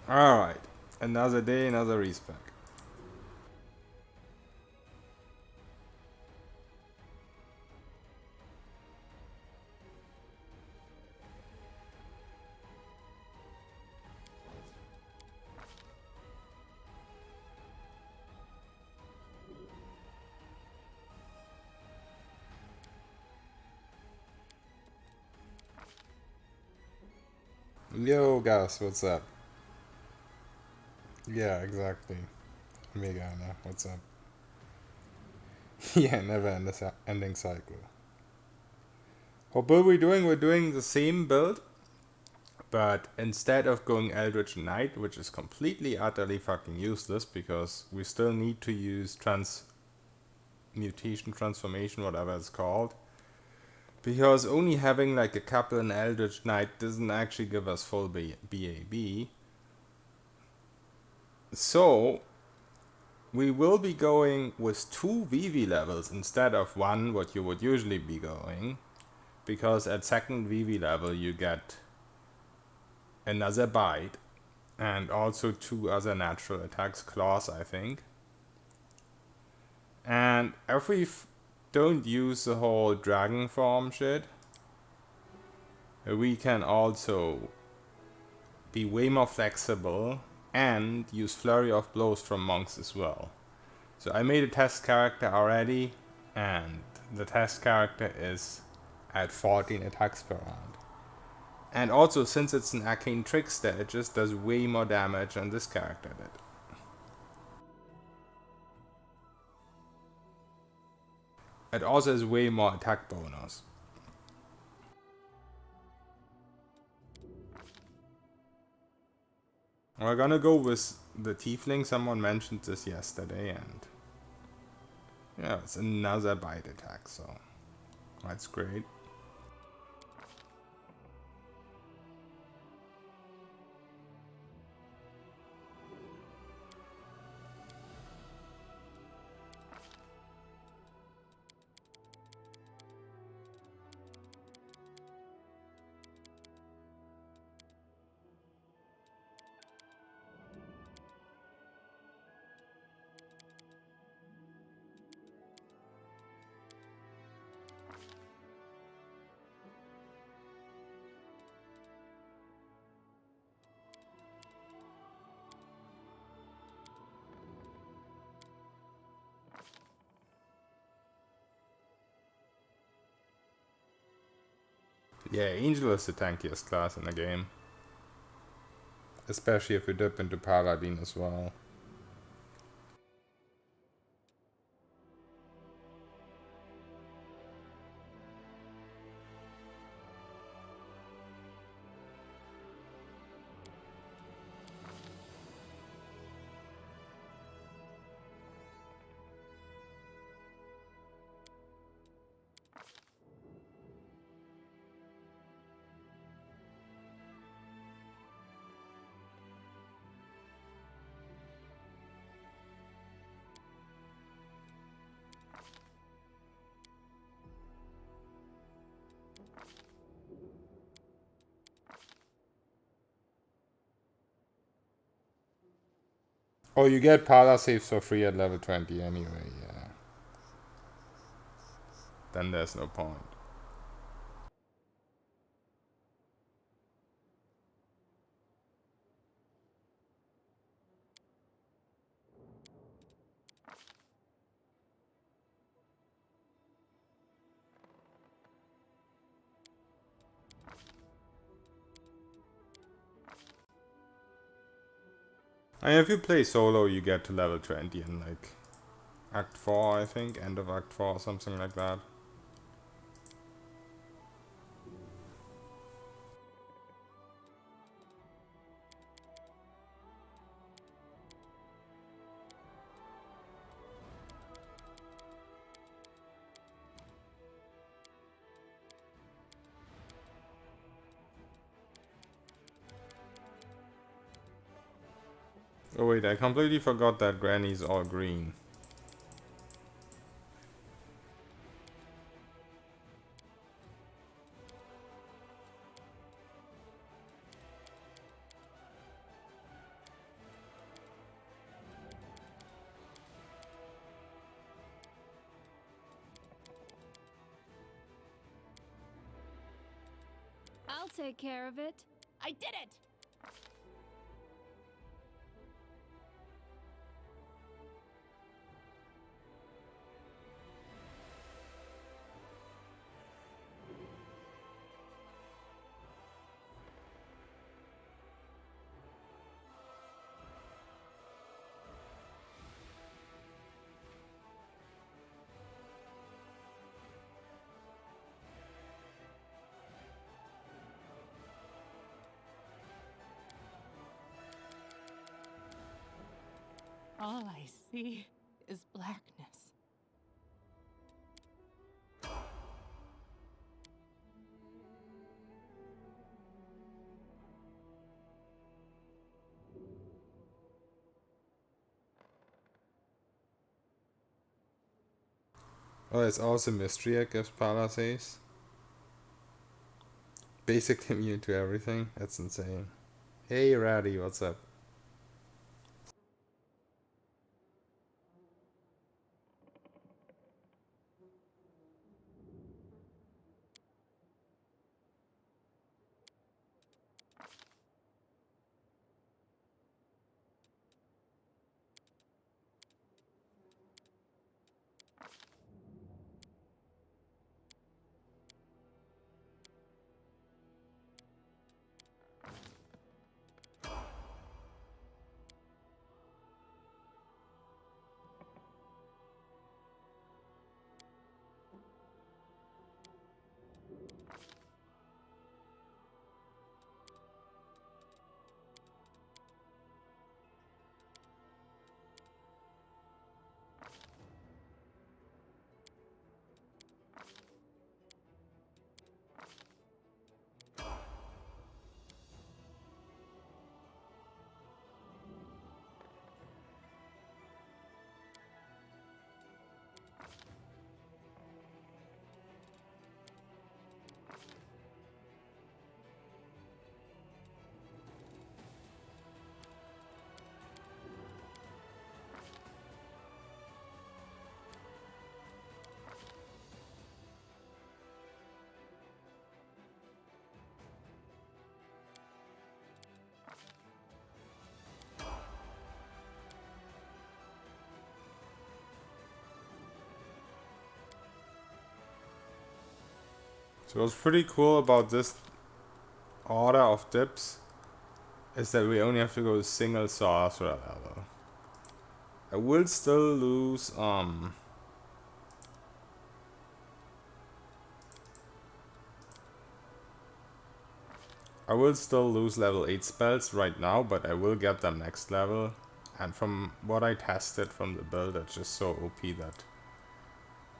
Alright, another day, another respec. Yo, Gus, what's up? Yeah, exactly. Megana, what's up? Yeah, never ending cycle. What build we doing? We're doing the same build, but instead of going Eldritch Knight, which is completely, utterly fucking useless because we still need to use mutation, transformation, whatever it's called. Because only having like a couple in Eldritch Knight doesn't actually give us full BAB. So, we will be going with 2 VV levels instead of 1, what you would usually be going. Because at second VV level you get another bite and also 2 other natural attacks, claws I think. And if we don't use the whole dragon form shit, we can also be way more flexible and use flurry of blows from monks as well. So I made a test character already, and the test character is at 14 attacks per round. And also, since it's an arcane trickster, it just does way more damage than this character did. It also has way more attack bonus. We're gonna go with the tiefling. Someone mentioned this yesterday, and yeah, it's another bite attack, so that's great. Yeah, Angel is the tankiest class in the game. Especially if you dip into Paladin as well. Oh, you get Pala saves for free at level 20 anyway, yeah. Then there's no point. I mean, if you play solo, you get to level 20 in like Act 4, I think, end of Act 4, something like that. Oh wait, I completely forgot that Granny's all green. take care of it. I did it! All I see is blackness. Oh, it's also mystery, I guess Pala says. Basically immune to everything. That's insane. Hey Ratty, what's up? So what's pretty cool about this order of dips is that we only have to go single sorcerer level. I will still lose level 8 spells right now, but I will get them next level. And from what I tested from the build, it's just so OP that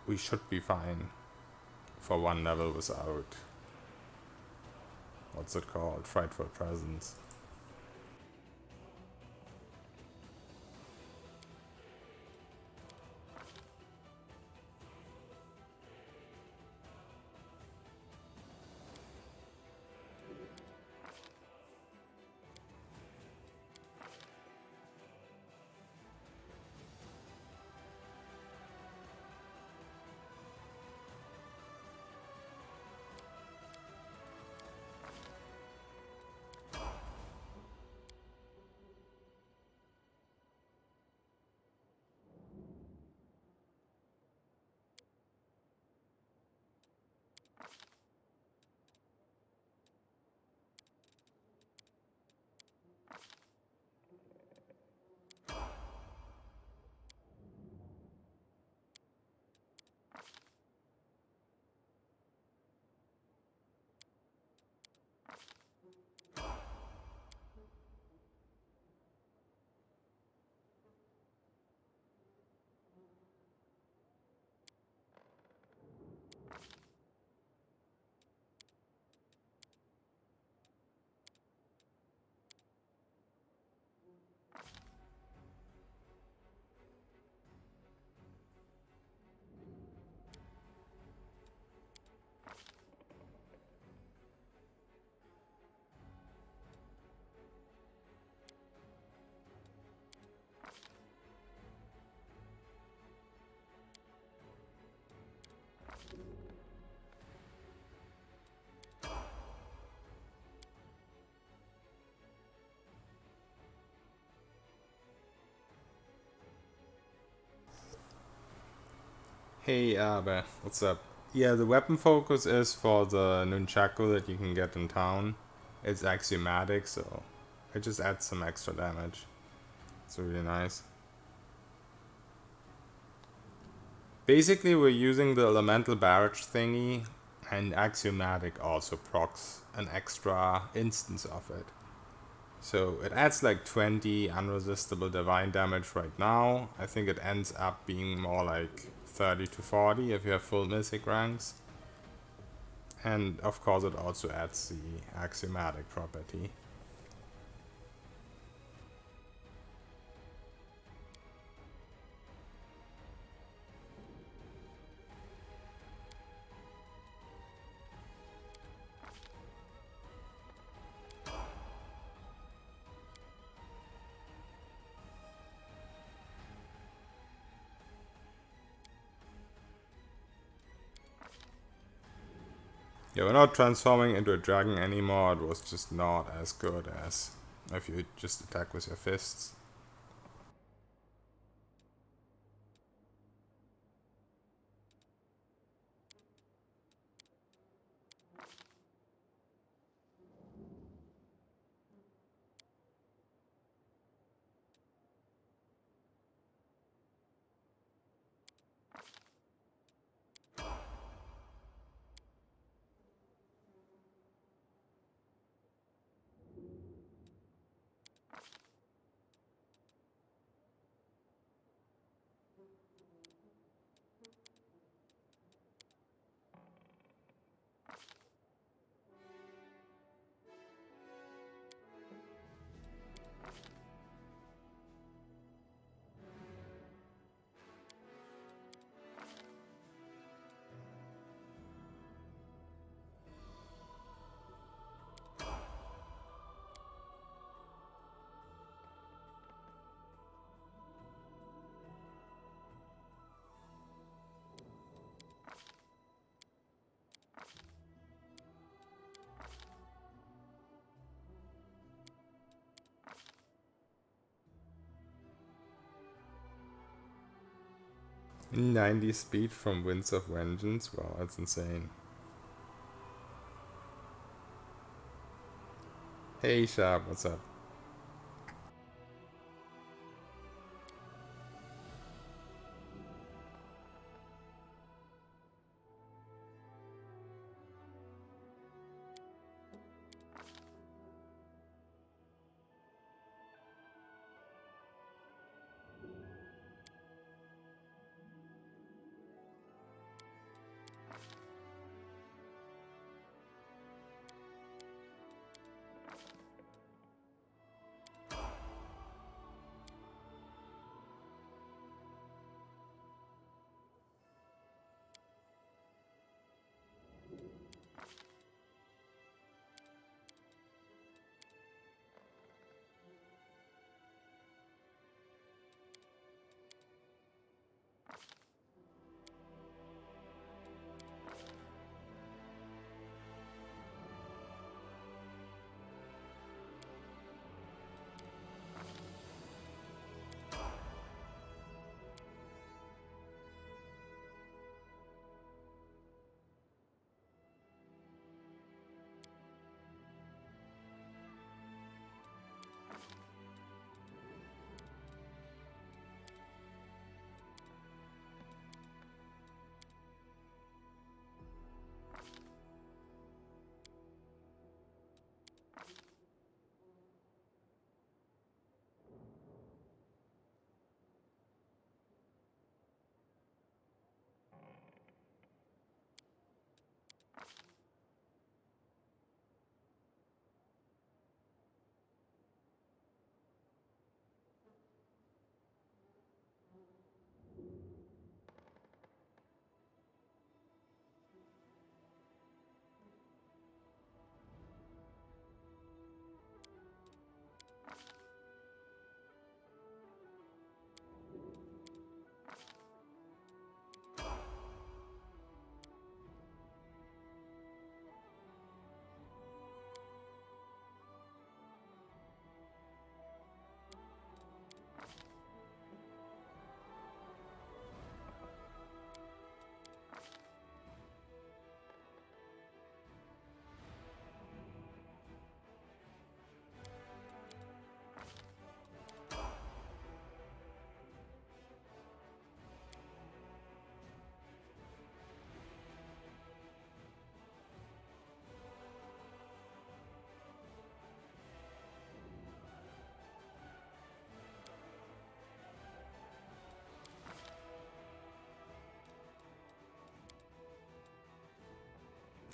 we should be fine for one level without, what's it called, Frightful Presence. Hey, Abe, what's up? Yeah, the weapon focus is for the nunchaku that you can get in town. It's axiomatic, so it just adds some extra damage. It's really nice. Basically, we're using the elemental barrage thingy, and axiomatic also procs an extra instance of it. So it adds like 20 unresistible divine damage right now. I think it ends up being more like 30 to 40 if you have full mythic ranks. And of course it also adds the axiomatic property. Yeah, we're not transforming into a dragon anymore. It was just not as good as if you just attack with your fists. In 90 speed from Winds of Vengeance? Wow, that's insane. Hey Sharp, what's up?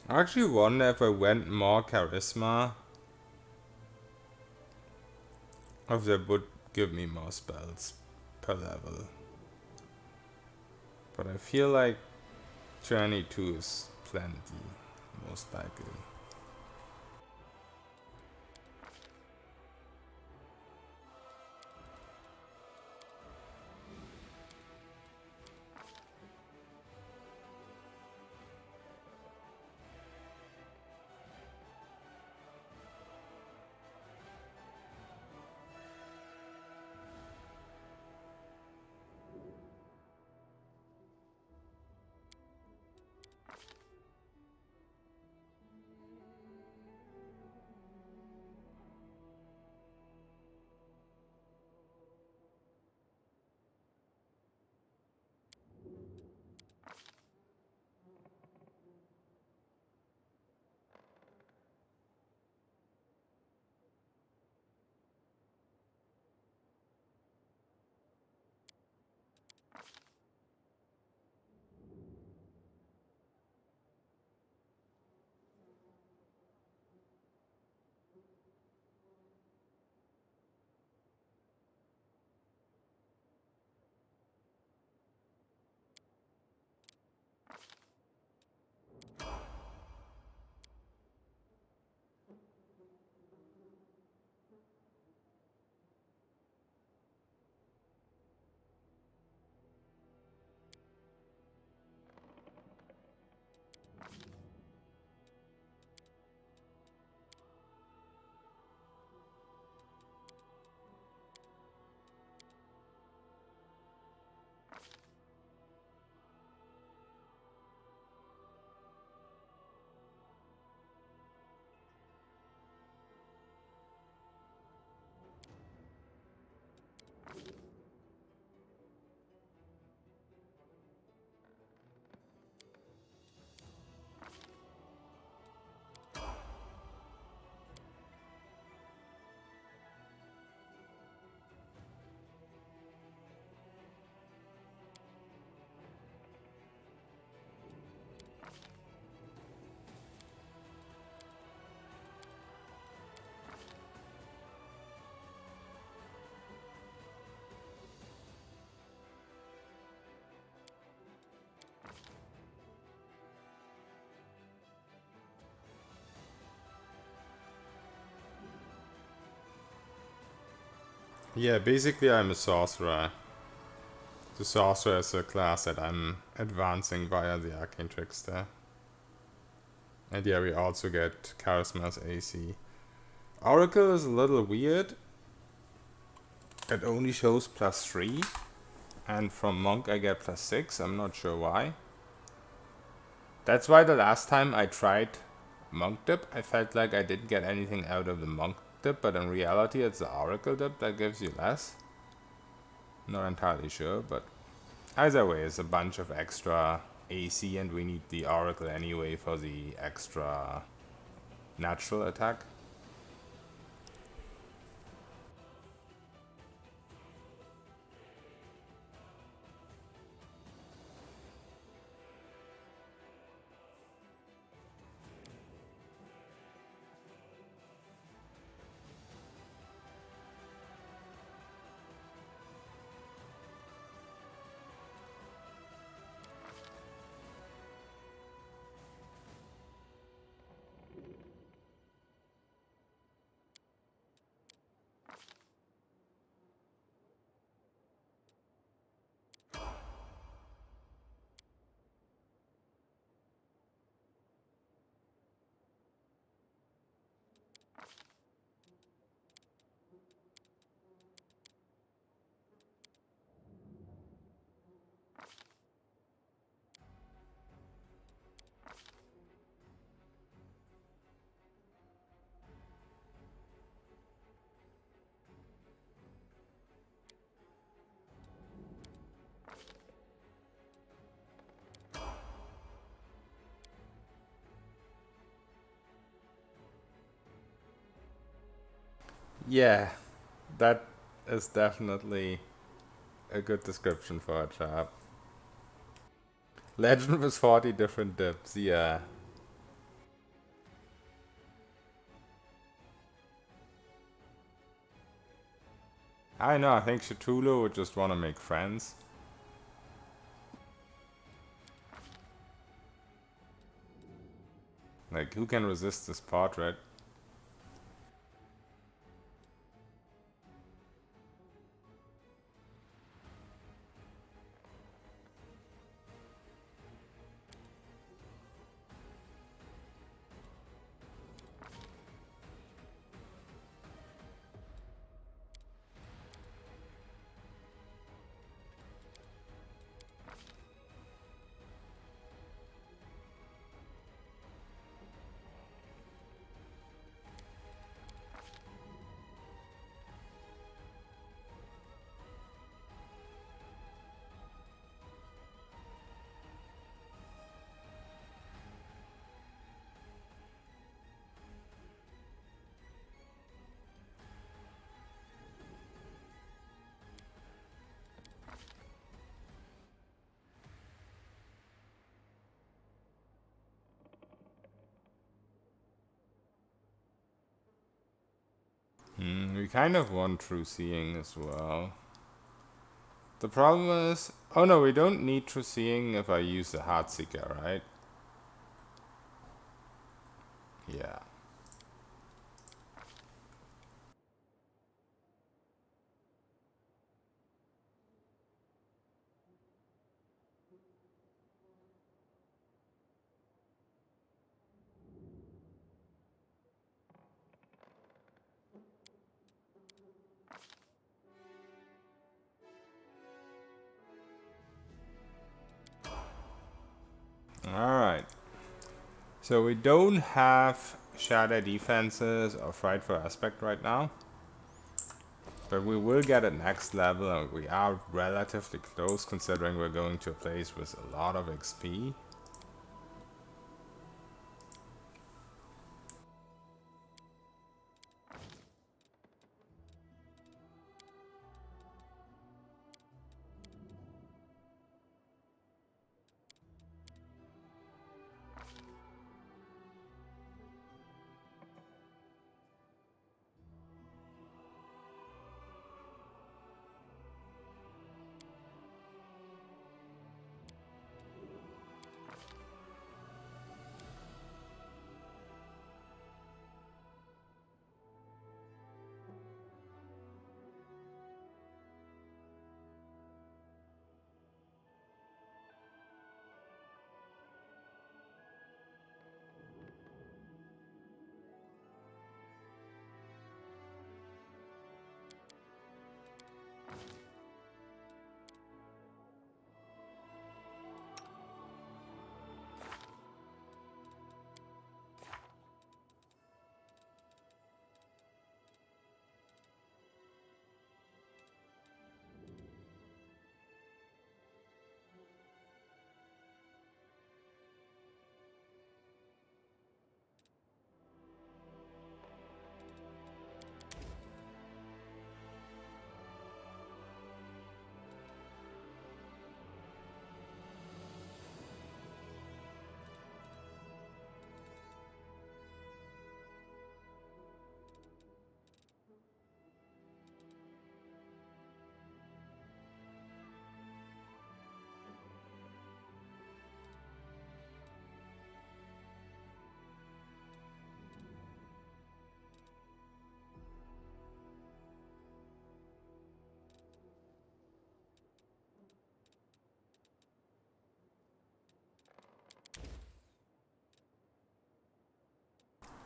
I actually wonder if I went more charisma, or if that would give me more spells per level. But I feel like 22 is plenty, most likely. Yeah, basically I'm a sorcerer. The sorcerer is a class that I'm advancing via the arcane trickster. And yeah, we also get charisma's AC. Oracle is a little weird. It only shows +3. And from monk I get +6. I'm not sure why. That's why the last time I tried monk dip, I felt like I didn't get anything out of the monk dip, but in reality it's the oracle dip that gives you less. Not entirely sure, but either way, it's a bunch of extra AC, and we need the oracle anyway for the extra natural attack. Yeah, that is definitely a good description for a trap. Legend with 40 different dips, yeah. I know, I think Cthulhu would just want to make friends. Like, who can resist this portrait? We kind of want true seeing as well. The problem is... Oh no, we don't need true seeing if I use the Heartseeker, right? Yeah. Alright. So we don't have shadow defenses or frightful aspect right now. But we will get it next level, and we are relatively close considering we're going to a place with a lot of XP.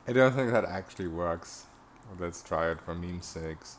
I don't think that actually works. Let's try it for meme's sakes.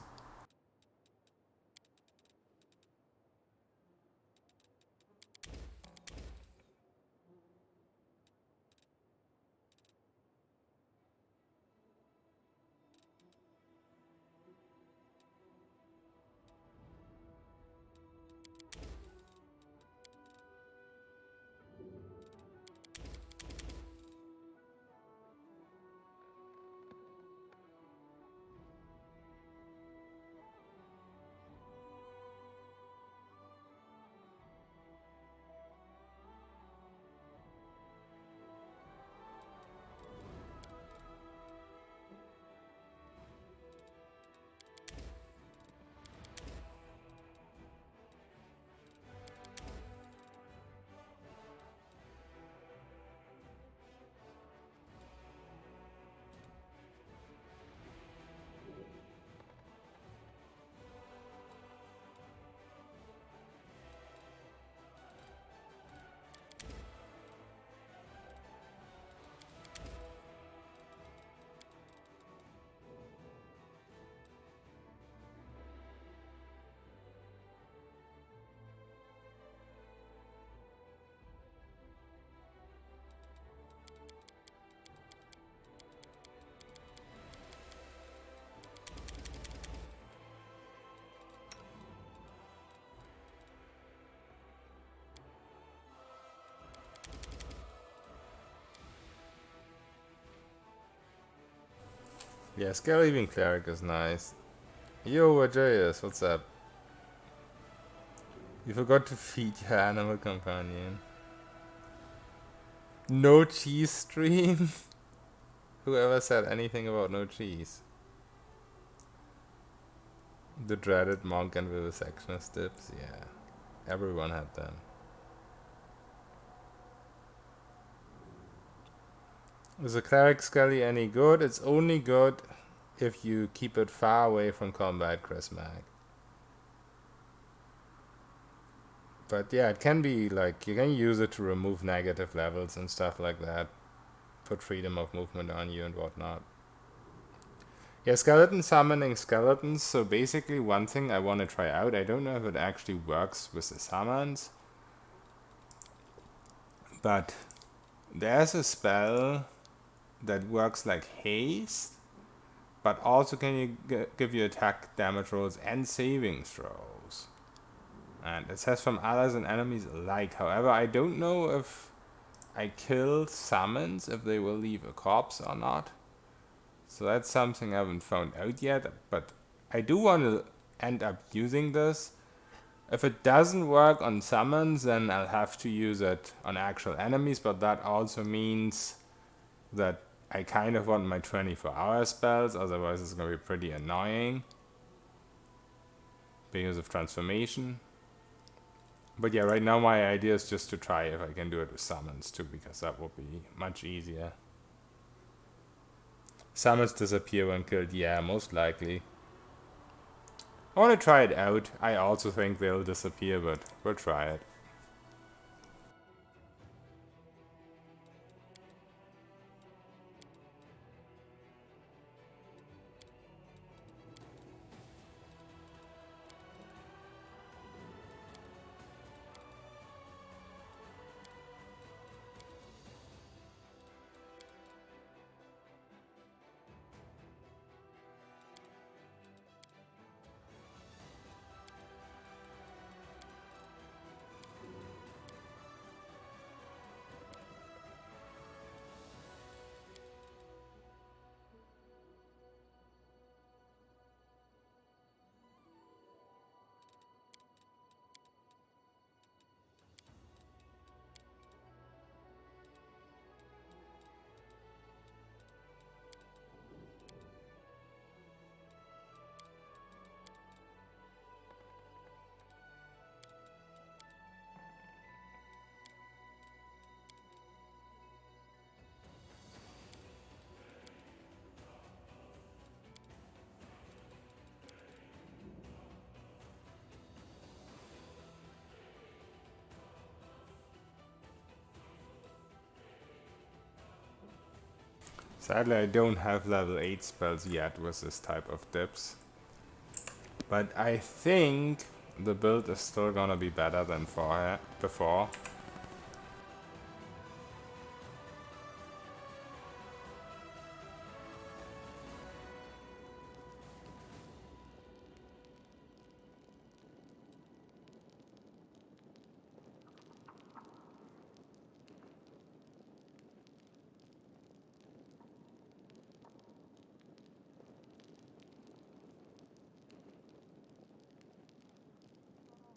Yeah, Scale Even Cleric is nice. Yo, Joyous, what's up? You forgot to feed your animal companion. No cheese stream? Whoever said anything about no cheese? The dreaded monk and vivisectionist dips? Yeah, everyone had them. Is a cleric scully any good? It's only good if you keep it far away from combat, Chris Mac. But yeah, it can be like, you can use it to remove negative levels and stuff like that. Put freedom of movement on you and whatnot. Yeah, skeleton summoning skeletons. So basically one thing I want to try out, I don't know if it actually works with the summons, but there's a spell that works like haste, but also can you give you attack damage rolls and saving throws. And it says from allies and enemies alike. However, I don't know if I kill summons, if they will leave a corpse or not. So that's something I haven't found out yet, but I do want to end up using this. If it doesn't work on summons, then I'll have to use it on actual enemies, but that also means that I kind of want my 24-hour spells, otherwise it's going to be pretty annoying because of transformation. But yeah, right now my idea is just to try if I can do it with summons too, because that will be much easier. Summons disappear when killed, yeah, most likely. I want to try it out. I also think they'll disappear, but we'll try it. Sadly, I don't have level 8 spells yet with this type of dips. But I think the build is still gonna be better than before.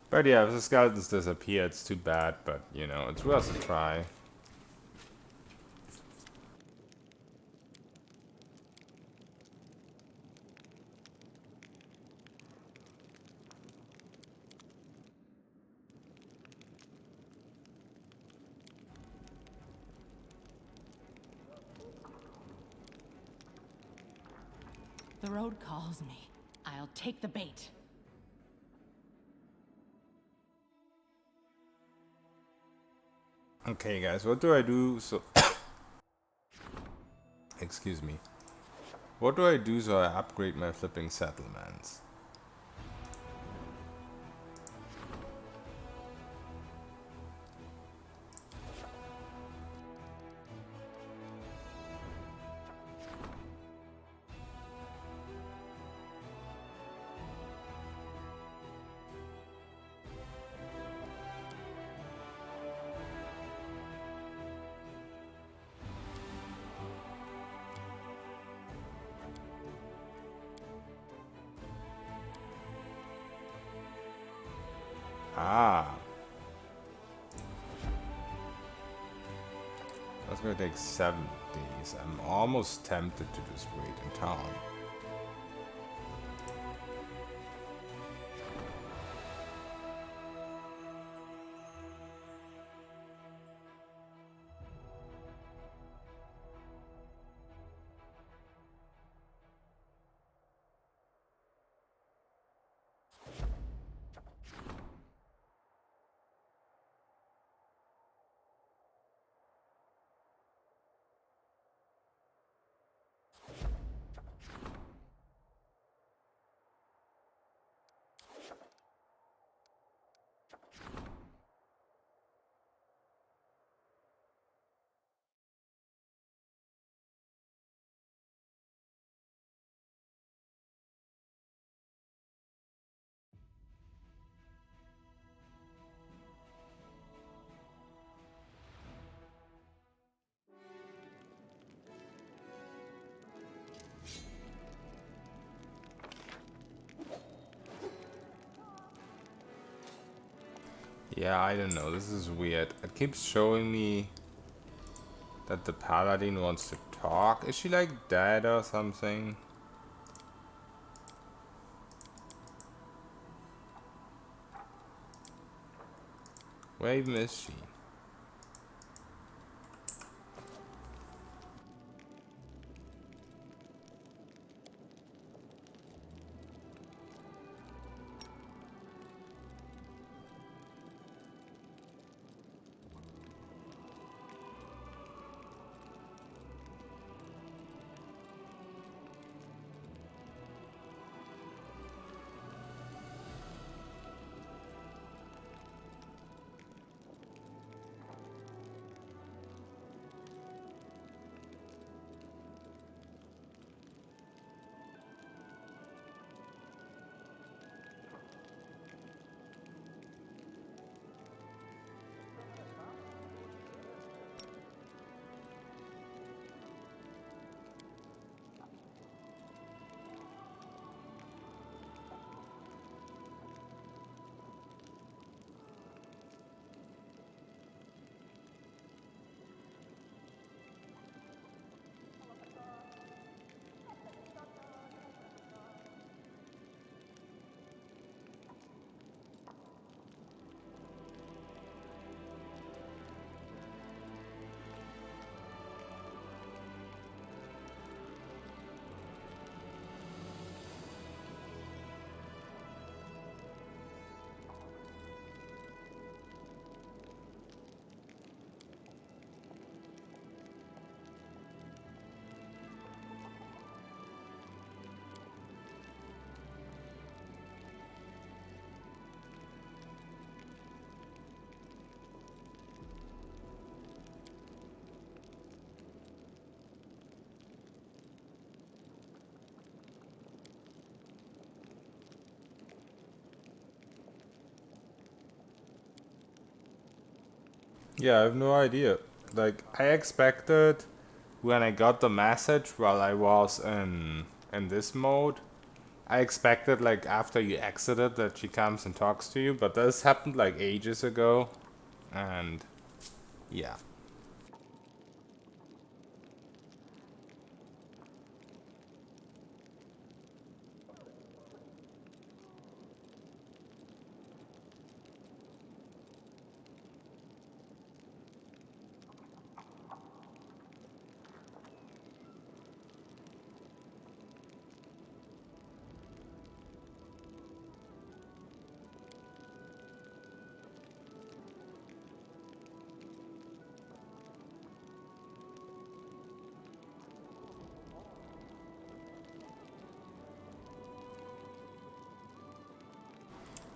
But yeah, if the skeletons disappear, it's too bad, but you know, it's worth a try. The road calls me. I'll take the bait. Okay guys, what do I do so... Excuse me. What do I do so I upgrade my flipping settlements? Ah. That's gonna take 7 days. I'm almost tempted to just wait in town. Yeah, I don't know. This is weird. It keeps showing me that the paladin wants to talk. Is she like dead or something? Where even is she? Yeah, I have no idea. Like, I expected when I got the message while I was in this mode, I expected like after you exited that she comes and talks to you, but this happened like ages ago, and yeah.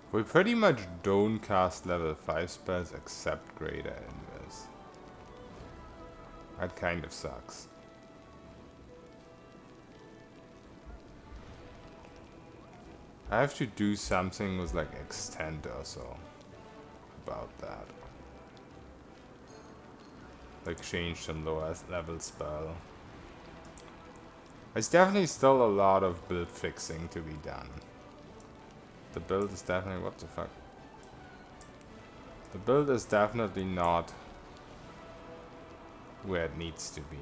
We pretty much don't cast level 5 spells except greater invis. That kind of sucks. I have to do something with like extend or so about that. Like change some lower level spell. There's definitely still a lot of build fixing to be done. The build is definitely what the fuck. The build is definitely not where it needs to be.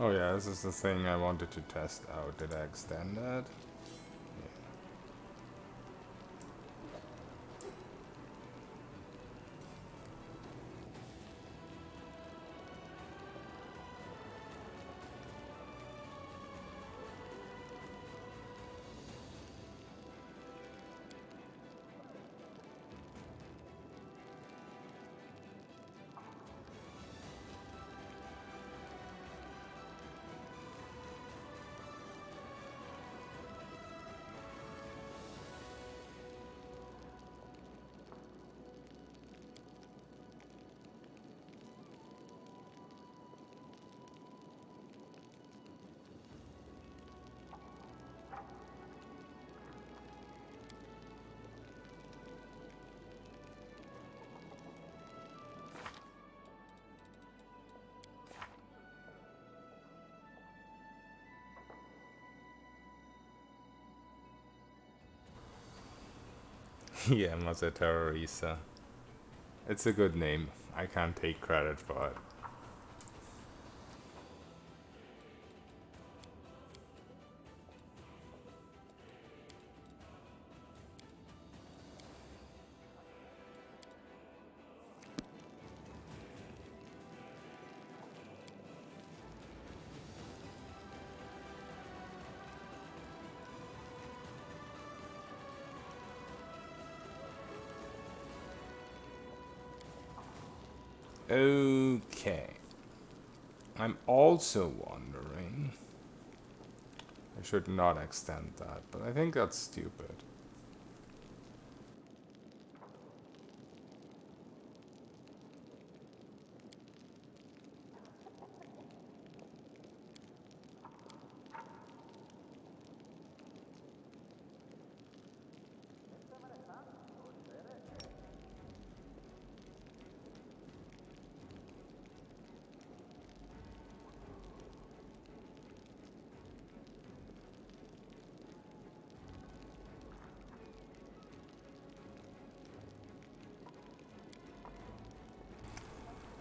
Oh yeah, this is the thing I wanted to test out. Did I extend that? Yeah, Mother Teresa. It's a good name. I can't take credit for it. Okay. I'm also wondering... I should not extend that, but I think that's stupid.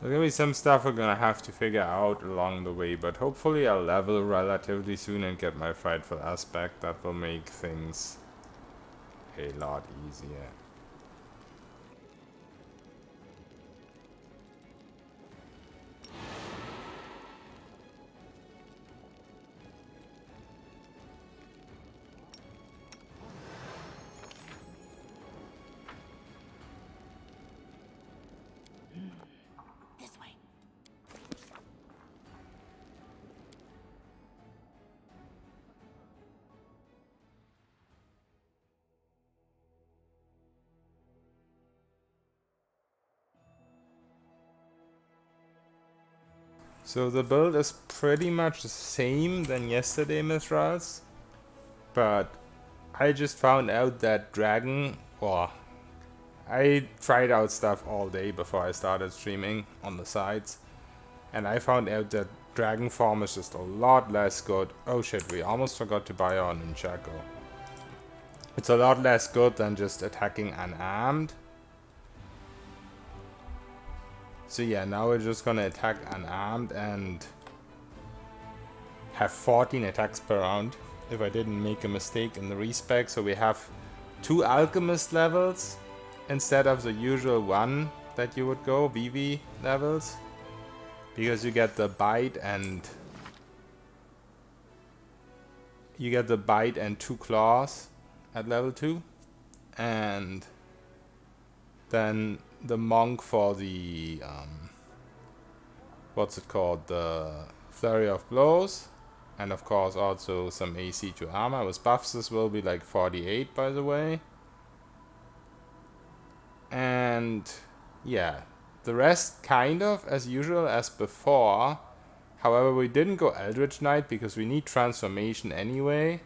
There's gonna be some stuff we're gonna have to figure out along the way, but hopefully I'll level relatively soon and get my frightful aspect. That will make things a lot easier. So the build is pretty much the same than yesterday, Mithrals. But I just found out that dragon, well, I tried out stuff all day before I started streaming on the sides. And I found out that dragon form is just a lot less good. Oh shit, we almost forgot to buy our nunchaku. It's a lot less good than just attacking unarmed. So yeah, now we're just gonna attack unarmed and have 14 attacks per round, if I didn't make a mistake in the respec. So we have 2 alchemist levels instead of the usual one that you would go, VV levels. Because you get the bite and 2 claws at level 2. And then the monk for the what's it called? The flurry of blows. And of course also some AC to armor. With buffs this will be like 48, by the way. And yeah, the rest kind of as usual as before. However, we didn't go Eldritch Knight because we need transformation anyway.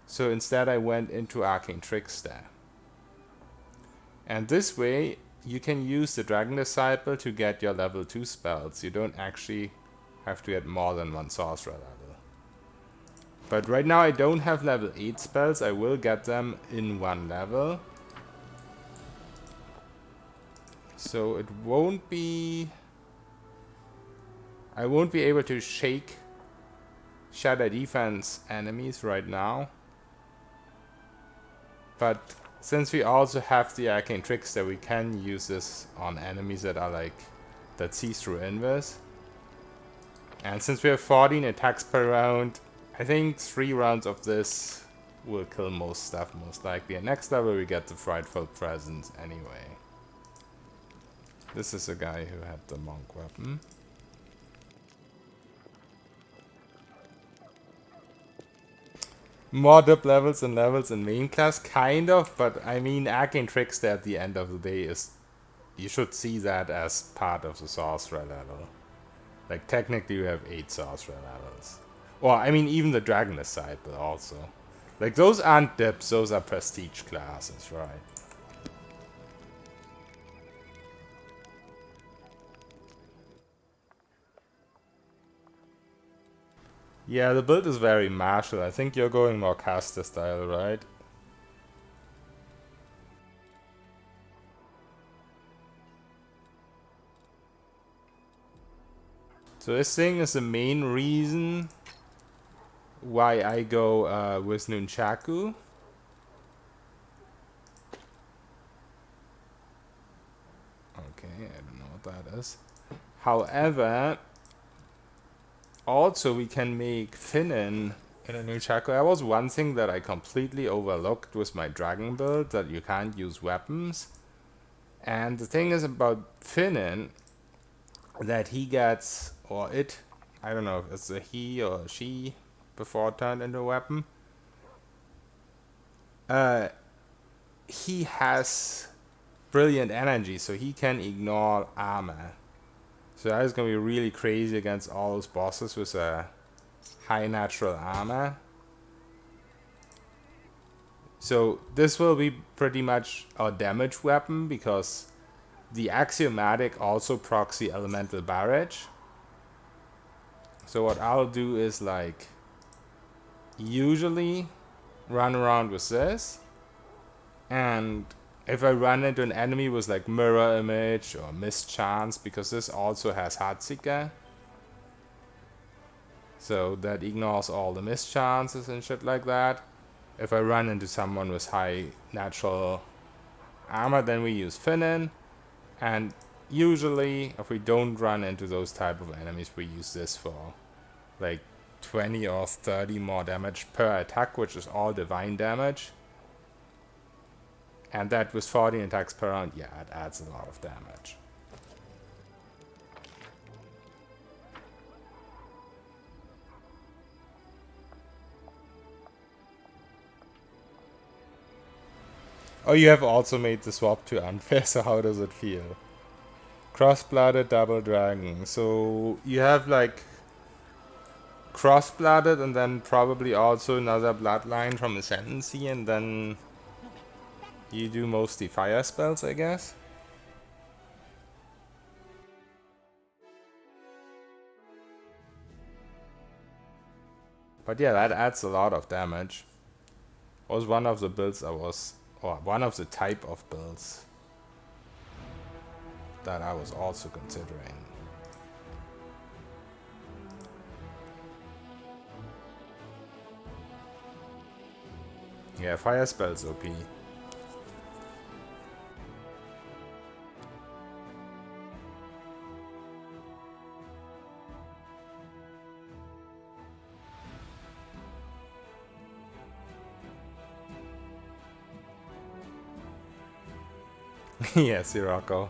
So instead I went into Arcane Trickster. And this way you can use the Dragon Disciple to get your level 2 spells. You don't actually have to get more than 1 sorcerer level. But right now I don't have level 8 spells. I will get them in 1 level. So it won't be... I won't be able to shake Shatter Defense enemies right now. But since we also have the Arcane Trickster, we can use this on enemies that are like... that see through invis. And since we have 14 attacks per round, I think 3 rounds of this will kill most stuff most likely. And next level we get the Frightful Presence anyway. This is a guy who had the monk weapon. More dip levels and levels in main class, kind of, but I mean Arcane Trickster at the end of the day is... you should see that as part of the sorcerer level. Like technically you have 8 sorcerer levels. Or I mean even the Dragon Disciple also. Like those aren't dips, those are prestige classes, right? Yeah, the build is very martial. I think you're going more caster style, right? So this thing is the main reason why I go with Nunchaku. Okay, I don't know what that is. However, also we can make Finnan in a Nunchaku. That was one thing that I completely overlooked with my dragon build, that you can't use weapons. And the thing is about Finnan, that he gets, or it, I don't know if it's a he or a she before it turned into a weapon. He has brilliant energy, so he can ignore armor. So that is going to be really crazy against all those bosses with a high natural armor. So this will be pretty much a damage weapon because the axiomatic also procs the elemental barrage. So what I'll do is like usually run around with this, and if I run into an enemy with like mirror image or mischance, because this also has Heartseeker, so that ignores all the mischances and shit like that. If I run into someone with high natural armor, then we use Finnan. And usually, if we don't run into those type of enemies, we use this for like 20 or 30 more damage per attack, which is all divine damage. And that with 14 attacks per round, yeah, it adds a lot of damage. Oh, you have also made the swap to unfair, so how does it feel? Cross-blooded double dragon. So you have like cross-blooded and then probably also another bloodline from Ascendancy, and then you do mostly fire spells, I guess. But yeah, that adds a lot of damage. Was one of the builds or one of the type of builds that I was also considering. Yeah, fire spells OP. Yeah, Sirocco.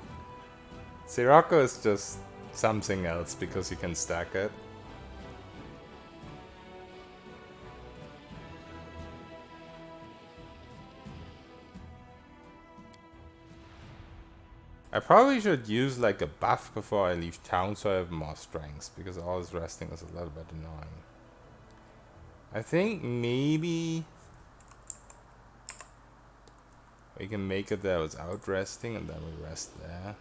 Sirocco is just something else because you can stack it. I probably should use like a buff before I leave town so I have more strength, because all this resting is a little bit annoying. I think maybe we can make it there without resting and then we rest there.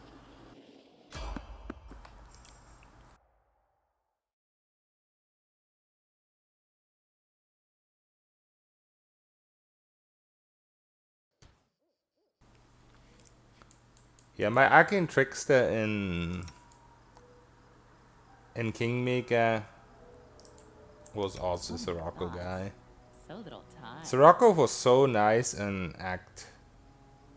Yeah, my arcane trickster in Kingmaker was also Sirocco guy. So little time. Sirocco was so nice in Act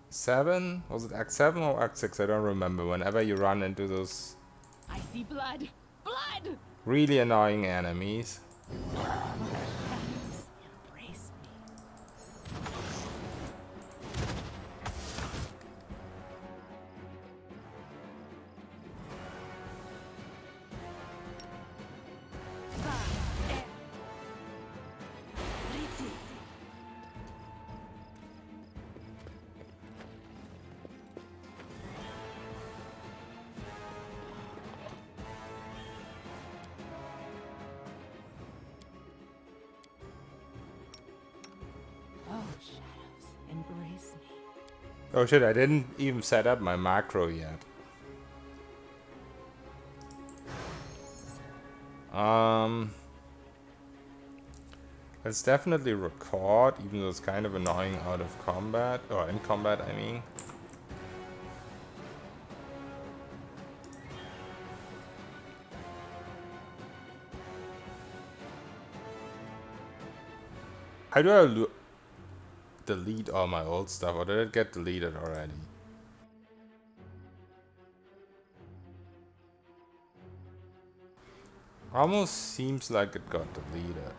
7? Was it Act 7 or Act 6? I don't remember. Whenever you run into those I see blood. Blood! really annoying enemies. Embrace me. Oh, shadows, embrace me. Oh shit, I didn't even set up my macro yet. Let's definitely record, even though it's kind of annoying out of combat, or in combat, I mean. How do I delete all my old stuff, or did it get deleted already? Almost seems like it got deleted.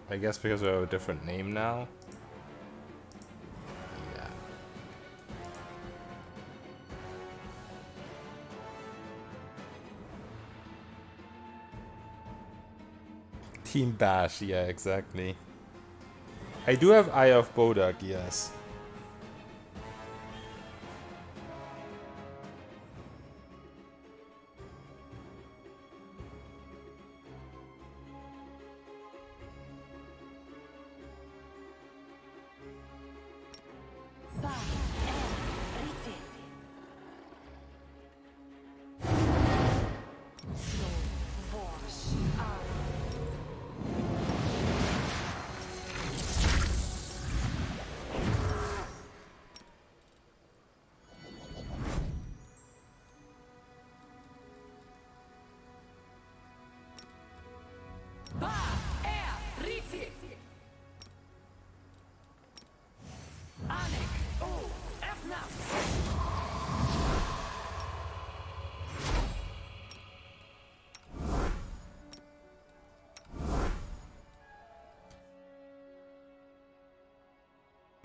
I guess because we have a different name now. Yeah. Team Bash, yeah, exactly. I do have Eye of Bodak, yes.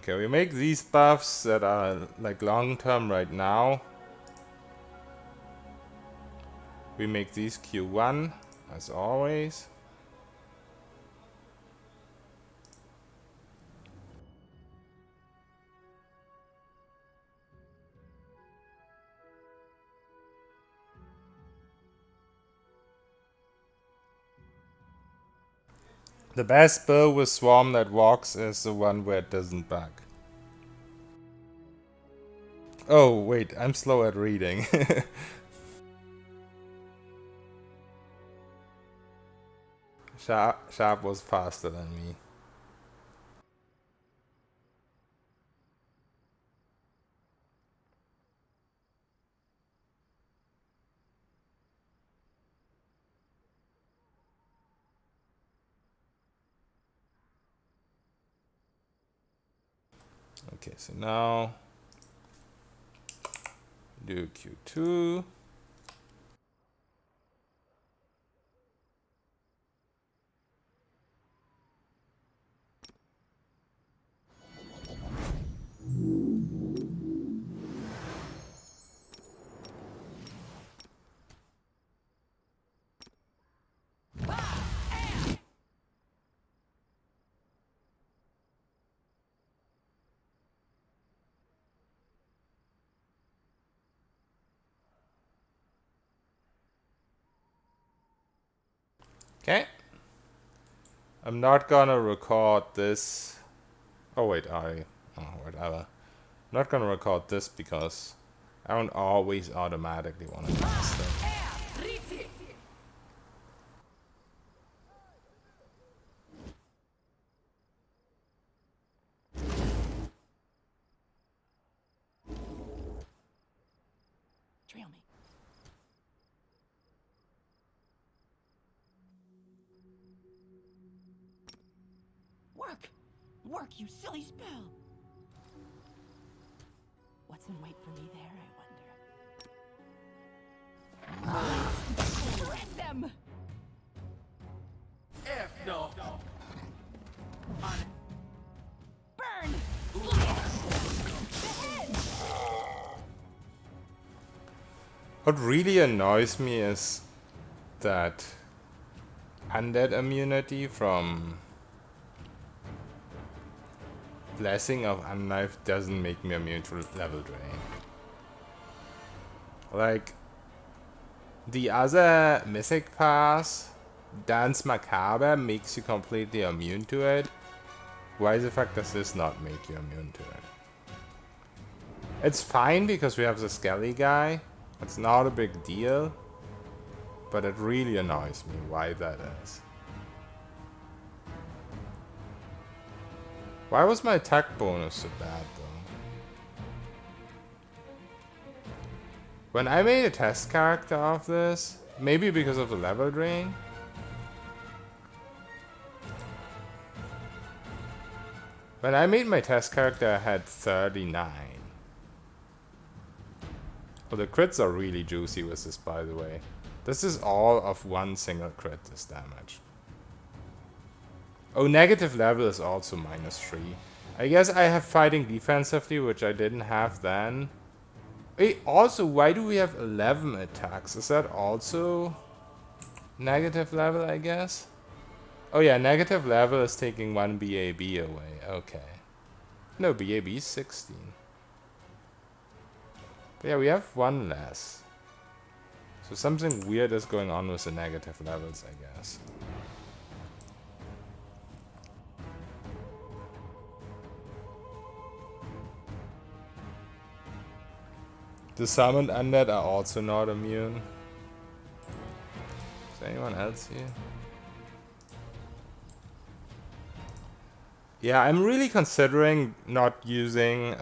Okay, we make these buffs that are like long term right now. We make these Q1 as always. The best build with Swarm that walks is the one where it doesn't bug. Oh, wait, I'm slow at reading. Sharp was faster than me. Okay, so now do Q2. Okay. I'm not gonna record this. Oh wait, whatever. I'm not gonna record this because I don't always automatically want to cast it. Trail me. Work, you silly spell! What's in wait for me there, I wonder? Shred them! F no! Burn! What really annoys me is that undead immunity from Blessing of Unknife doesn't make me immune to level drain. Like, the other Mythic Pass, Dance Macabre, makes you completely immune to it. Why the fuck does this not make you immune to it? It's fine because we have the Skelly guy. It's not a big deal. But it really annoys me why that is. Why was my attack bonus so bad though? When I made a test character of this, maybe because of the level drain, when I made my test character I had 39. Oh, the crits are really juicy with this, by the way. This is all of one single crit, this damage. Oh, negative level is also -3. I guess I have fighting defensively, which I didn't have then. Wait, also, why do we have 11 attacks? Is that also negative level, I guess? Oh yeah, negative level is taking 1 BAB away. Okay. No, BAB is 16. But yeah, we have 1 less. So something weird is going on with the negative levels, I guess. The summoned undead are also not immune. Is there anyone else here? Yeah, I'm really considering not using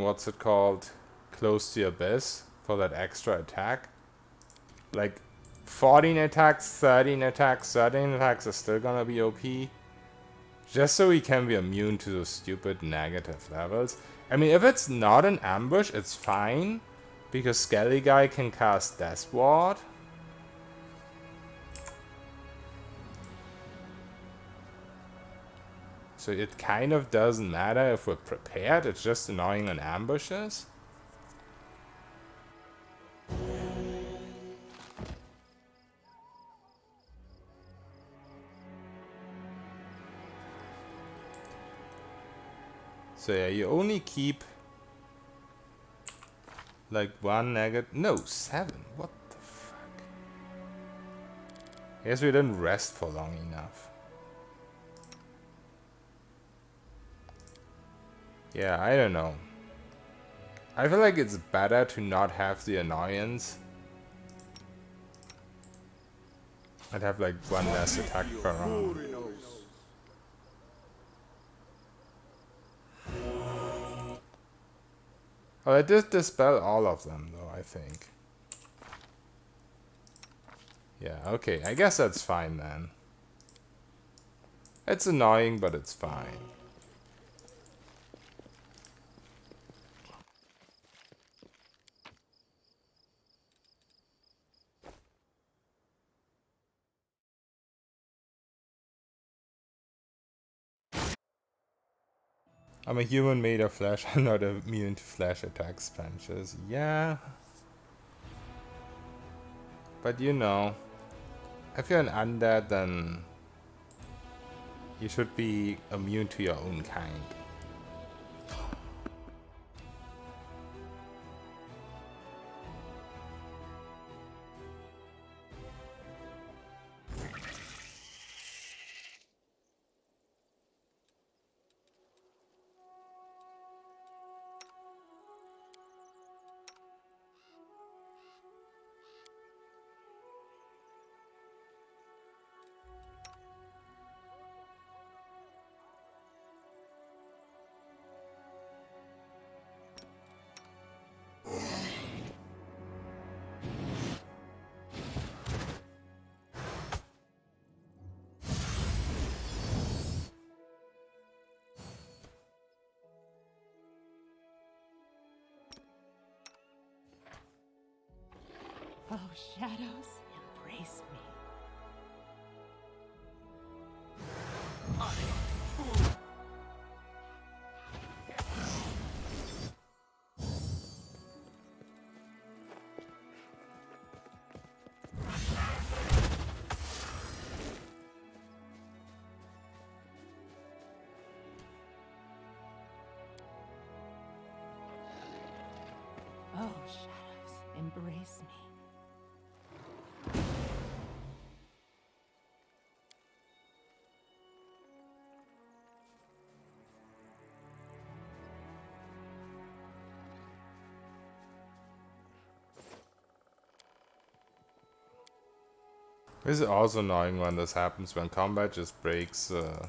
what's it called, Close to Abyss for that extra attack. Like 14 attacks, 13 attacks, 13 attacks is still gonna be OP. Just so we can be immune to those stupid negative levels. I mean, if it's not an ambush, it's fine. Because Skelly Guy can cast Death Ward. So it kind of doesn't matter if we're prepared, it's just annoying on ambushes. So yeah, you only keep like 1 negative, no, 7, what the fuck? I guess we didn't rest for long enough. Yeah, I don't know. I feel like it's better to not have the annoyance. I'd have like one less attack per round. Oh, I did dispel all of them though, I think. Yeah, okay, I guess that's fine then. It's annoying, but it's fine. I'm a human made of flesh. I'm not immune to flesh attacks, punches. Yeah. But you know, if you're an undead, then you should be immune to your own kind. Oh, shadows, embrace me. Oh, shadows, embrace me. This is also annoying when this happens, when combat just breaks. I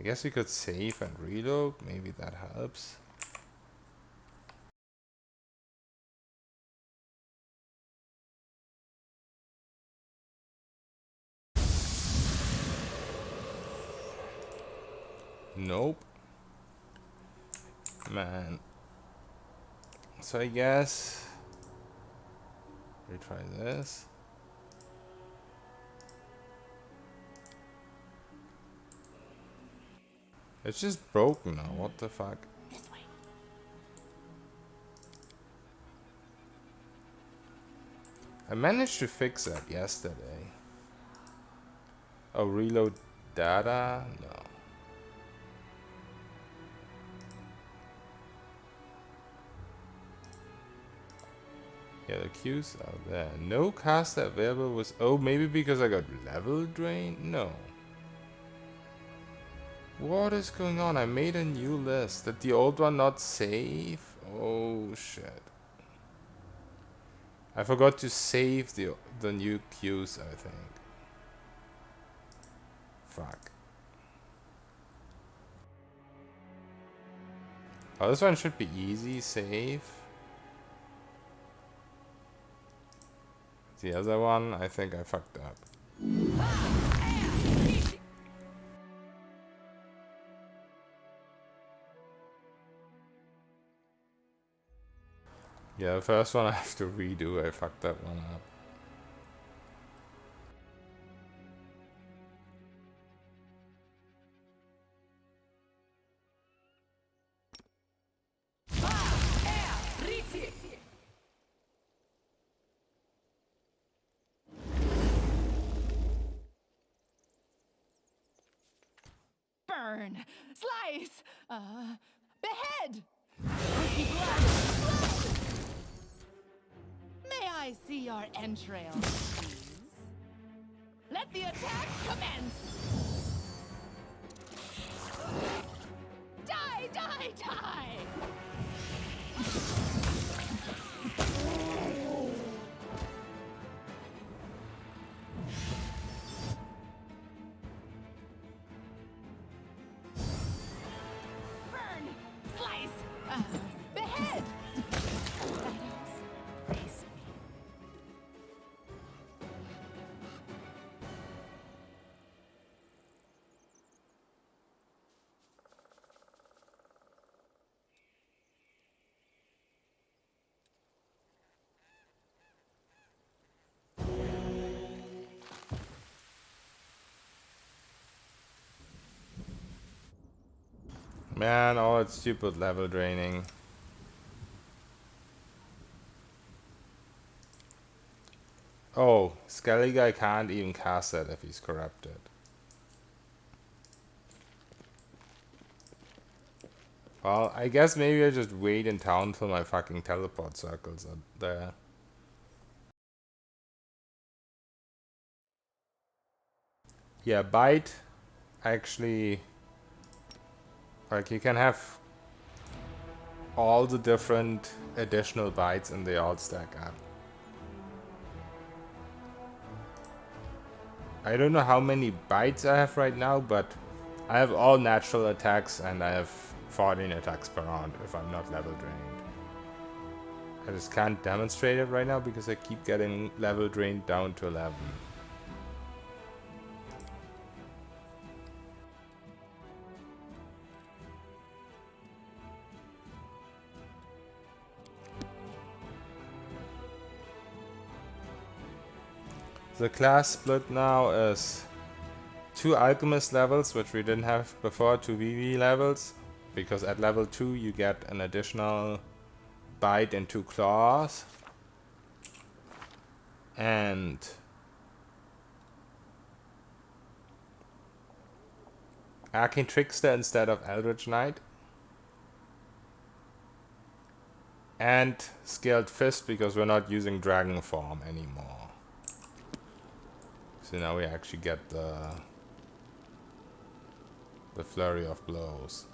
guess we could save and reload. Maybe that helps. Nope. Man. So I guess retry this. It's just broken now. What the fuck? This way. I managed to fix that yesterday. Oh, reload data? No. Yeah, the queues are there. No caster available was... Oh, maybe because I got level drained? No. What is going on? I made a new list. Did the old one not save? Oh, shit. I forgot to save the new queues, I think. Fuck. Oh, this one should be easy. Save. The other one, I think I fucked up. Yeah, the first one I have to redo. I fucked that one up. Burn! Slice! Behead! Pussy blood! Blood! May I see your entrails, please? Let the attack commence! Die, die, die! Burn! Slice! Behead! Shadows, face me. Man, all that stupid level draining. Oh, Skelly guy can't even cast that if he's corrupted. Well, I guess maybe I just wait in town till my fucking teleport circles are there. Yeah, bite. Actually, like you can have all the different additional bites and they all stack up. I don't know how many bites I have right now, but I have all natural attacks and I have 14 attacks per round if I'm not level drained. I just can't demonstrate it right now because I keep getting level drained down to 11. The class split now is 2 alchemist levels, which we didn't have before, 2 VV levels, because at level 2 you get an additional bite and 2 claws, and Arcane Trickster instead of Eldritch Knight, and Scaled Fist because we're not using Dragon Form anymore. So now we actually get the Flurry of Blows.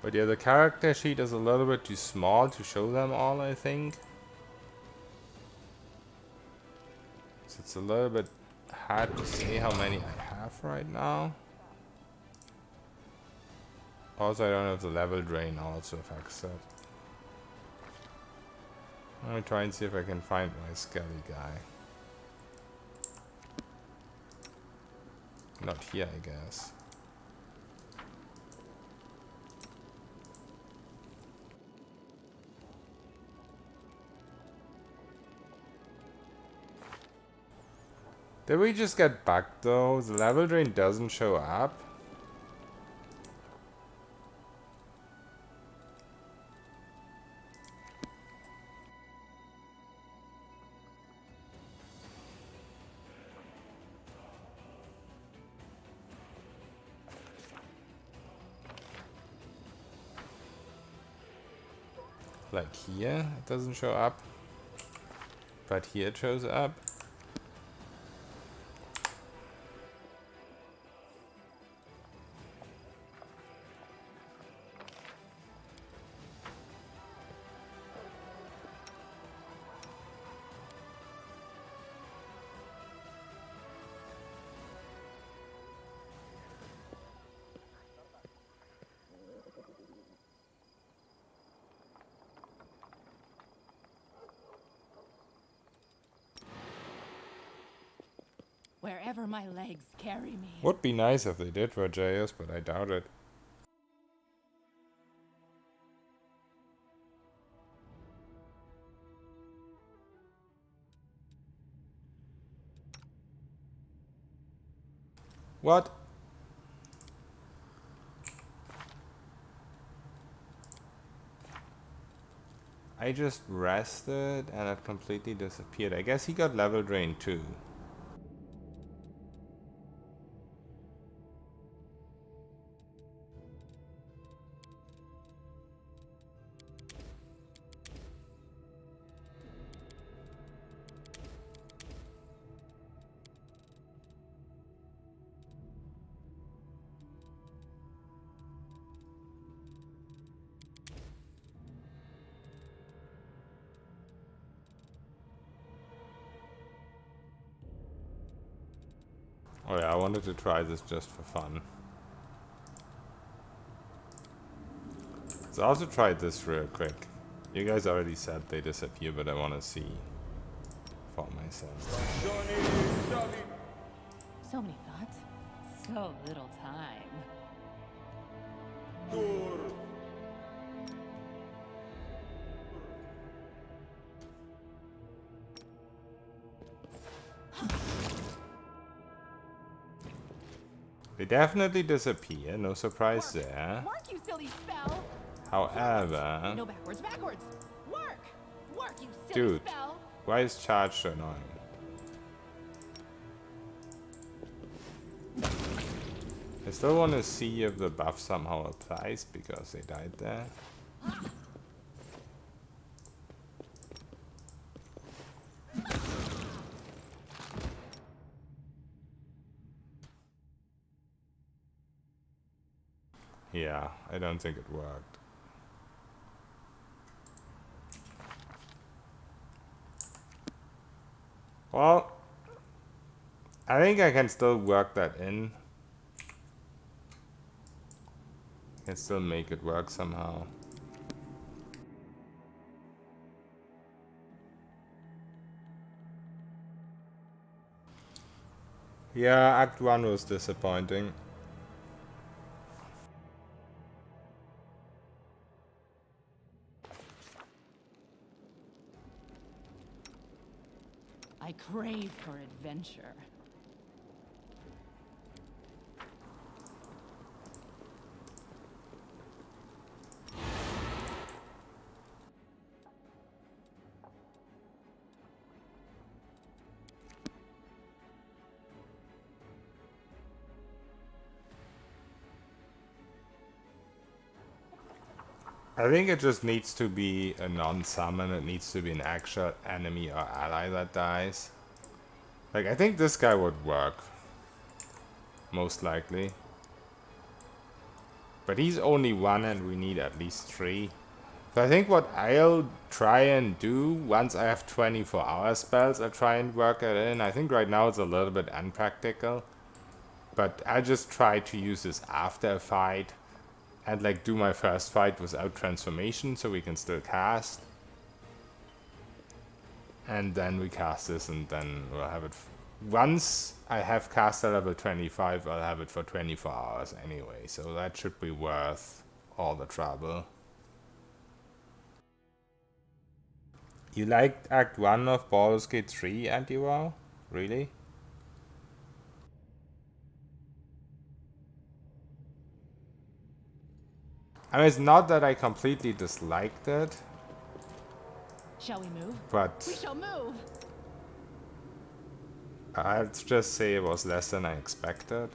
But yeah, the character sheet is a little bit too small to show them all, I think. So it's a little bit hard to say how many I have right now. Also, I don't know if the level drain also affects it. Let me try and see if I can find my Skelly guy. Not here, I guess. Did we just get bugged though? The level drain doesn't show up. Like here, it doesn't show up. But here it shows up. Wherever my legs carry me. Would be nice if they did for JS, but I doubt it. What? I just rested and it completely disappeared. I guess he got level drained too. Oh yeah, I wanted to try this just for fun. Let's also try this real quick. You guys already said they disappear, but I want to see for myself. So many thoughts, so little time. They definitely disappear, no surprise there. Work, you silly spell! However... No, backwards! Work, you silly Dude, spell! why is charge so annoying? I still want to see if the buff somehow applies, because they died there. Yeah, I don't think it worked. Well, I think I can still work that in. I can still make it work somehow. Yeah, Act 1 was disappointing. I crave for adventure. I think it just needs to be a non-summon. It needs to be an actual enemy or ally that dies. Like, I think this guy would work. Most likely. But he's only one and we need at least 3. So I think what I'll try and do, once I have 24-hour spells, I'll try and work it in. I think right now it's a little bit unpractical. But I'll just try to use this after a fight. And like do my first fight without transformation so we can still cast. And then we cast this and then we'll have it. Once I have caster level 25, I'll have it for 24 hours anyway. So that should be worth all the trouble. You liked Act 1 of Baldur's Gate 3, Anti-Wow? Really? I mean, it's not that I completely disliked it. Shall we move? But We shall move! I'd just say it was less than I expected.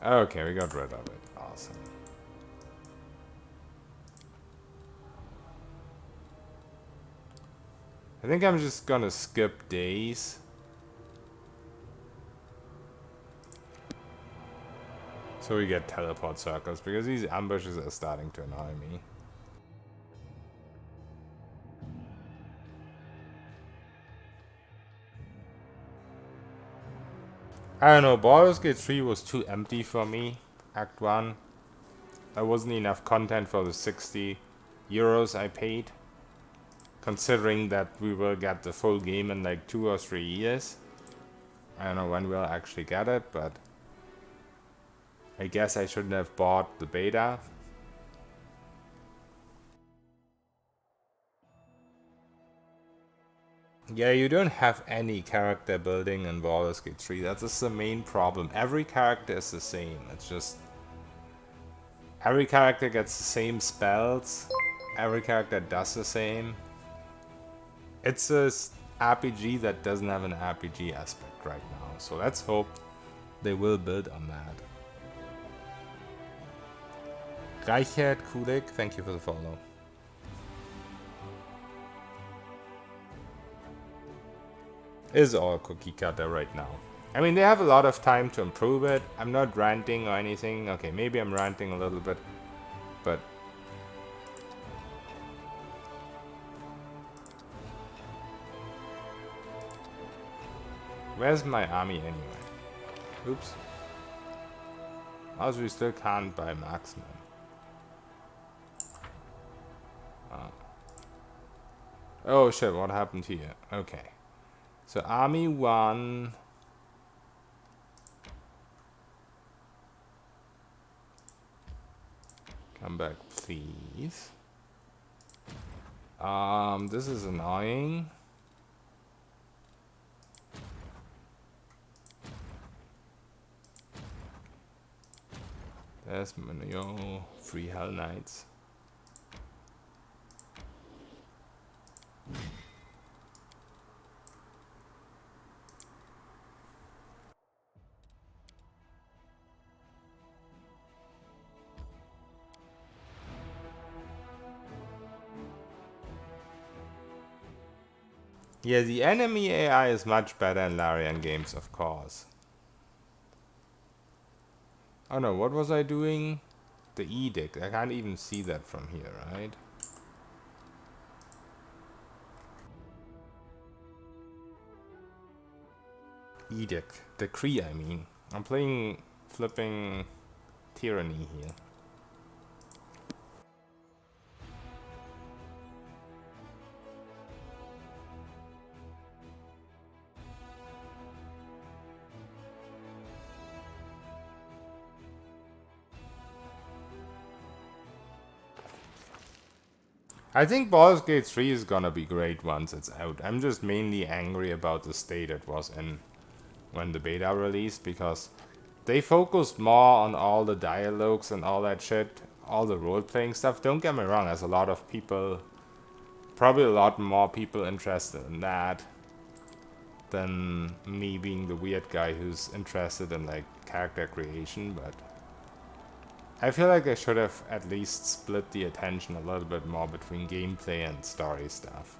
Okay, we got rid of it. Awesome. I think I'm just gonna skip days. So we get teleport circles, because these ambushes are starting to annoy me. I don't know, Baldur's Gate 3 was too empty for me, Act 1. There wasn't enough content for the 60 euros I paid. Considering that we will get the full game in like 2 or 3 years. I don't know when we'll actually get it, but I guess I shouldn't have bought the beta. Yeah, you don't have any character building in Baldur's Gate 3. That's just the main problem. Every character is the same. It's just... every character gets the same spells. Every character does the same. It's a RPG that doesn't have an RPG aspect right now. So let's hope they will build on that. Reichert Kulik, thank you for the follow. Is all cookie cutter right now. I mean, they have a lot of time to improve it. I'm not ranting or anything. Okay, maybe I'm ranting a little bit, but where's my army anyway? Oops. As we still can't buy maximum. Oh shit, what happened here? Okay. So army 1. Come back, please. This is annoying. There's Manio, 3 Hell Knights. Yeah, the enemy AI is much better in Larian games, of course. Oh no, what was I doing? The edict. I can't even see that from here, right? Edict. Decree, I mean. I'm playing flipping tyranny here. I think Baldur's Gate 3 is gonna be great once it's out. I'm just mainly angry about the state it was in when the beta released, because they focused more on all the dialogues and all that shit, all the role-playing stuff. Don't get me wrong, there's a lot of people, probably a lot more people interested in that than me being the weird guy who's interested in like character creation, but I feel like I should have at least split the attention a little bit more between gameplay and story stuff.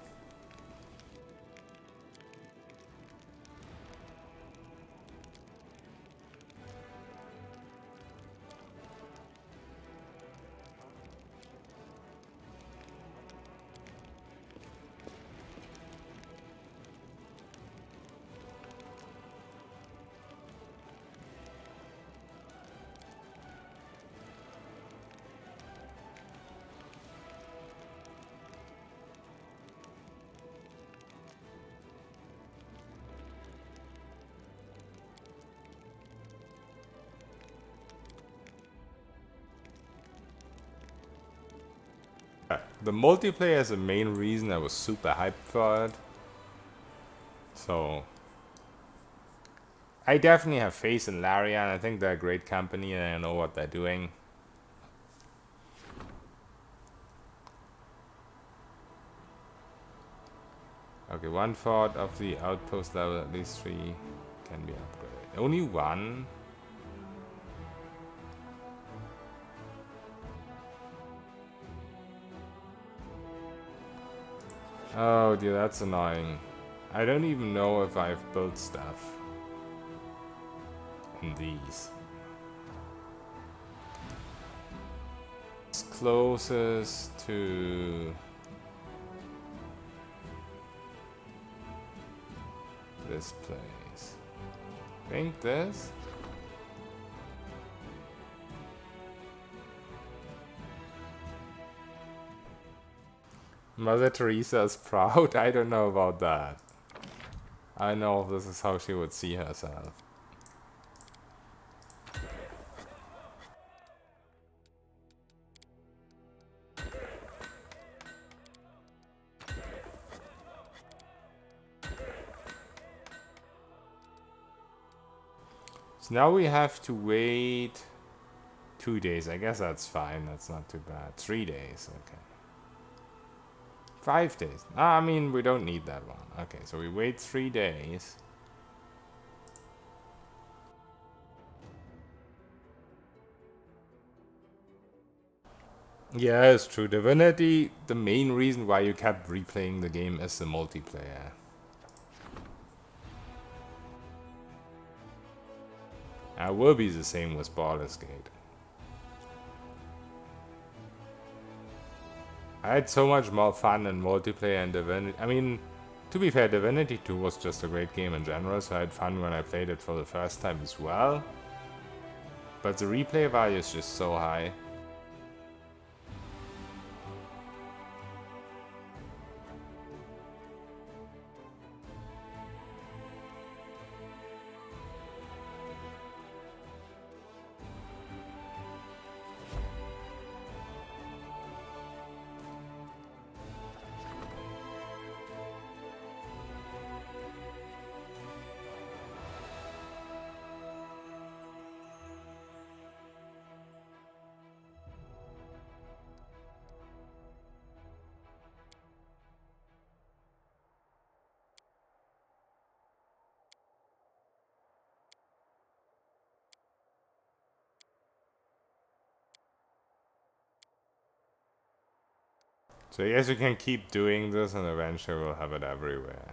The multiplayer is the main reason I was super hyped for it. So I definitely have faith in Larian. I think they're a great company and I know what they're doing. Okay, 1/4 of the outpost level, at least 3 can be upgraded. Only 1? Oh dear, that's annoying. I don't even know if I've built stuff in these. It's closest to this place. I think this? Mother Teresa's proud? I don't know about that. I know if this is how she would see herself. So now we have to wait 2 days. I guess that's fine. That's not too bad. 3 days. Okay. 5 days. I mean, we don't need that one. Okay, so we wait 3 days. Yeah, it's true. Divinity, the main reason why you kept replaying the game is the multiplayer. It will be the same with Baldur's Gate. I had so much more fun in multiplayer and Divinity. I mean, to be fair, Divinity 2 was just a great game in general, so I had fun when I played it for the first time as well. But the replay value is just so high. So I guess you can keep doing this and eventually we'll have it everywhere.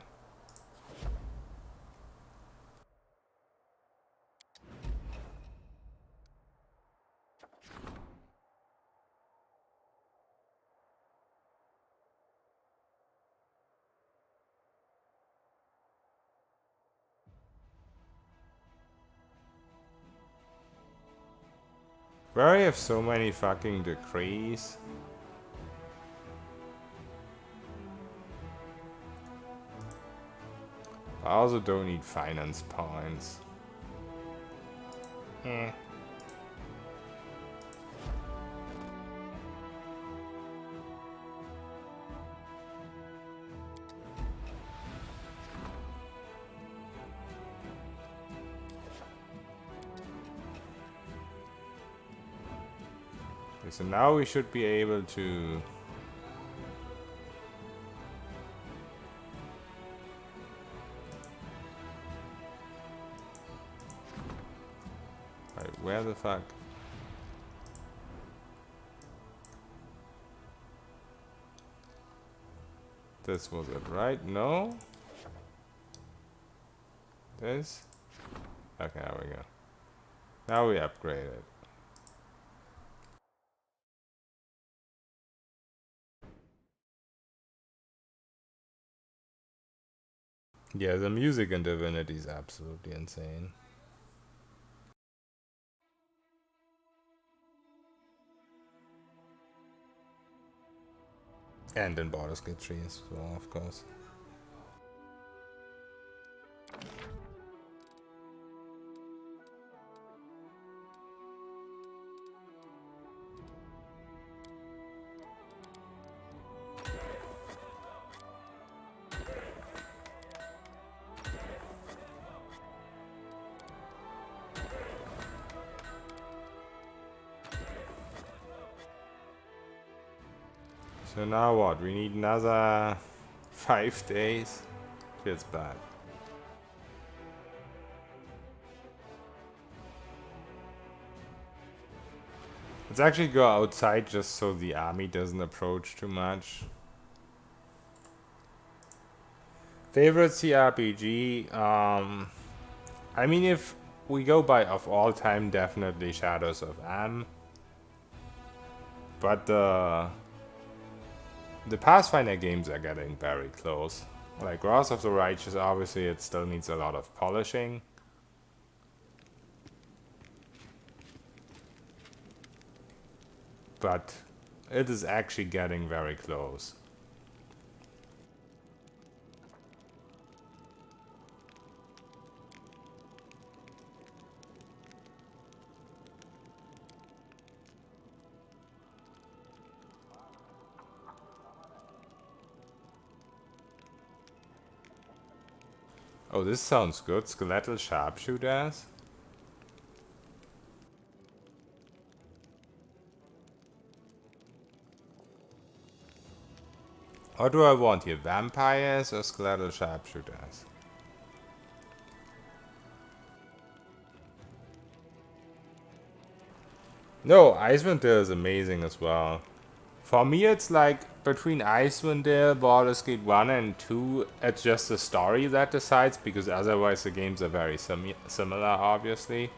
Where I have so many fucking decrees. I also don't need finance points. Eh. Okay, so now we should be able to... Right, where the fuck? This was it, right? No? This? Okay, there we go. Now we upgrade it. Yeah, the music in Divinity is absolutely insane. And in Baldur's Gate 3 as well, of course. So now what? We need another 5 days? Feels bad. Let's actually go outside just so the army doesn't approach too much. Favorite CRPG? I mean, if we go by of all time, definitely Shadows of Am. But the Pathfinder games are getting very close. Like Wrath of the Righteous, obviously it still needs a lot of polishing. But it is actually getting very close. Oh, this sounds good. Skeletal sharpshooters. What do I want here? Vampires or skeletal sharpshooters? No, Icewind Dale is amazing as well. For me, it's like between Icewind Dale, Baldur's Gate 1 and 2, it's just the story that decides, because otherwise the games are very similar, obviously.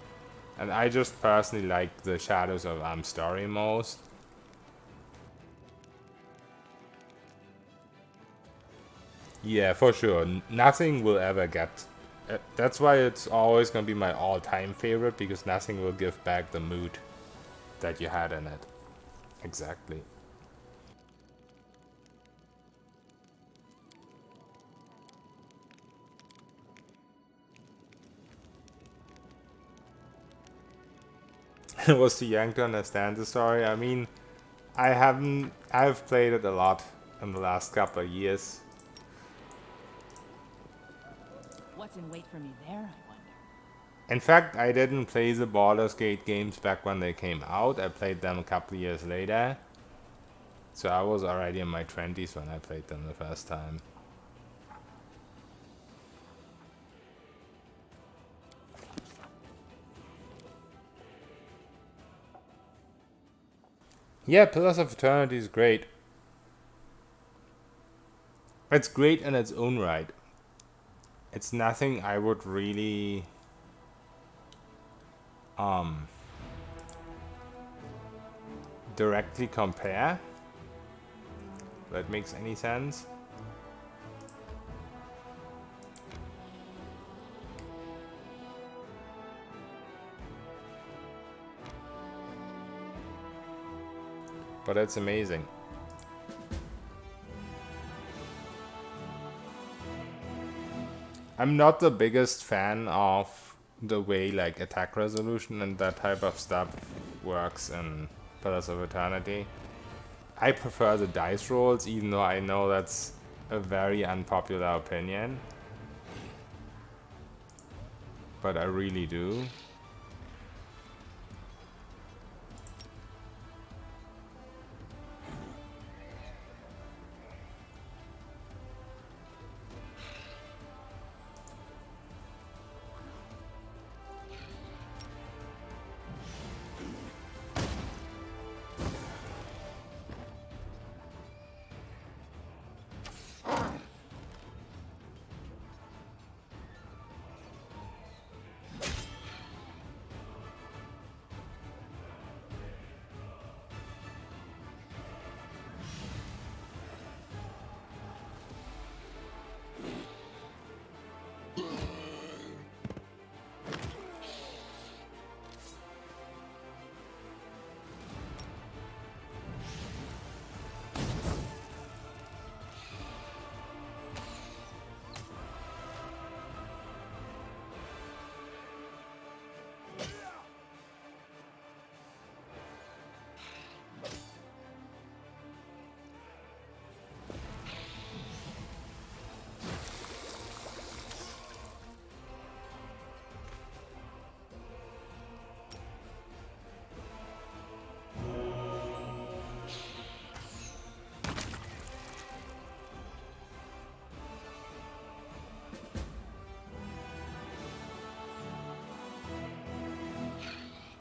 And I just personally like the Shadows of Am story most. Yeah, for sure. Nothing will ever get... that's why it's always going to be my all-time favorite, because nothing will give back the mood that you had in it. Exactly. Was too young to understand the story. I mean, I've played it a lot in the last couple of years. What's in wait for me there, I wonder? In fact, I didn't play the Baldur's Gate games back when they came out. I played them a couple of years later. So I was already in my 20s when I played them the first time. Yeah, Pillars of Eternity is great. It's great in its own right. It's nothing I would really directly compare. If that makes any sense. But it's amazing. I'm not the biggest fan of the way like attack resolution and that type of stuff works in Pillars of Eternity. I prefer the dice rolls, even though I know that's a very unpopular opinion. But I really do.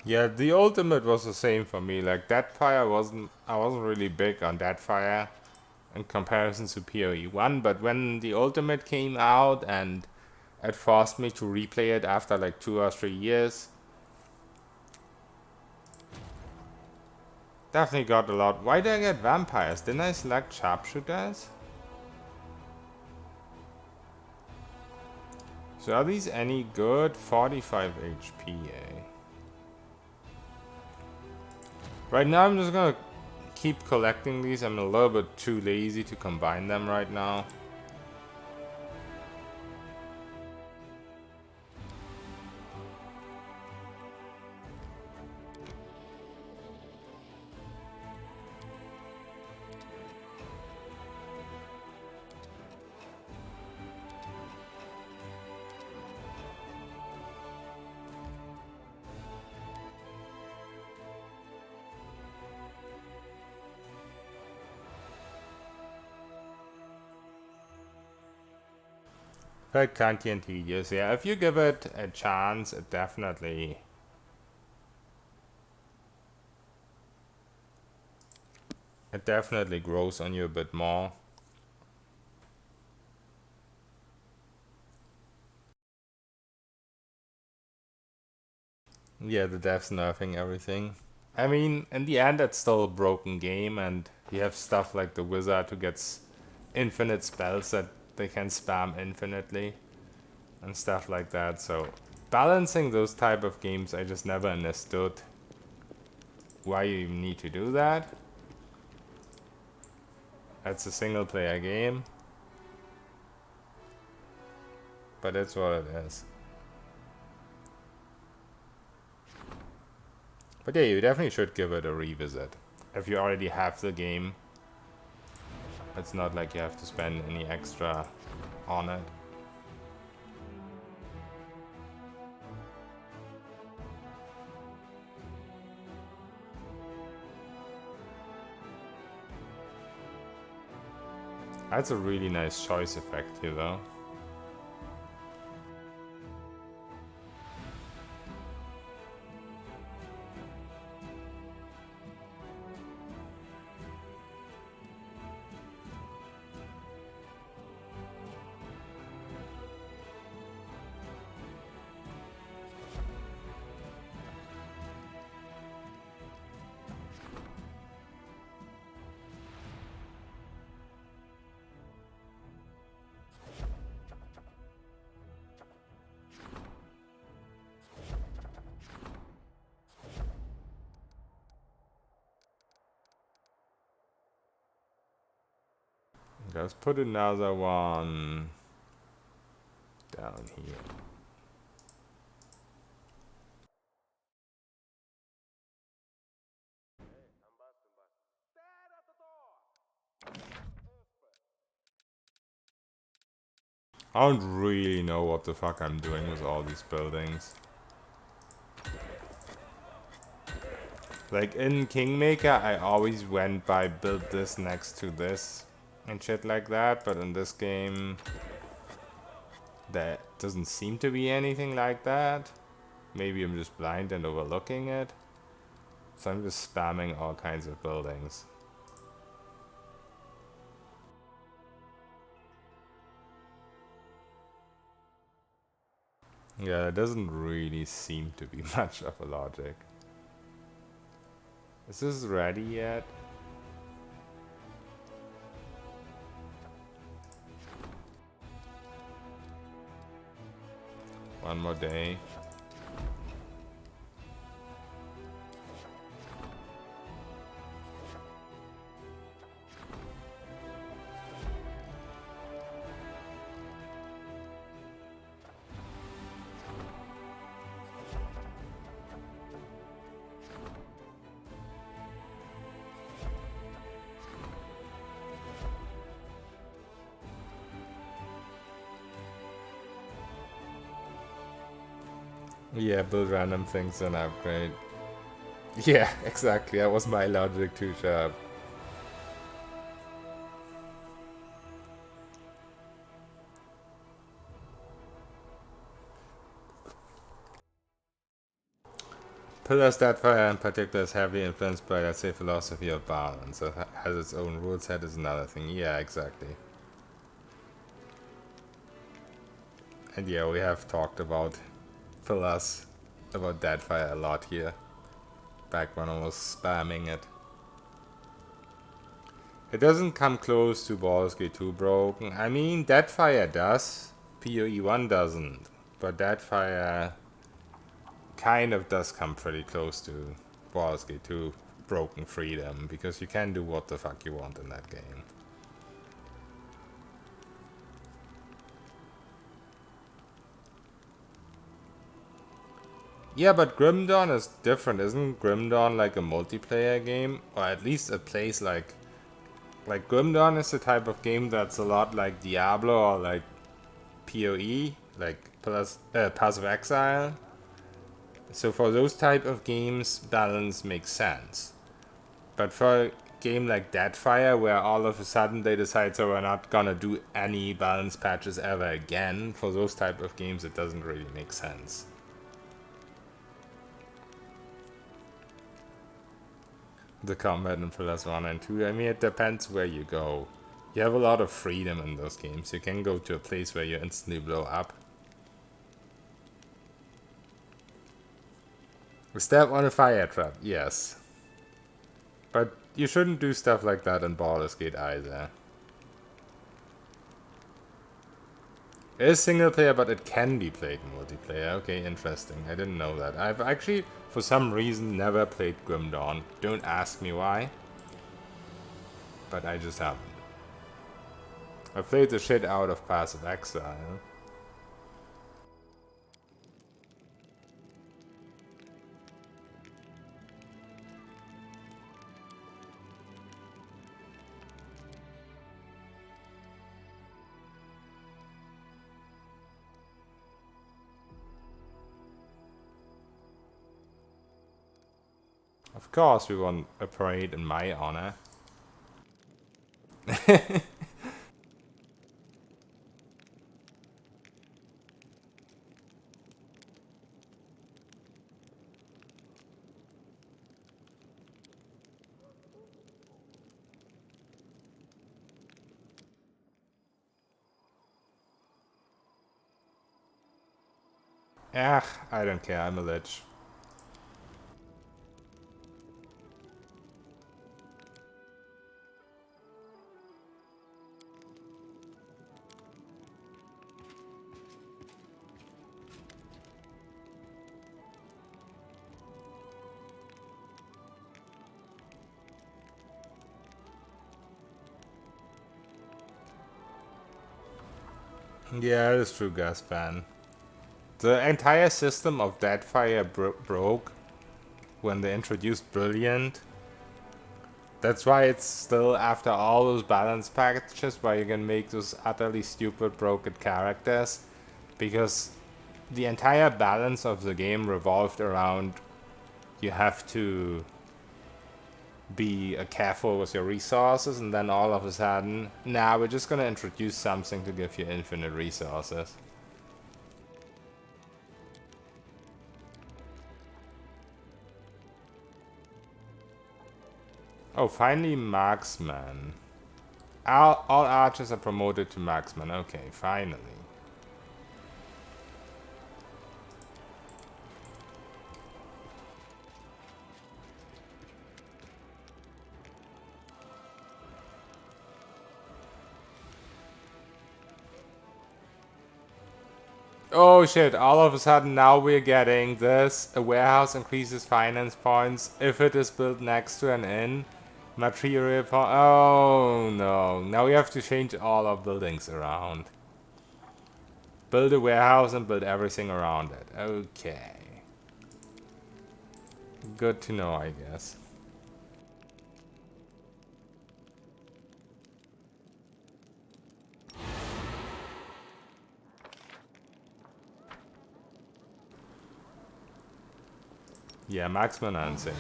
Yeah, the ultimate was the same for me. Like Deadfire I wasn't really big on Deadfire in comparison to PoE 1, but when the ultimate came out and it forced me to replay it after like 2 or 3 years, definitely got a lot. Why did I get vampires? Didn't I select sharpshooters? So are these any good? 45 HP, eh? Right now I'm just gonna keep collecting these. I'm a little bit too lazy to combine them right now. Quite clunky and tedious, yeah. If you give it a chance, it definitely grows on you a bit more. Yeah, the devs nerfing everything. I mean, in the end, it's still a broken game, and you have stuff like the wizard who gets infinite spells that they can spam infinitely and stuff like that. So balancing those type of games, I just never understood why you even need to do that. It's a single player game, but it's what it is. But yeah, you definitely should give it a revisit. If you already have the game, it's not like you have to spend any extra on it. That's a really nice choice effect here though. Let's put another one down here. I don't really know what the fuck I'm doing with all these buildings. Like in Kingmaker, I always went by build this next to this and shit like that, but in this game, there doesn't seem to be anything like that. Maybe I'm just blind and overlooking it. So I'm just spamming all kinds of buildings. Yeah, it doesn't really seem to be much of a logic. Is this ready yet? One more day. Yeah, build random things and upgrade. Yeah, exactly. That was my logic too sharp. Pillar Starfire in particular is heavily influenced by, let's say, philosophy of balance. It has its own rule set is another thing. Yeah, exactly. And yeah, we have talked about pillars, about Deadfire a lot here. Back when I was spamming it. It doesn't come close to Baldur's Gate 2 broken. I mean, Deadfire does. PoE 1 doesn't. But Deadfire kind of does come pretty close to Baldur's Gate 2 broken freedom, because you can do what the fuck you want in that game. Yeah, but Grim Dawn is different. Isn't Grim Dawn like a multiplayer game? Or at least it plays like Grim Dawn is the type of game that's a lot like Diablo or like PoE, like Pass of Exile. So for those type of games, balance makes sense. But for game like Deadfire, where all of a sudden they decide, so we're not gonna do any balance patches ever again. For those type of games, it doesn't really make sense. The combat in Pillars 1 and 2, I mean, it depends where you go. You have a lot of freedom in those games. You can go to a place where you instantly blow up. Step on a fire trap, yes. But you shouldn't do stuff like that in Baldur's Gate either. It is single player, but it can be played in multiplayer. Okay, interesting. I didn't know that. I've actually, for some reason, never played Grim Dawn. Don't ask me why. But I just haven't. I played the shit out of Path of Exile. Of course we want a parade in my honor. I don't care, I'm a lich. Yeah, it's true, Gaspan. The entire system of Deadfire broke when they introduced Brilliant. That's why it's still, after all those balance packages, why you can make those utterly stupid broken characters. Because the entire balance of the game revolved around you have to be careful with your resources, and then all of a sudden, nah, we're just gonna introduce something to give you infinite resources. Oh, finally marksman. All archers are promoted to marksman. Okay, finally. Oh shit, all of a sudden now we're getting this. A warehouse increases finance points if it is built next to an inn. Material point. Oh no, now we have to change all our buildings around. Build a warehouse and build everything around it. Okay. Good to know, I guess. Yeah, marksmen are insane.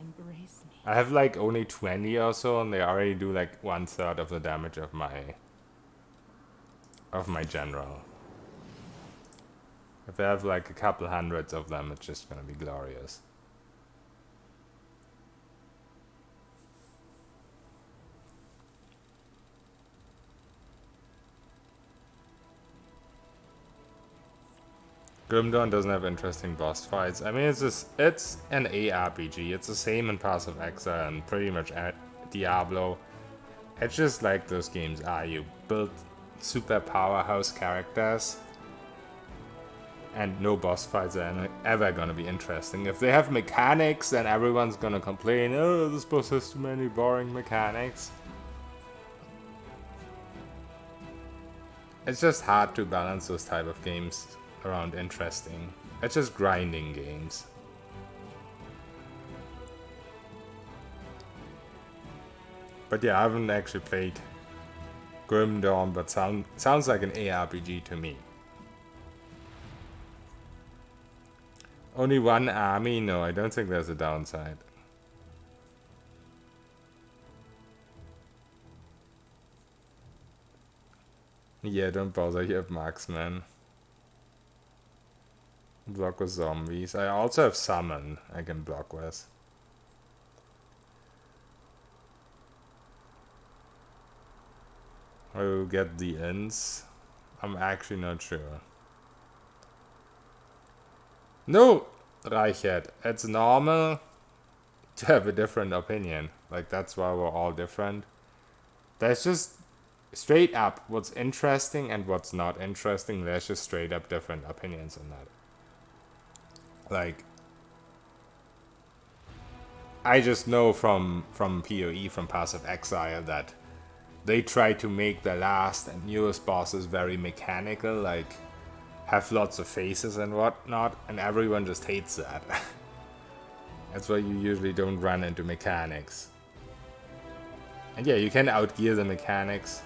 Embrace me. I have like only 20 or so, and they already do like 1/3 of the damage of my general. If I have like a couple hundreds of them, it's just gonna be glorious. Grim Dawn doesn't have interesting boss fights. I mean, it's an ARPG. It's the same in Path of Exile and pretty much at Diablo. It's just like those games are. You build super powerhouse characters, and no boss fights are ever gonna be interesting. If they have mechanics, then everyone's gonna complain, oh, this boss has too many boring mechanics. It's just hard to balance those type of games around interesting. It's just grinding games. But yeah, I haven't actually played Grim Dawn, but sounds like an ARPG to me. Only one army? No, I don't think there's a downside. Yeah, don't bother, you have marksman. Block with zombies. I also have summon I can block with. I will get the ends. I'm actually not sure. No, Reichert, it's normal to have a different opinion. Like, that's why we're all different. There's just straight up what's interesting and what's not interesting. There's just straight up different opinions on that. Like, I just know from PoE, from Passive Exile, that they try to make the last and newest bosses very mechanical, like have lots of faces and whatnot, and everyone just hates that. That's why you usually don't run into mechanics. And yeah, you can outgear the mechanics.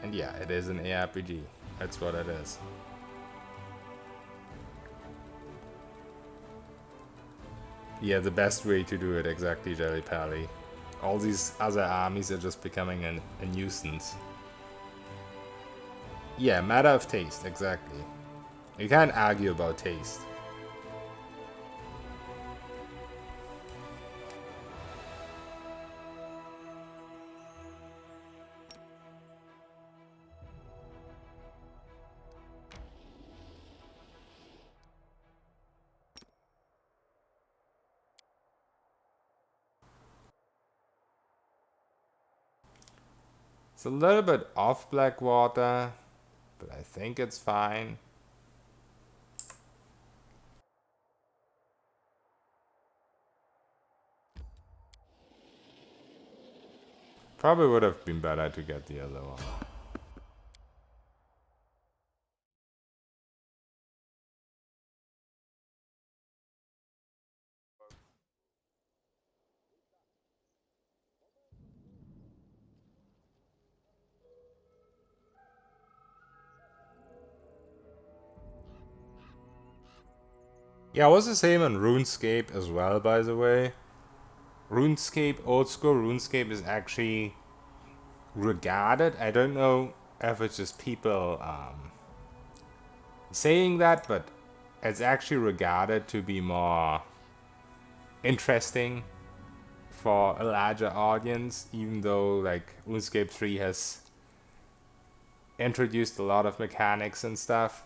And yeah, it is an ARPG. That's what it is. Yeah, the best way to do it, exactly, Jelly Pally. All these other armies are just becoming a nuisance. Yeah, matter of taste, exactly. You can't argue about taste. It's a little bit off Blackwater, but I think it's fine. Probably would have been better to get the other one. Yeah, it was the same on RuneScape as well, by the way. RuneScape, old school RuneScape is actually regarded. I don't know if it's just people saying that, but it's actually regarded to be more interesting for a larger audience, even though like RuneScape 3 has introduced a lot of mechanics and stuff.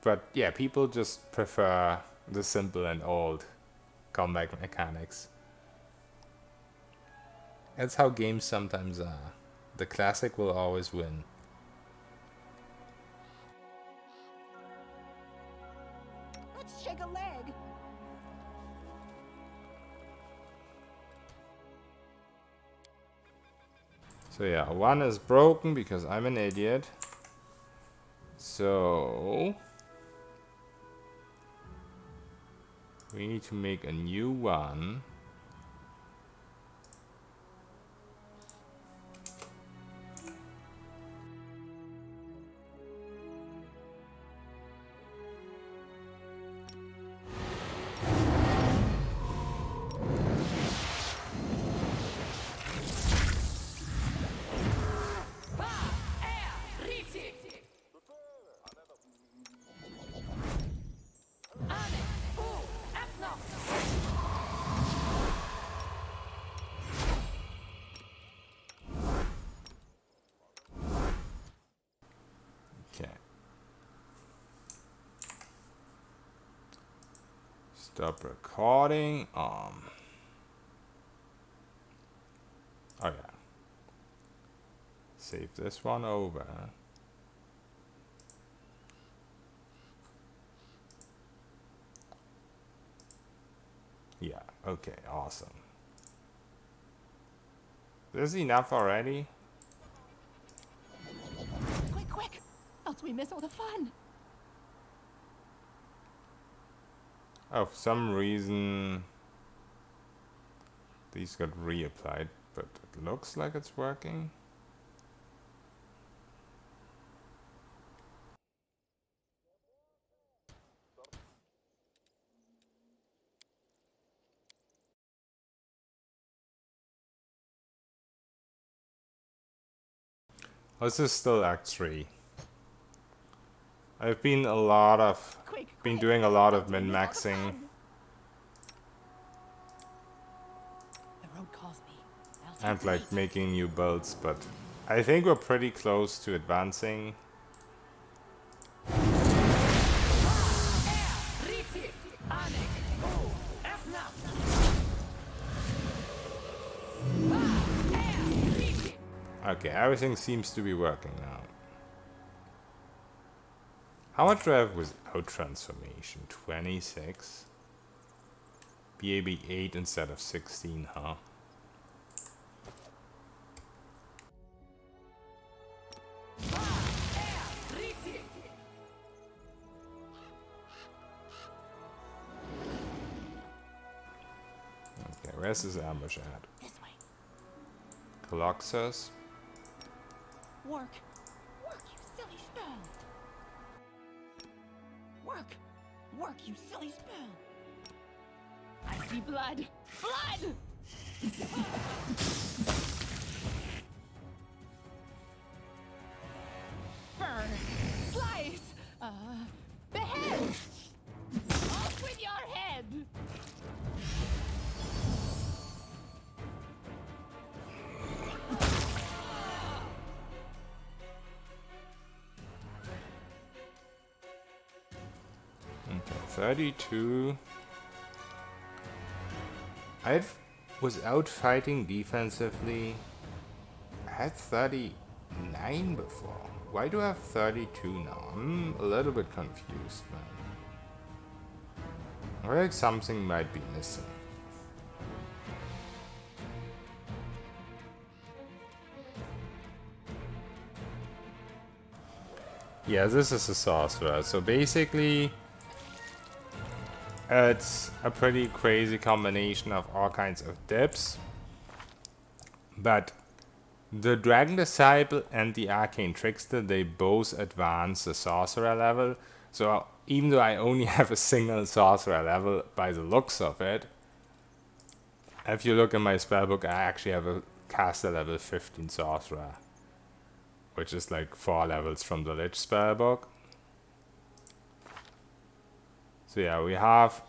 But yeah, people just prefer the simple and old combat mechanics. That's how games sometimes are. The classic will always win. Let's shake a leg. So yeah, one is broken because I'm an idiot. So we need to make a new one. Okay. Stop recording. Oh yeah. Save this one over. Yeah, okay, awesome. This is enough already? Quick, quick! Else we miss all the fun. Oh, for some reason these got reapplied, but it looks like it's working. Oh, this is still Act 3. I've been doing a lot of min-maxing. The road calls me. I'll take And the like lead. making new builds, but I think we're pretty close to advancing. Okay, everything seems to be working now. How much do I have without transformation? 26? BAB 8 instead of 16, huh? Okay, where's this ambush at? This way. Coloxus? Work. Work, you silly spell. Work. Work, you silly spell. I see blood. Blood! Burn. Slice. Behead. Off with your head. Okay, 32. Was out fighting defensively. I had 39 before. Why do I have 32 now? I'm a little bit confused, man. I feel like something might be missing. Yeah, this is a sorcerer. So basically, it's a pretty crazy combination of all kinds of dips. But the Dragon Disciple and the Arcane Trickster, they both advance the sorcerer level. So even though I only have a single sorcerer level by the looks of it, if you look in my spellbook, I actually have a caster level 15 sorcerer, which is like 4 levels from the Lich spellbook. So yeah,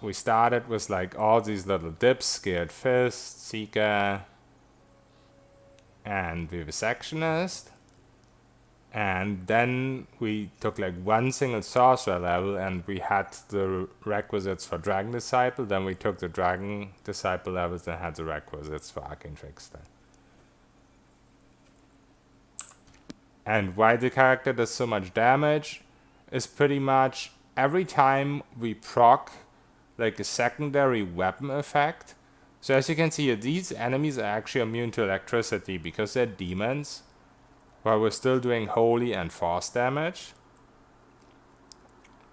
we started with like all these little dips, Scared Fist, Seeker, and Vivisectionist. And then we took like one single sorcerer level and we had the requisites for Dragon Disciple. Then we took the Dragon Disciple levels and had the requisites for Arcane Trickster. And why the character does so much damage is pretty much every time we proc like a secondary weapon effect. So as you can see here, these enemies are actually immune to electricity because they're demons, while we're still doing holy and force damage.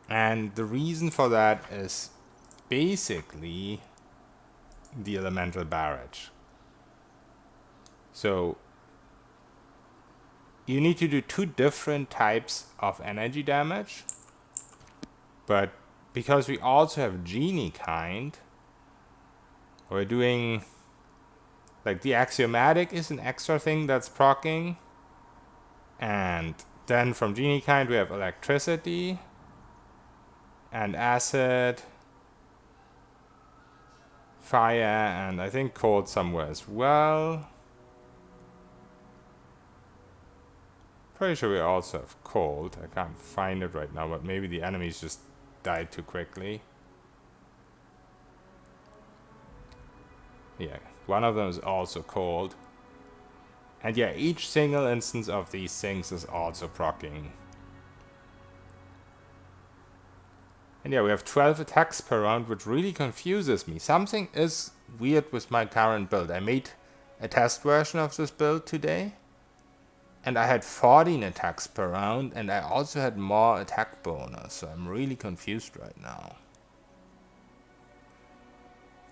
And the reason for that is basically the elemental barrage. So you need to do 2 different types of energy damage, but because we also have genie kind, we're doing like the axiomatic is an extra thing that's proccing, and then from genie kind we have electricity and acid, fire, and I think cold somewhere as well. Pretty sure we also have cold. I can't find it right now, but maybe the enemies just died too quickly. Yeah, one of them is also cold. And yeah, each single instance of these things is also proccing. And yeah, we have 12 attacks per round, which really confuses me. Something is weird with my current build. I made a test version of this build today, and I had 14 attacks per round, and I also had more attack bonus, so I'm really confused right now.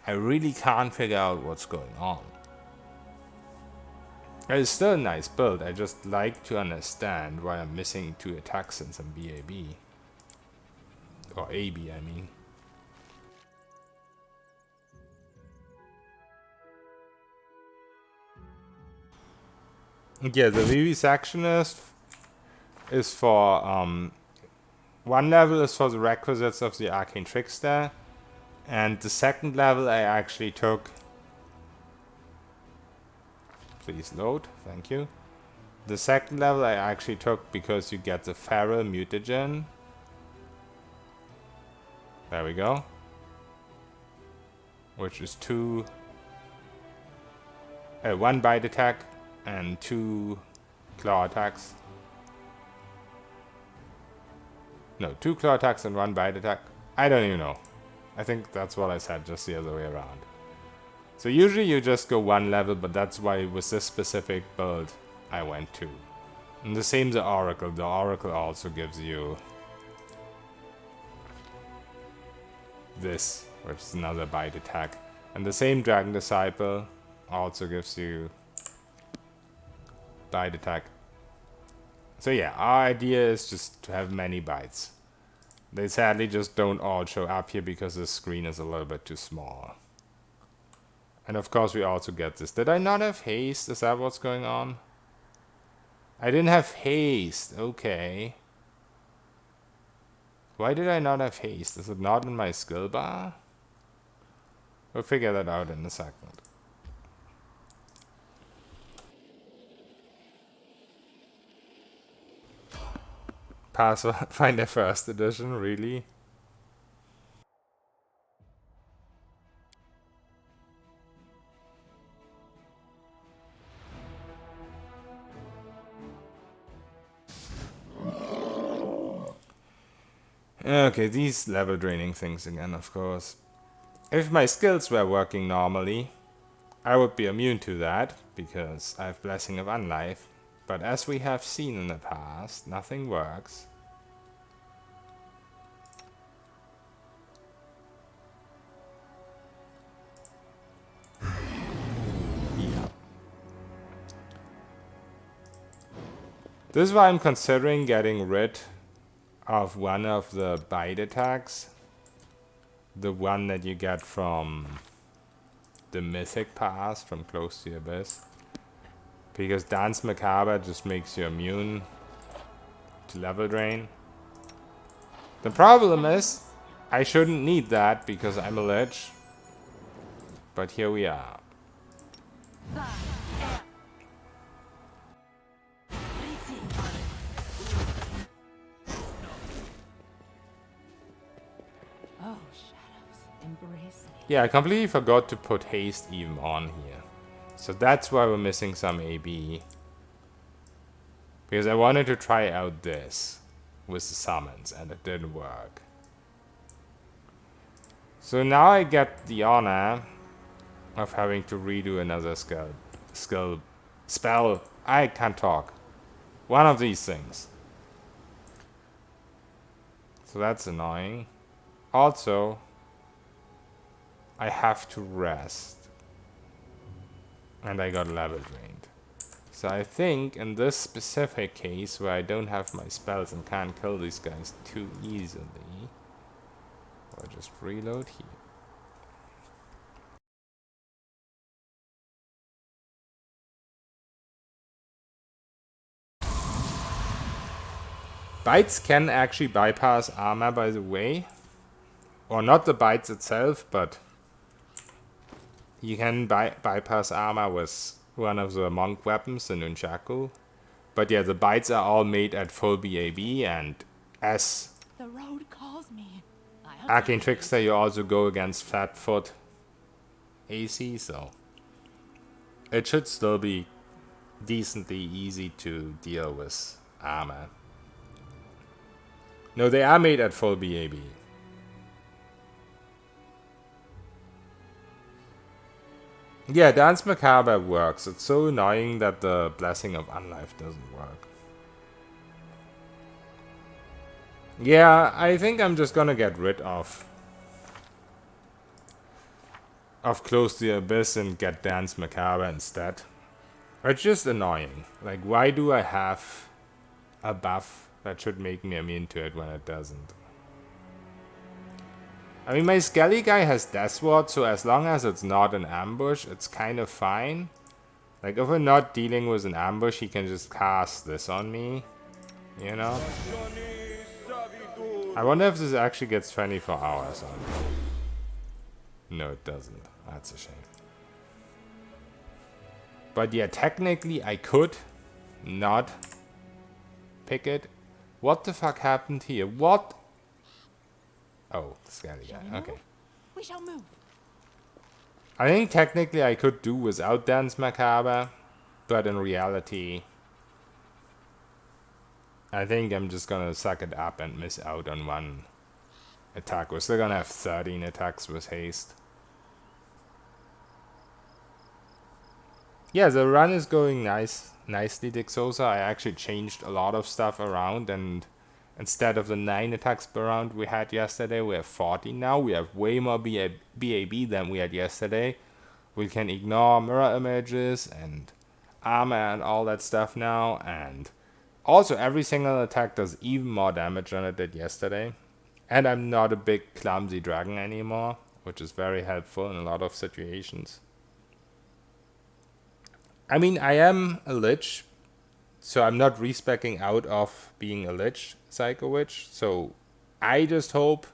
I really can't figure out what's going on. It's still a nice build, I just like to understand why I'm missing 2 attacks and some BAB. Or AB, I mean. Yeah, the vivisectionist is for one level is for the requisites of the arcane trickster, and the second level I actually took. Please load, thank you. The second level I actually took because you get the feral mutagen. There we go. Which is one bite attack and 2 claw attacks. No, 2 claw attacks and 1 bite attack. I don't even know. I think that's what I said, just the other way around. So usually you just go 1 level, but that's why with this specific build I went 2. And the same the Oracle. The Oracle also gives you this, which is another bite attack. And the same Dragon Disciple also gives you bite attack. So yeah, our idea is just to have many bites. They sadly just don't all show up here because the screen is a little bit too small. And of course we also get this. Did I not have haste? Is that what's going on? I didn't have haste. Okay. Why did I not have haste? Is it not in my skill bar? We'll figure that out in a second. Pathfinder first edition, really? Okay, these level draining things again, of course. If my skills were working normally, I would be immune to that, because I have Blessing of Unlife. But as we have seen in the past, nothing works. Yeah. This is why I'm considering getting rid of one of the bite attacks. The one that you get from the Mythic Pass from Close to the Abyss. Because Dance Macabre just makes you immune to level drain. The problem is, I shouldn't need that because I'm a lich. But here we are. Yeah, I completely forgot to put haste even on here. So that's why we're missing some AB. Because I wanted to try out this with the summons and it didn't work. So now I get the honor of having to redo another spell. I can't talk. One of these things. So that's annoying. Also, I have to rest. And I got level drained. So I think in this specific case where I don't have my spells and can't kill these guys too easily, I'll just reload here. Bites can actually bypass armor, by the way. Or not the bites itself, but you can bypass armor with one of the monk weapons, the nunchaku. But yeah, the bites are all made at full BAB, and as The road calls me. Arcane Trickster, you also go against Flatfoot AC, so it should still be decently easy to deal with armor. No, they are made at full BAB. Yeah, Dance Macabre works. It's so annoying that the Blessing of Unlife doesn't work. Yeah, I think I'm just gonna get rid of Close the Abyss and get Dance Macabre instead. It's just annoying. Like, why do I have a buff that should make me immune to it when it doesn't? I mean, my Skelly guy has Death Ward, so as long as it's not an ambush, it's kind of fine. Like, if we're not dealing with an ambush, he can just cast this on me, you know? I wonder if this actually gets 24 hours on it. No, it doesn't. That's a shame. But yeah, technically I could not pick it. What the fuck happened here? What? Oh, the scanny guy. Okay. We shall move. I think technically I could do without Dance Macabre, but in reality, I think I'm just gonna suck it up and miss out on one attack. We're still gonna have 13 attacks with haste. Yeah, the run is going nicely, Dixosa. I actually changed a lot of stuff around, and instead of the 9 attacks per round we had yesterday, we have 14 now. We have way more BAB than we had yesterday. We can ignore mirror images and armor and all that stuff now, and also every single attack does even more damage than it did yesterday. And I'm not a big clumsy dragon anymore, which is very helpful in a lot of situations. I mean, I am a lich, so I'm not respeccing out of being a lich Psycho Witch, so I just hope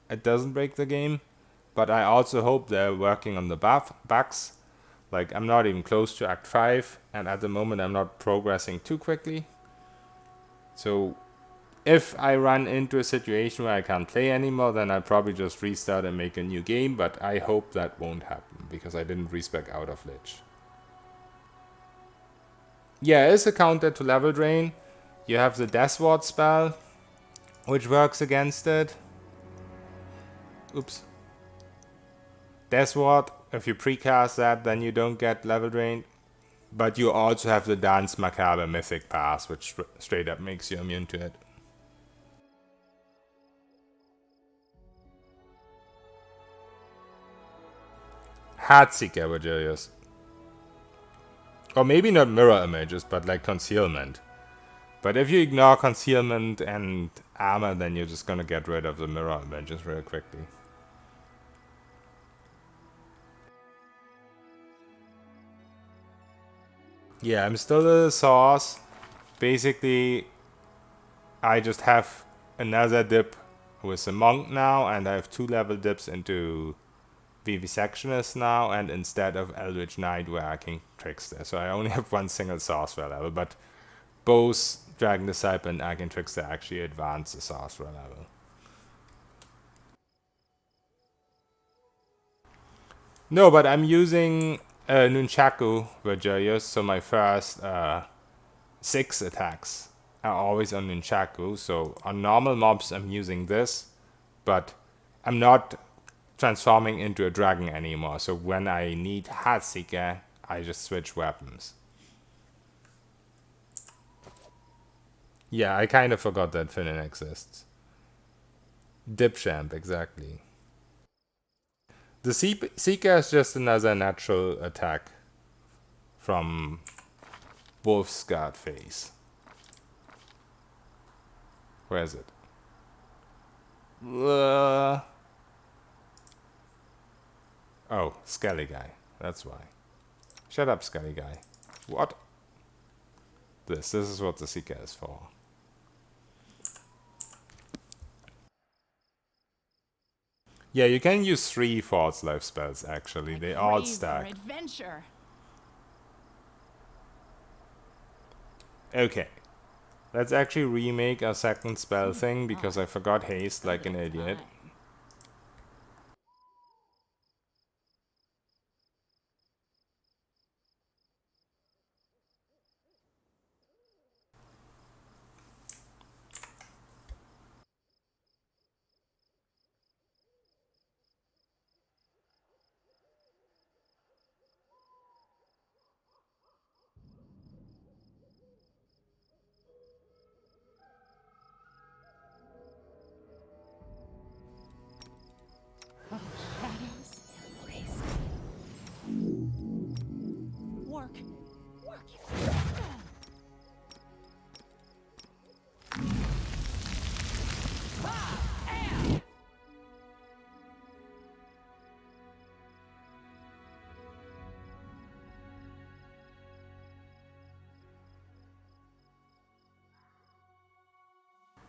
it doesn't break the game, but I also hope they're working on the bugs. Like, I'm not even close to Act 5, and at the moment I'm not progressing too quickly. So, if I run into a situation where I can't play anymore, then I'll probably just restart and make a new game, but I hope that won't happen, because I didn't respec out of Lich. Yeah, it's a counter to level drain. You have the Death Ward spell, which works against it. Oops. Death Ward, if you precast that, then you don't get level drain. But you also have the Dance Macabre Mythic Pass, which straight up makes you immune to it. Heartseeker, Virgilius. Or maybe not mirror images, but like concealment. But if you ignore concealment and armor, then you're just gonna get rid of the mirror images real quickly. Yeah, I'm still a source. Basically, I just have another dip with a monk now, and I have 2 level dips into Vivisectionist now, and instead of Eldritch Knight, where I can Trickster. So I only have 1 single sorcerer level, but both Dragon Disciple and Arcane Trickster actually advance the sorcerer level. No, but I'm using Nunchaku Virgilius, so my first 6 attacks are always on Nunchaku. So on normal mobs I'm using this, but I'm not transforming into a dragon anymore. So when I need Heartseeker, I just switch weapons. Yeah, I kind of forgot that Finnan exists. Dipchamp, exactly. The Seeker is just another natural attack from Wolf's Guard phase. Where is it? Oh, Skelly Guy. That's why. Shut up, Skelly Guy. What? This is what the Seeker is for. Yeah, you can use 3 false life spells actually. They all stack. Adventure. Okay. Let's actually remake a second spell thing because I forgot haste like an idiot.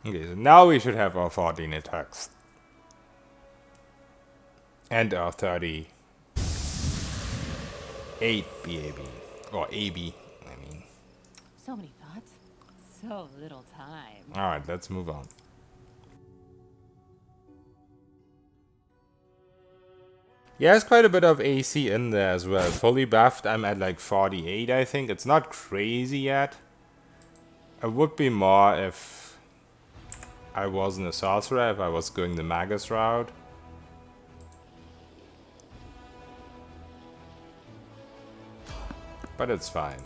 Okay, so now we should have our 14 attacks. And our 38 BAB. Or AB, I mean. So many thoughts, so little time. Alright, let's move on. Yeah, there's quite a bit of AC in there as well. Fully buffed, I'm at like 48, I think. It's not crazy yet. It would be more if I wasn't a sorcerer, if I was going the Magus route. But it's fine.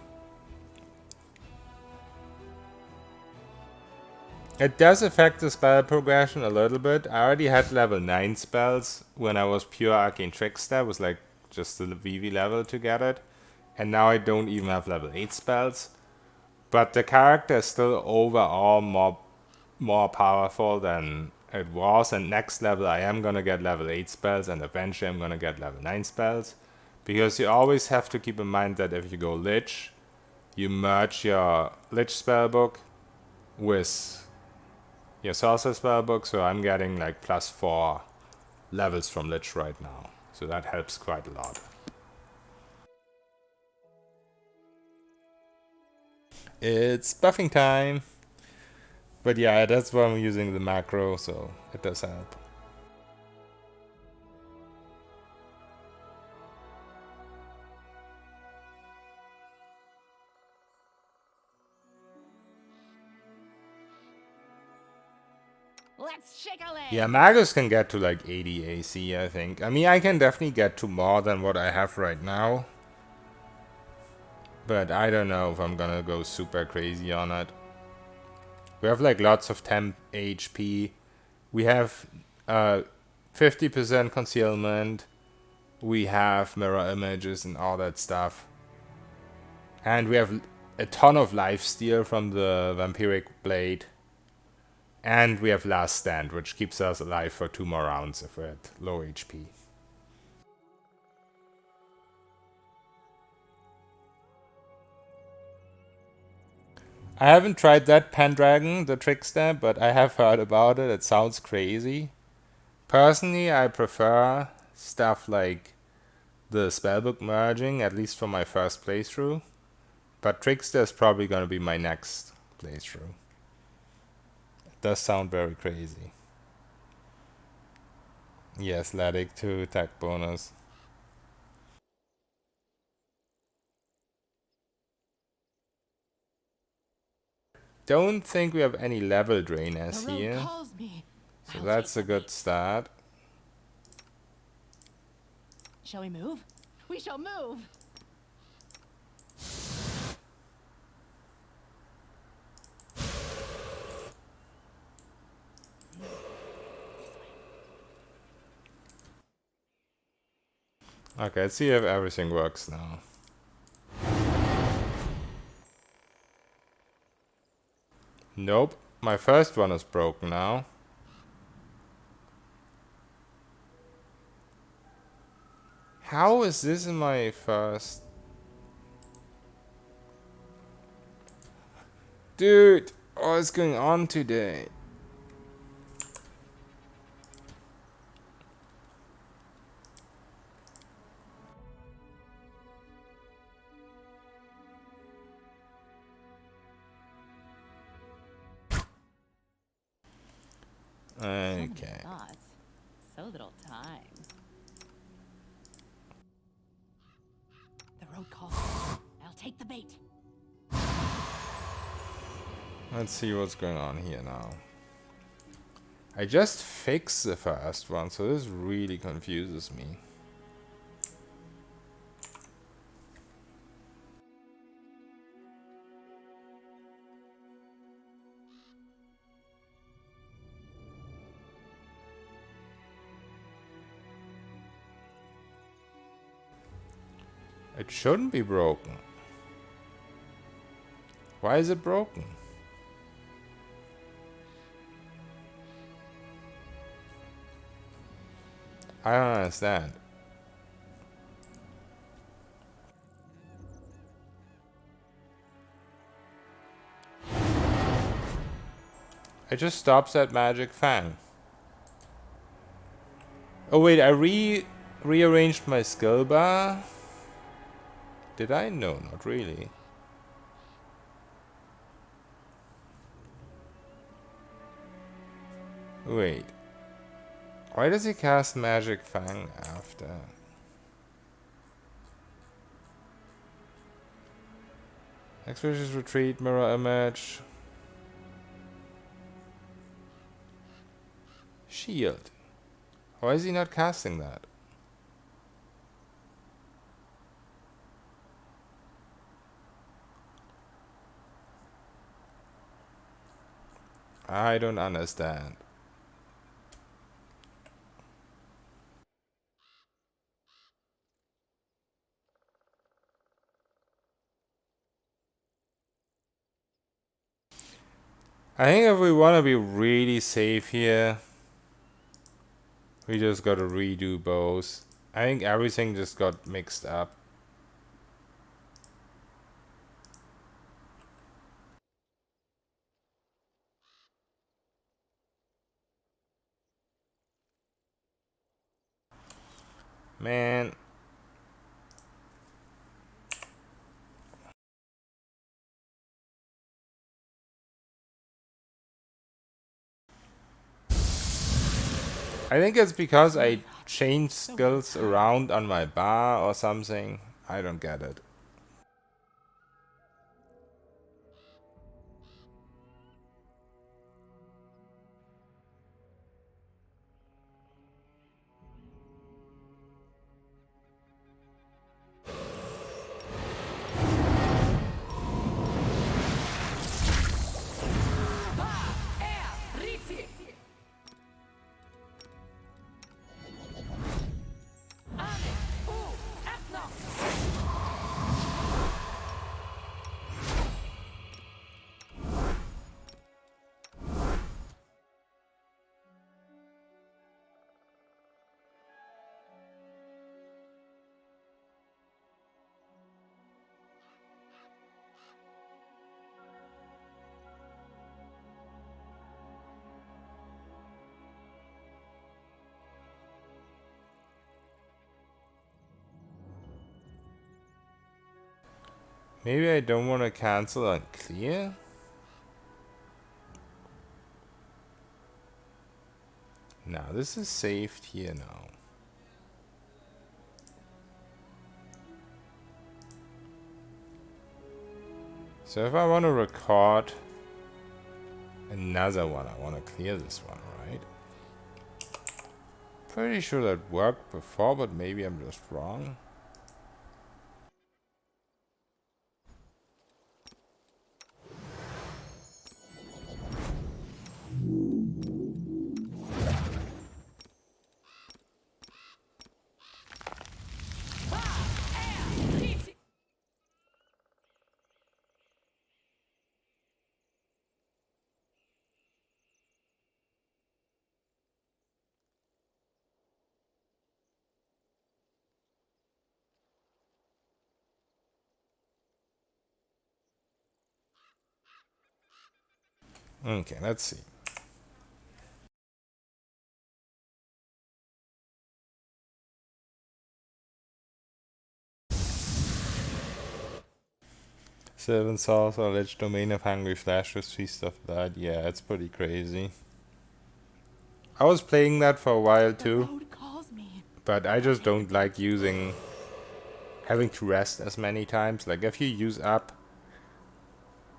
It does affect the spell progression a little bit. I already had level 9 spells when I was pure Arcane Trickster. It was like just the VV level to get it. And now I don't even have level 8 spells. But the character is still overall more powerful than it was. And next level I am gonna get level 8 spells, and eventually I'm gonna get level 9 spells. Because you always have to keep in mind that if you go Lich, you merge your Lich spellbook with your Sorcerer spellbook, so I'm getting like +4 levels from Lich right now. So that helps quite a lot. It's buffing time! But yeah, that's why I'm using the macro, so it does help. Let's shake a leg. Yeah, Magus can get to like 80 AC, I think. I mean, I can definitely get to more than what I have right now. But I don't know if I'm gonna go super crazy on it. We have like lots of temp HP. We have 50% concealment. We have mirror images and all that stuff. And we have a ton of lifesteal from the vampiric blade. And we have last stand, which keeps us alive for 2 more rounds if we're at low HP. I haven't tried that Pendragon, the Trickster, but I have heard about it. It sounds crazy. Personally, I prefer stuff like the spellbook merging, at least for my first playthrough. But Trickster is probably going to be my next playthrough. It does sound very crazy. Yeah, athletic 2 attack bonus. Don't think we have any level drainers here. So that's a good start. Shall we move? We shall move. Okay, let's see if everything works now. Nope, my first one is broken now. How is this in my first? Dude, what is going on today? Okay. So little time. The road calls. I'll take the bait. Let's see what's going on here now. I just fixed the first one, so this really confuses me. It shouldn't be broken. Why is it broken? I don't understand. It just stops at Magic Fang. Oh wait, I rearranged my skill bar. Did I? No, not really. Wait. Why does he cast Magic Fang after? Expeditions Retreat, Mirror Image. Shield. Why is he not casting that? I don't understand. I think if we want to be really safe here, we just gotta redo both. I think everything just got mixed up. Man. I think it's because I changed skills around on my bar or something. I don't get it. Maybe I don't want to cancel on clear? No, this is saved here now. So if I want to record another one, I want to clear this one, right? Pretty sure that worked before, but maybe I'm just wrong. Okay, let's see. Seven souls or lich domain of hungry flesh with feast of blood. Yeah, it's pretty crazy. I was playing that for a while too, but I just don't like having to rest as many times. Like if you use up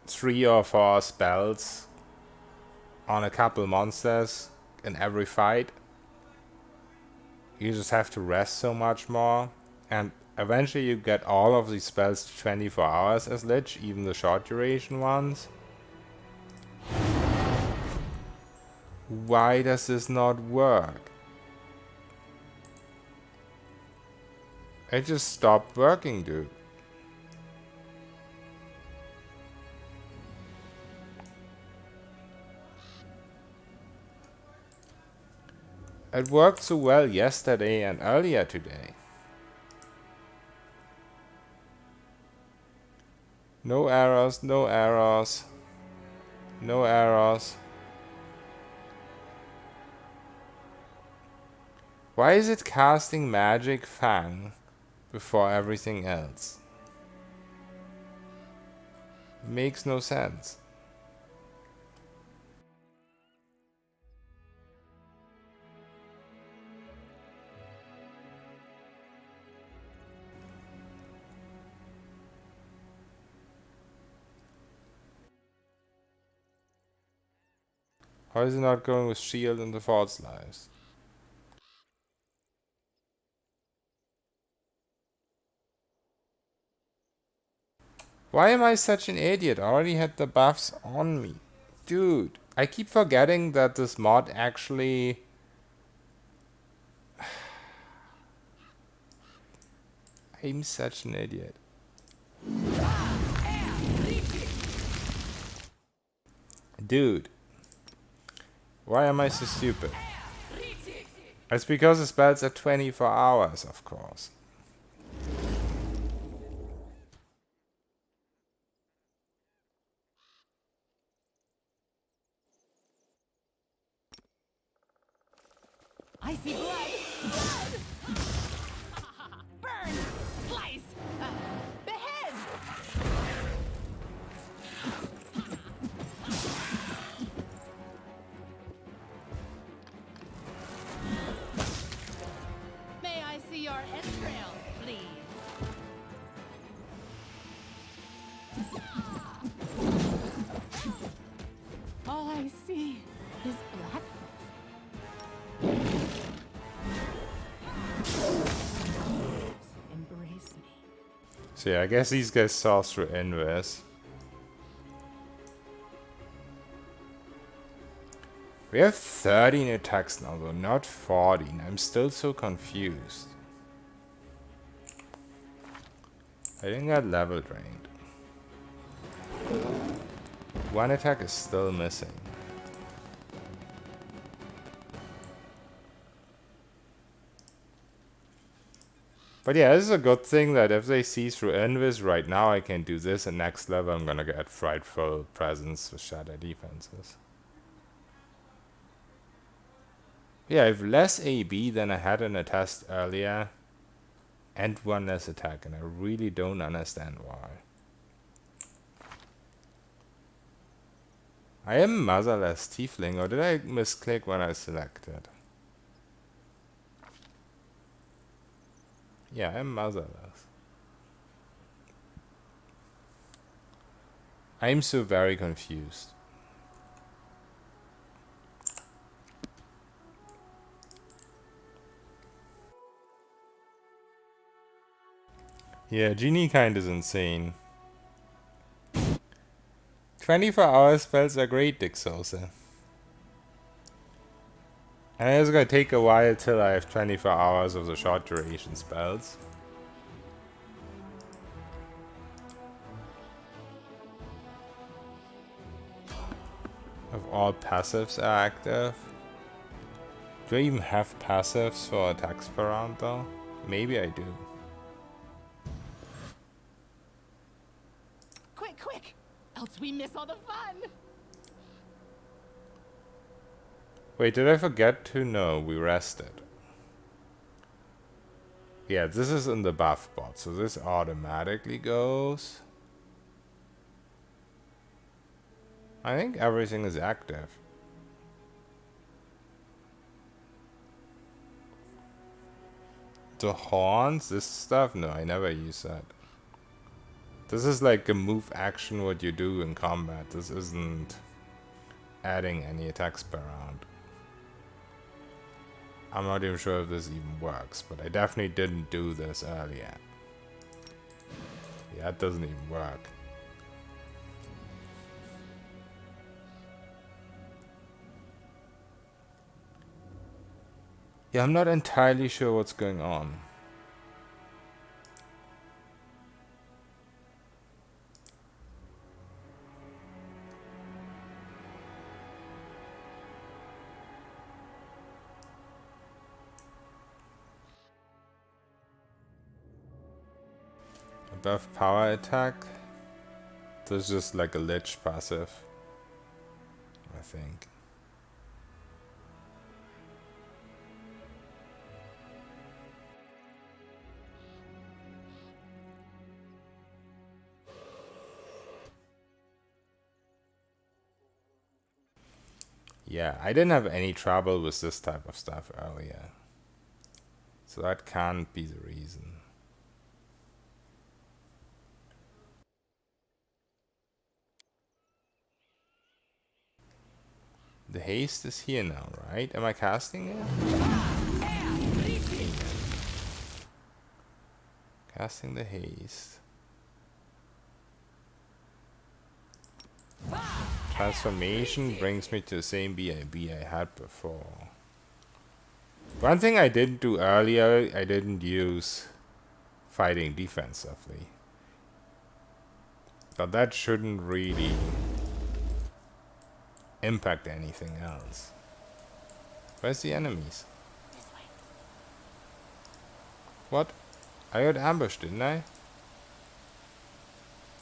3 or 4 spells on a couple monsters in every fight, you just have to rest so much more, and eventually you get all of these spells to 24 hours as lich, even the short duration ones. Why does this not work? It just stopped working, dude. It worked so well yesterday and earlier today. No errors, no errors, no errors. Why is it casting Magic Fang before everything else? Makes no sense. How is it not going with shield and the false lives? Why am I such an idiot? I already had the buffs on me. Dude, I keep forgetting that this mod actually... I'm such an idiot. Dude. Why am I so stupid? It's because the spells are 24 hours, of course. I see blood. Blood. Burn. Slice. Behead. May I see your entrails, please? All I see is blackness. Embrace me. So yeah, I guess these guys saw through Invis. We have 13 attacks now though, not 14. I'm still so confused. I didn't get level drained. One attack is still missing. But yeah, this is a good thing that if they see through Invis right now, I can do this, and next level I'm gonna get Frightful Presence with Shatter Defenses. Yeah, I have less AB than I had in a test earlier, and one less attack, and I really don't understand why. I am Motherless Tiefling, or did I misclick when I selected? Yeah, I'm Motherless. I'm so very confused. Yeah, Genie kind is insane. 24-hour spells are great, Dick Sosa. And it's gonna take a while till I have 24 hours of the short duration spells. If all passives are active. Do I even have passives for attacks per round though? Maybe I do. Quick, quick! Else we miss all the fun! Wait, did I forget to? No, we rested. Yeah, this is in the buff bot, so this automatically goes. I think everything is active. The horns, this stuff? No, I never use that. This is like a move action what you do in combat. This isn't adding any attacks per round. I'm not even sure if this even works, but I definitely didn't do this earlier. Yeah, it doesn't even work. Yeah, I'm not entirely sure what's going on. Above power attack. This is just like a lich passive, I think. Yeah, I didn't have any trouble with this type of stuff earlier. So that can't be the reason. The haste is here now, right? Am I casting it? Casting the haste. Transformation brings me to the same BIB I had before. One thing I didn't do earlier, I didn't use fighting defensively. But that shouldn't really impact anything else. Where's the enemies? What? I got ambushed, didn't I?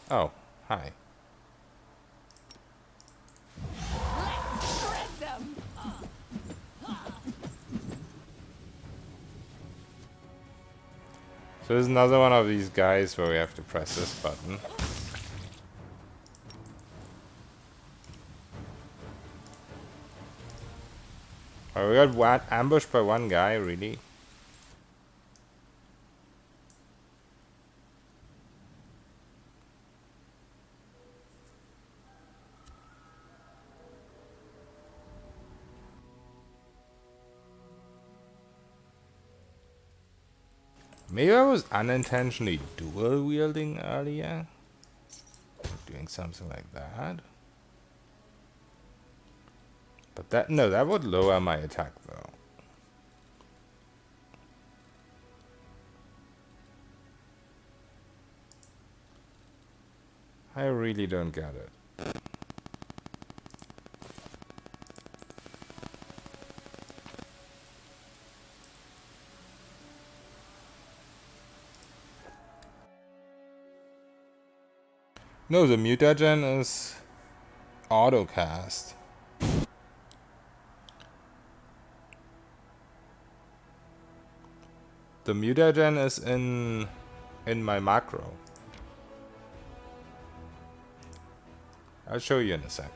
Oh, hi. So there's another one of these guys where we have to press this button. Oh, we got ambushed by one guy, really? Maybe I was unintentionally dual wielding earlier. Doing something like that. But that, no, that would lower my attack though. I really don't get it. No, the mutagen is autocast. The mutagen is in my macro. I'll show you in a sec.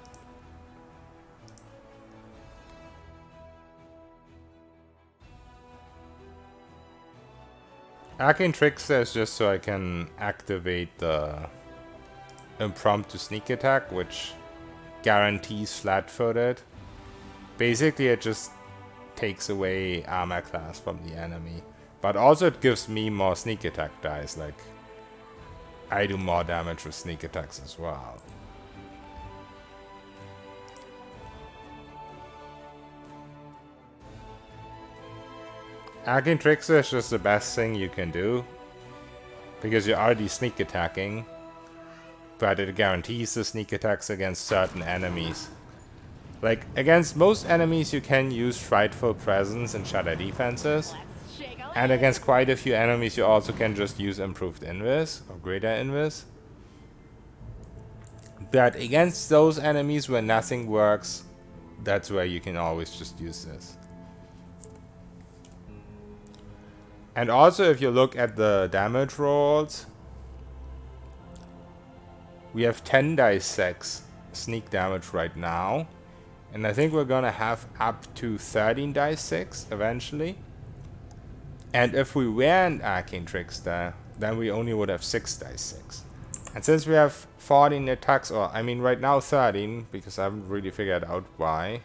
Arcane Trickster is just so I can activate the impromptu sneak attack, which guarantees flat-footed. Basically, it just takes away armor class from the enemy. But also it gives me more sneak attack dice, like I do more damage with sneak attacks as well. Arcane Trickster is just the best thing you can do, because you're already sneak attacking, but it guarantees the sneak attacks against certain enemies. Like, against most enemies you can use Frightful Presence and Shatter Defenses, and against quite a few enemies you also can just use Improved Invis, or Greater Invis. But against those enemies where nothing works, that's where you can always just use this. And also, if you look at the damage rolls, we have 10 dice 6 sneak damage right now. And I think we're gonna have up to 13 dice 6 eventually. And if we weren't Arcane Trickster, then we only would have 6 dice 6. And since we have 14 attacks, or I mean right now 13, because I haven't really figured out why.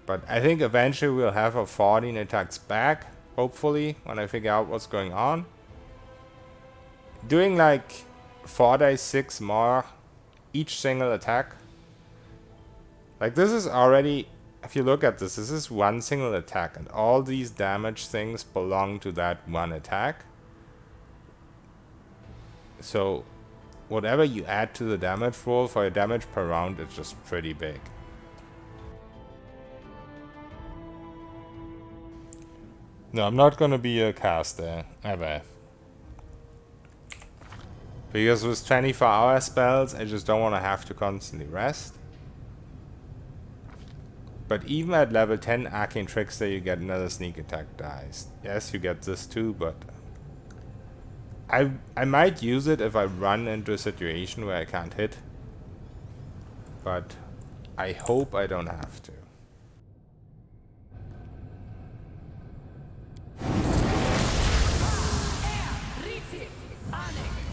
But I think eventually we'll have our 14 attacks back. Hopefully, when I figure out what's going on. Doing like 4 dice 6 more each single attack. Like this is already, if you look at this is one single attack, and all these damage things belong to that one attack. So whatever you add to the damage roll for your damage per round, it's just pretty big. No, I'm not gonna be a caster, ever. Because with 24-hour spells, I just don't want to have to constantly rest. But even at level 10 Arcane Trickster, you get another sneak attack dice. Yes, you get this too, but I might use it if I run into a situation where I can't hit. But I hope I don't have to.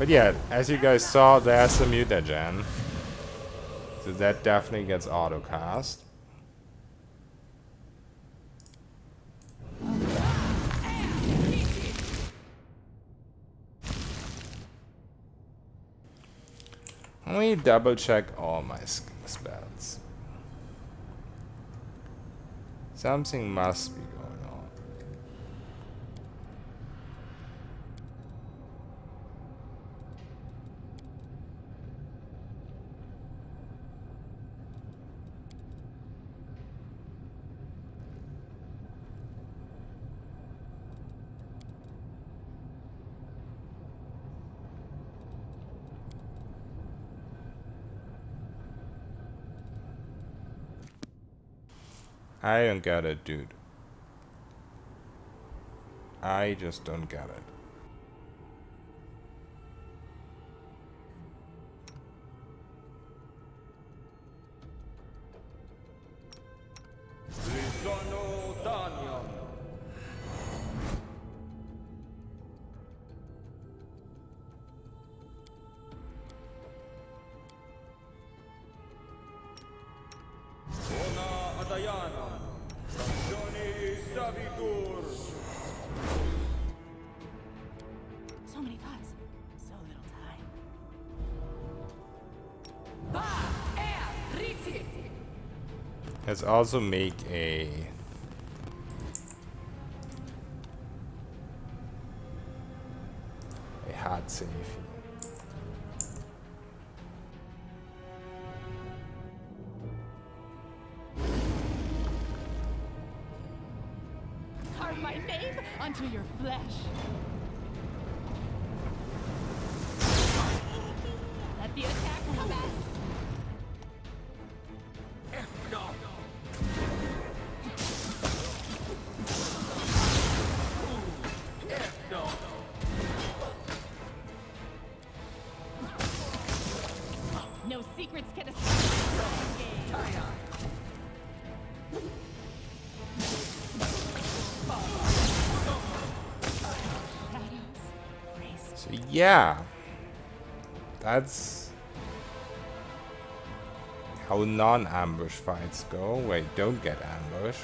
But yeah, as you guys saw, there's the mutagen. So that definitely gets auto-cast. Let me double check all my spells. Something must be going on. I don't get it, dude. I just don't get it. So many thoughts, so little time. Let's also make a hard save here. Carve my name onto your flesh. Let the attack commence. No secrets can escape. So yeah, that's how non-ambush fights go, where you don't get ambushed.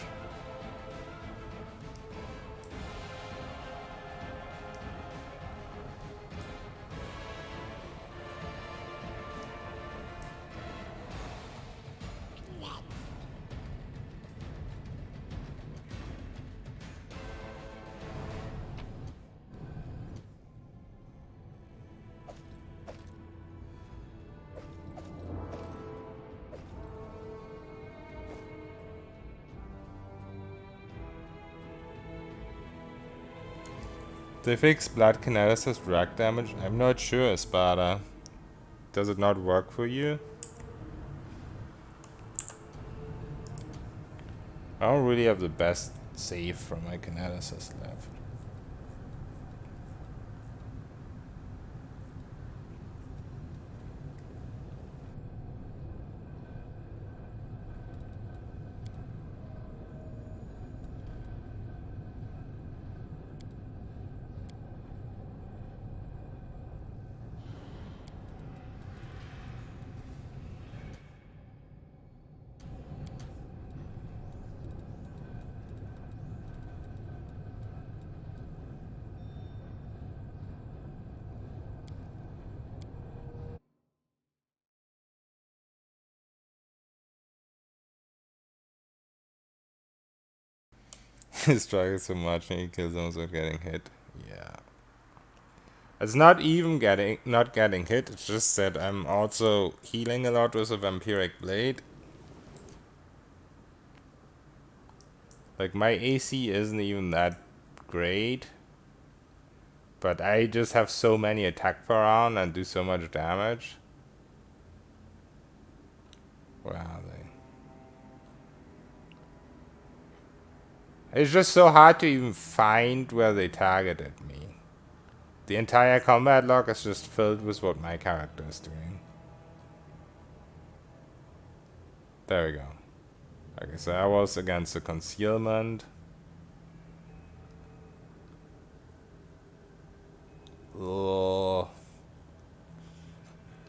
They fix blood kinesis drag damage? I'm not sure, Sparta. Does it not work for you? I don't really have the best save for my kinesis left. He struggles so much and he kills them without getting hit. Yeah. It's not even not getting hit, it's just that I'm also healing a lot with a vampiric blade. Like my AC isn't even that great. But I just have so many attack per round and do so much damage. Where are they? It's just so hard to even find where they targeted me. The entire combat log is just filled with what my character is doing. There we go. Okay, so I was against the concealment. Oh.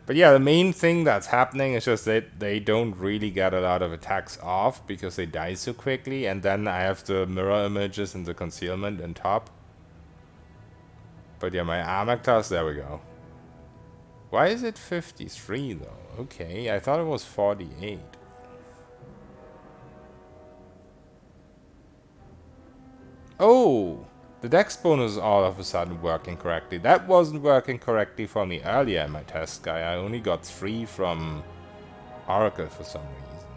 But yeah, the main thing that's happening is just that they don't really get a lot of attacks off because they die so quickly, and then I have the mirror images and the concealment on top. But yeah, my armor class, there we go. Why is it 53 though? Okay, I thought it was 48. Oh! The dex bonus is all of a sudden working correctly. That wasn't working correctly for me earlier in my test guy. I only got 3 from Oracle for some reason.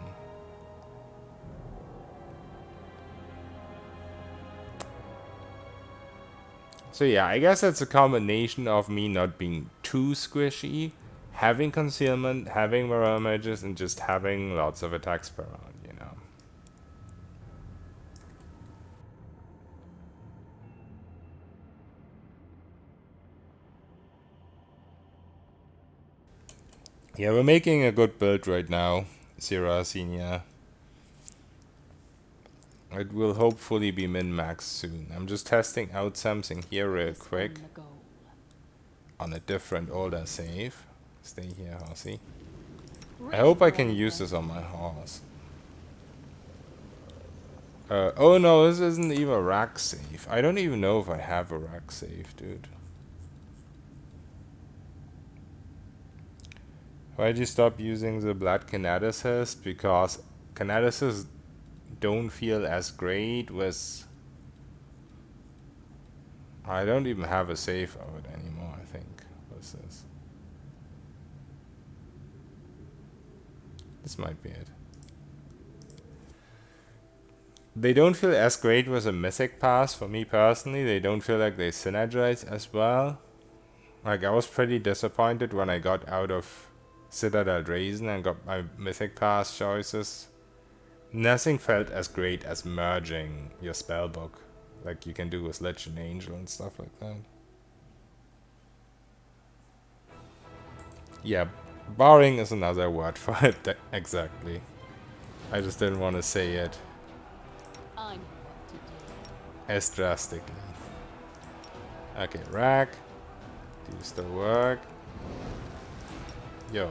So yeah, I guess it's a combination of me not being too squishy, having concealment, having mirror images, and just having lots of attacks per round, you know. Yeah, we're making a good build right now, Sierra Senior. It will hopefully be min-max soon. I'm just testing out something here real quick on a different older save. Stay here, Horsey. I hope I can use this on my horse. Oh no, this isn't even a rack save. I don't even know if I have a rack save, dude. Why'd you stop using the blood kineticists? Because kineticists don't feel as great with... I don't even have a save of it anymore, I think. What's this? This might be it. They don't feel as great with a mythic pass for me personally. They don't feel like they synergize as well. Like, I was pretty disappointed when I got out of Citadel Drazen and got my mythic pass choices. Nothing felt as great as merging your spellbook, like you can do with Lich and Angel and stuff like that. Yeah, barring is another word for it, exactly. I just didn't want to say it as drastically. Okay, rack. Do you still work? Yo.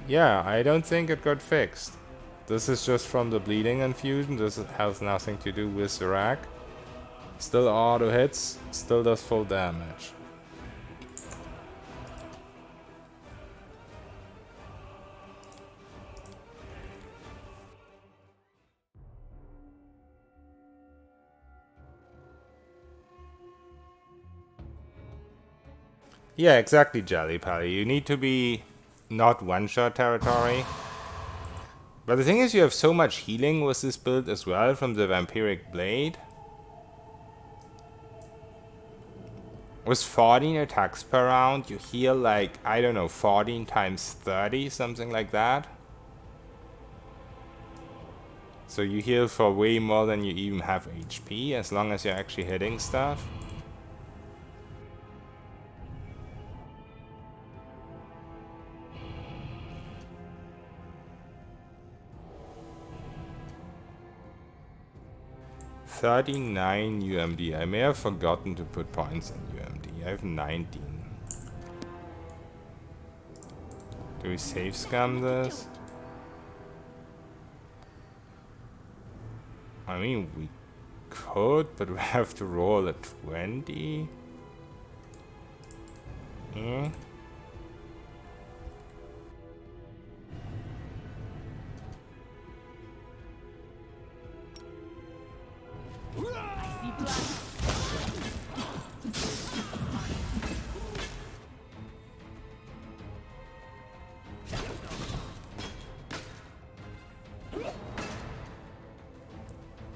Yeah, I don't think it got fixed. This is just from the bleeding infusion. This has nothing to do with the rack. Still auto hits, still does full damage. Yeah, exactly, Jelly Pally. You need to be not one-shot territory. But the thing is, you have so much healing with this build as well from the Vampiric Blade. With 14 attacks per round, you heal like, I don't know, 14 times 30, something like that. So you heal for way more than you even have HP, as long as you're actually hitting stuff. $39 UMD. I may have forgotten to put points in UMD. I have 19. Do we save scam this? I mean, we could, but we have to roll a 20. Yeah.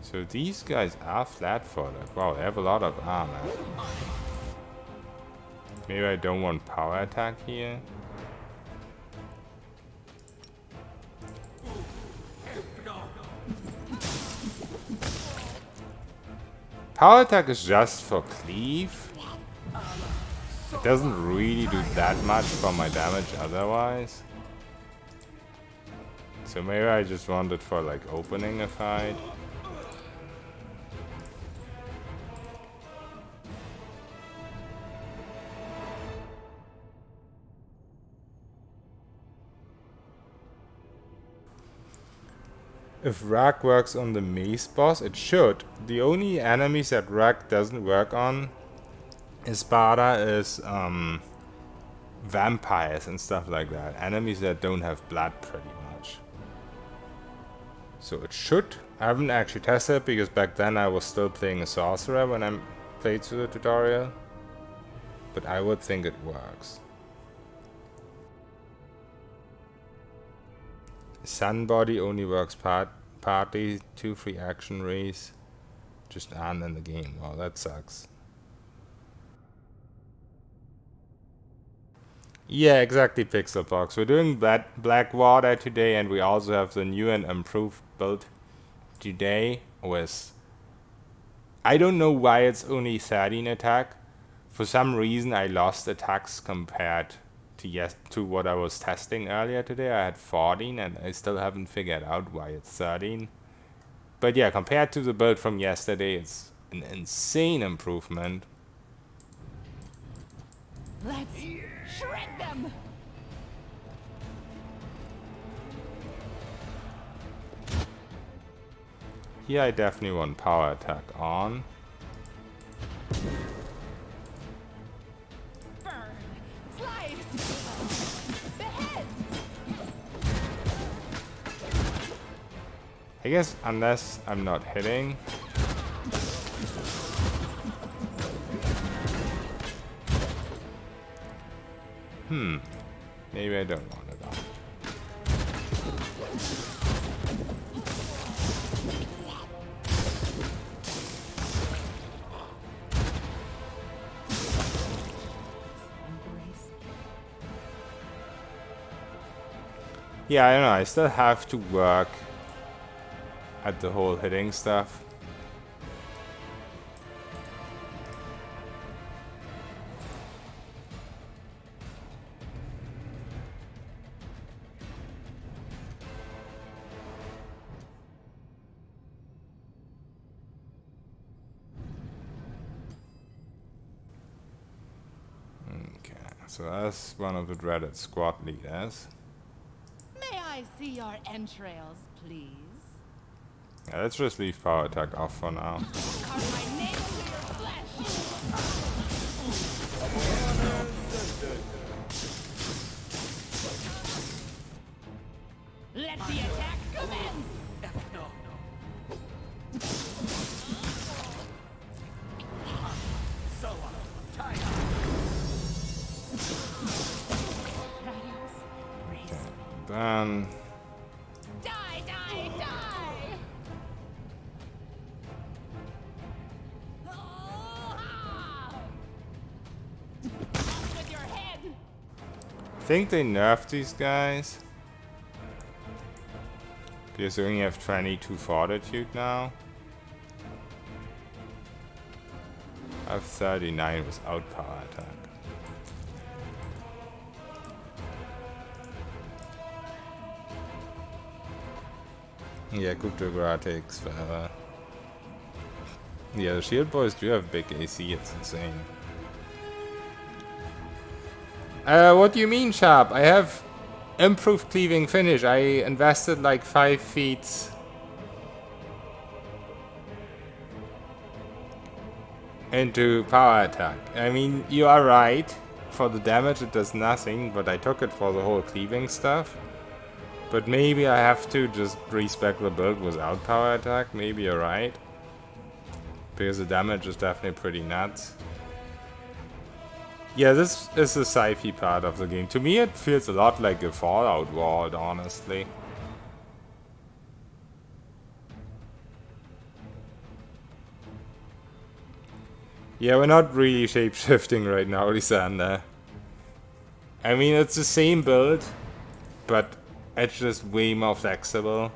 So these guys are flat-footed. Wow, they have a lot of armor. Maybe I don't want power attack here. Power attack is just for cleave. It doesn't really do that much for my damage otherwise. So maybe I just want it for like opening a fight. if Rag works on the mace boss, it should. The only enemies that Rag doesn't work on is vampires and stuff like that. Enemies that don't have blood pretty much. So it should. I haven't actually tested it because back then I was still playing a sorcerer when I played through the tutorial. But I would think it works. Sunbody only works partly, 2 free action rays just aren't in the game. Wow, that sucks. Yeah, exactly, Pixelbox. We're doing Blackwater today, and we also have the new and improved build today with... I don't know why it's only 13 attack. For some reason I lost attacks compared to what I was testing earlier today. I had 14 and I still haven't figured out why it's 13. But yeah, compared to the build from yesterday, it's an insane improvement. Let's shred them. Here I definitely want power attack on. Burn. Slice. Behead. I guess unless I'm not hitting. Maybe I don't want it on. Yeah, I don't know. I still have to work at the whole hitting stuff. So that's one of the dreaded squad leaders. May I see your entrails, please? Yeah, let's just leave power attack off for now. Carve my nail into your flesh. Let the attack commence. Then Die, die, die! With your head. I think they nerfed these guys because they only have 22 fortitude now. I have 39 without power attack. Yeah, coup de grace takes forever. Yeah, the shield boys do have big AC, it's insane. What do you mean, Sharp? I have improved cleaving finish. I invested like 5 feet into power attack. I mean, you are right. For the damage it does nothing, but I took it for the whole cleaving stuff. But maybe I have to just respec the build without power attack. Maybe you're right. Because the damage is definitely pretty nuts. Yeah, this is the sci-fi part of the game. To me it feels a lot like a Fallout world, honestly. Yeah, we're not really shape-shifting right now, Lysander. I mean, it's the same build, but it's just way more flexible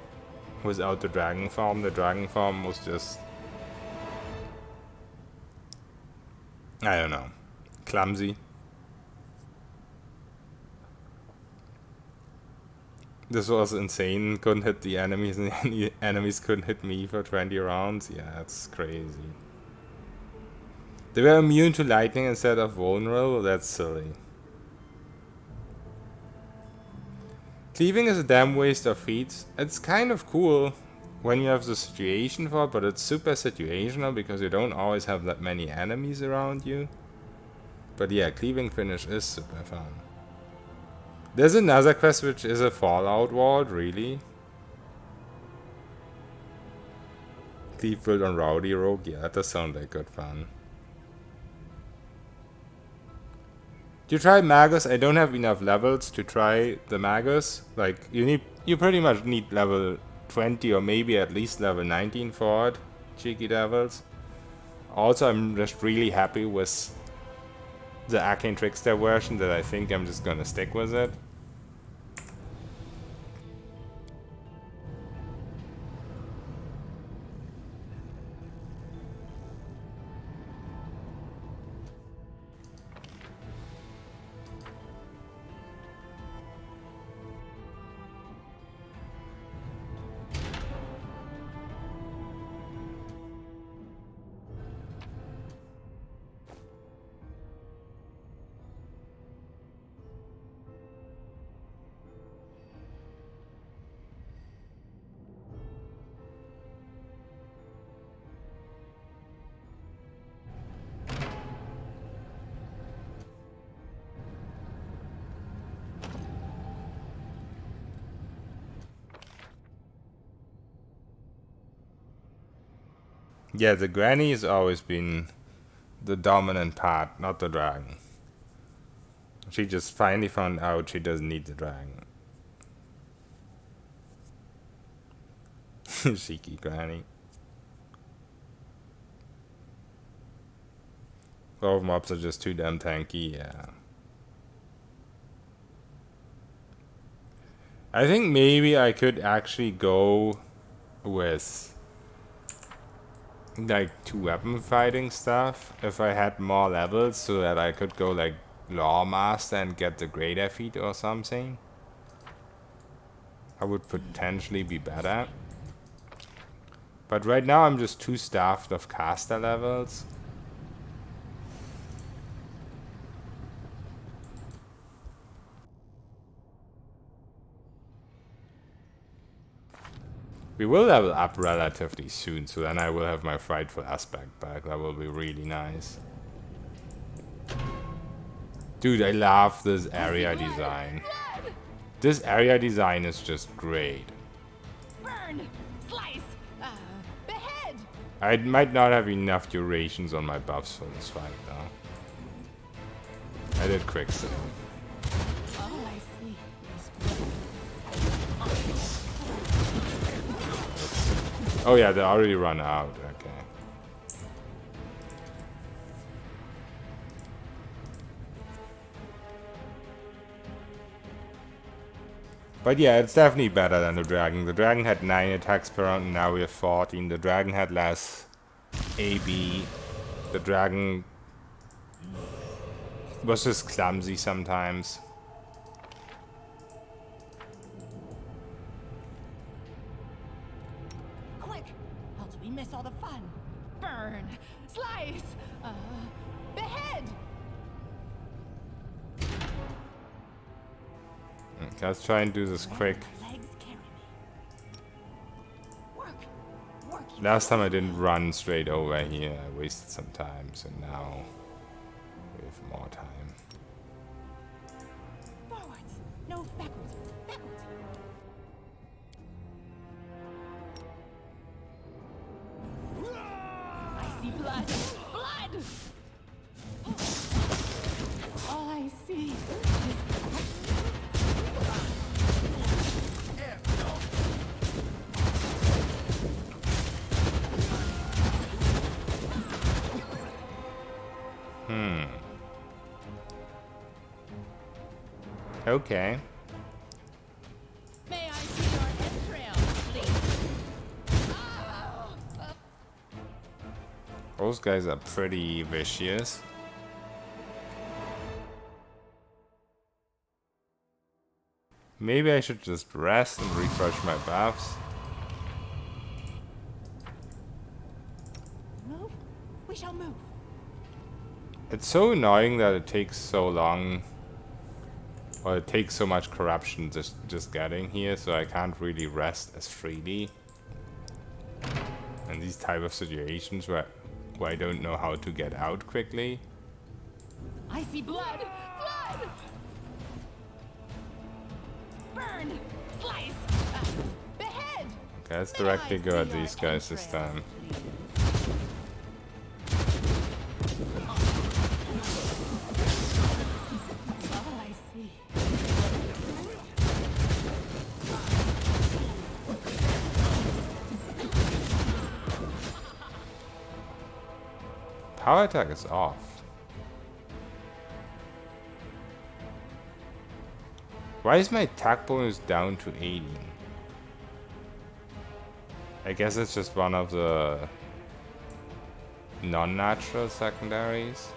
without the dragon form. The dragon form was just... I don't know. Clumsy. This was insane. Couldn't hit the enemies and the enemies couldn't hit me for 20 rounds. Yeah, that's crazy. They were immune to lightning instead of vulnerable? That's silly. Cleaving is a damn waste of feats. It's kind of cool. when you have the situation for it, but it's super situational because you don't always have that many enemies around you. But yeah, cleaving finish is super fun. There's another quest which is a Fallout Vault, really. Cleave build on Rowdy Rogue, yeah, that does sound like good fun. Do you try Magus? I don't have enough levels to try the Magus. Like, you pretty much need level 20 or maybe at least level 19 for it. Cheeky devils. Also, I'm just really happy with the Arcane Trickster version that I think I'm just gonna stick with it. Yeah, the granny has always been the dominant part, not the dragon. She just finally found out she doesn't need the dragon. Cheeky granny. 12 mobs are just too damn tanky, yeah. I think maybe I could actually go with like 2 weapon fighting stuff if I had more levels so that I could go like Lawmaster and get the greater feat or something. I would potentially be better. But right now I'm just too staffed of caster levels. We will level up relatively soon, so then I will have my frightful aspect back. That will be really nice. Dude, I love this area design. This area design is just great. Burn, slice, behead. I might not have enough durations on my buffs for this fight, though. I did quick save. Oh, I see. Oh yeah, they already run out. Okay. But yeah, it's definitely better than the dragon. The dragon had 9 attacks per round, and now we have 14. The dragon had less AB. The dragon was just clumsy sometimes. Quick, else we miss all the fun. Burn, slice, behead. Okay, let's try and do this quick. Legs carry me. Work, work. Last time I didn't run straight over here. I wasted some time, so now we have more time. Forwards, no backwards, backwards. I see blood, blood. All I see is Okay. May I see your entrails, please? Those guys are pretty vicious. Maybe I should just rest and refresh my buffs. Move? We shall move. It's so annoying that it takes so long. Or it takes so much corruption just getting here, so I can't really rest as freely. in these type of situations where I don't know how to get out quickly. I see blood! Blood! Burn! Slice! Behead! Okay, let's directly go at these guys this time. Oh, I see. Power attack is off. Why is my attack bonus down to 80? I guess it's just one of the non-natural secondaries.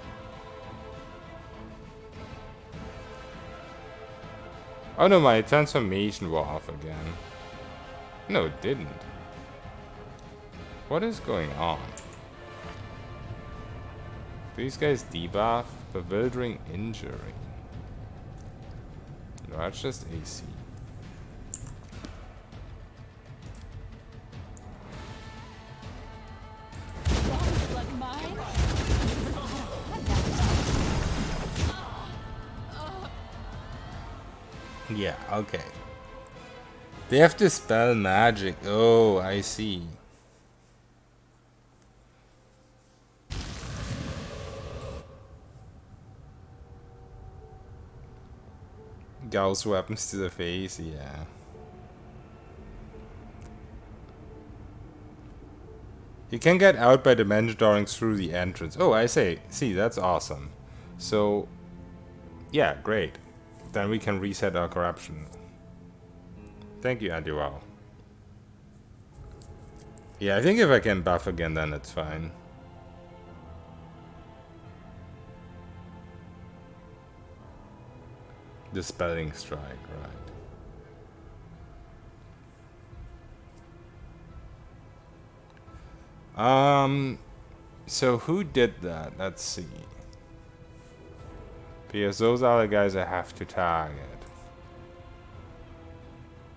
Oh no, my transformation wore off again. No, it didn't. What is going on? These guys debuff, bewildering injury. No, that's just AC. Blood mine? Yeah, okay. They have to spell magic. Oh, I see. Gauss weapons to the face, yeah. You can get out by dimension dooring through the entrance. Oh, I say, see, that's awesome. So, yeah, great. Then we can reset our corruption. Thank you, Andy-Wow. Yeah, I think if I can buff again, then it's fine. Dispelling strike, right. So who did that? Let's see. Because those are the guys I have to target.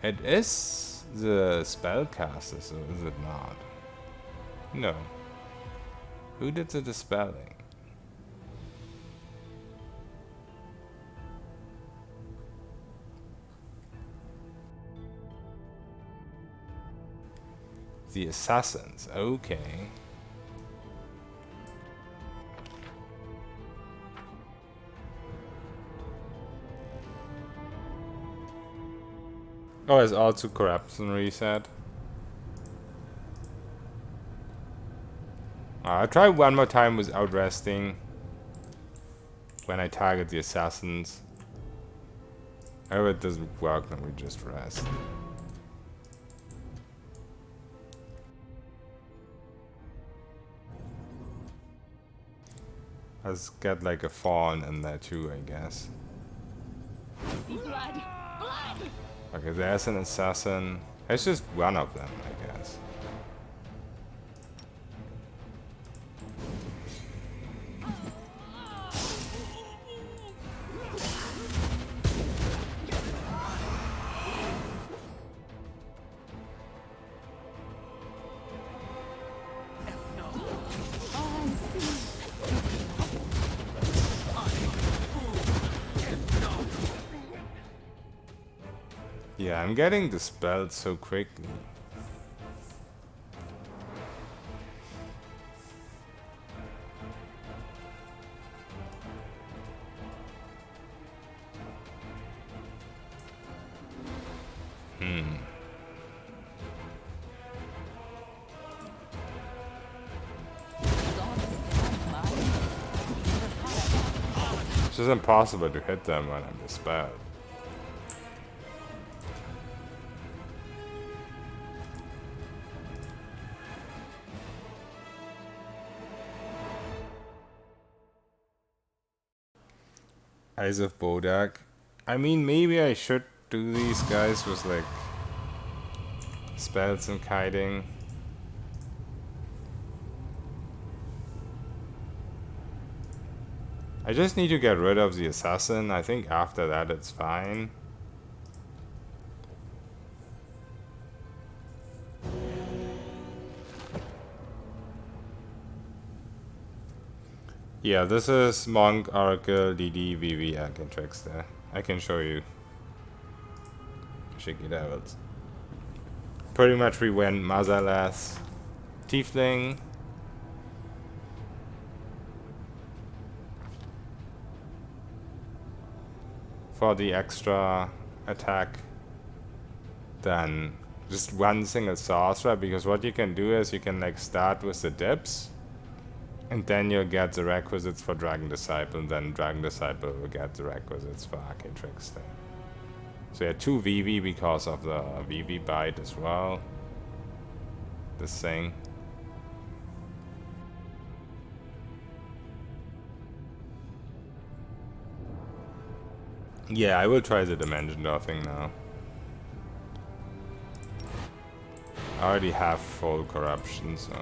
It is the spellcaster, so is it not? No. Who did the dispelling? The assassins, okay. Oh, it's also corruption reset. I'll try one more time without resting. When I target the assassins. If it doesn't work, then we just rest. Let's get like a fawn in there too, I guess. See blood! Blood! Okay, there's an assassin. It's just one of them, I guess. Yeah, I'm getting dispelled so quickly. It's just impossible to hit them when I'm dispelled. Eyes of Bodak. I mean, maybe I should do these guys with like spells and kiting. I just need to get rid of the assassin. I think after that it's fine. Yeah, this is Monk, Oracle, DD, VV, Arcantrix there. I can show you. Shaky Devils. Pretty much we went Motherless, Tiefling. For the extra attack. Then just one single sorcerer, because what you can do is you can like start with the dips. And then you'll get the requisites for Dragon Disciple, and then Dragon Disciple will get the requisites for Arcantrix thing. So yeah, 2 VV because of the VV bite as well. This thing. Yeah, I will try the Dimension Door thing now. I already have full corruption, so...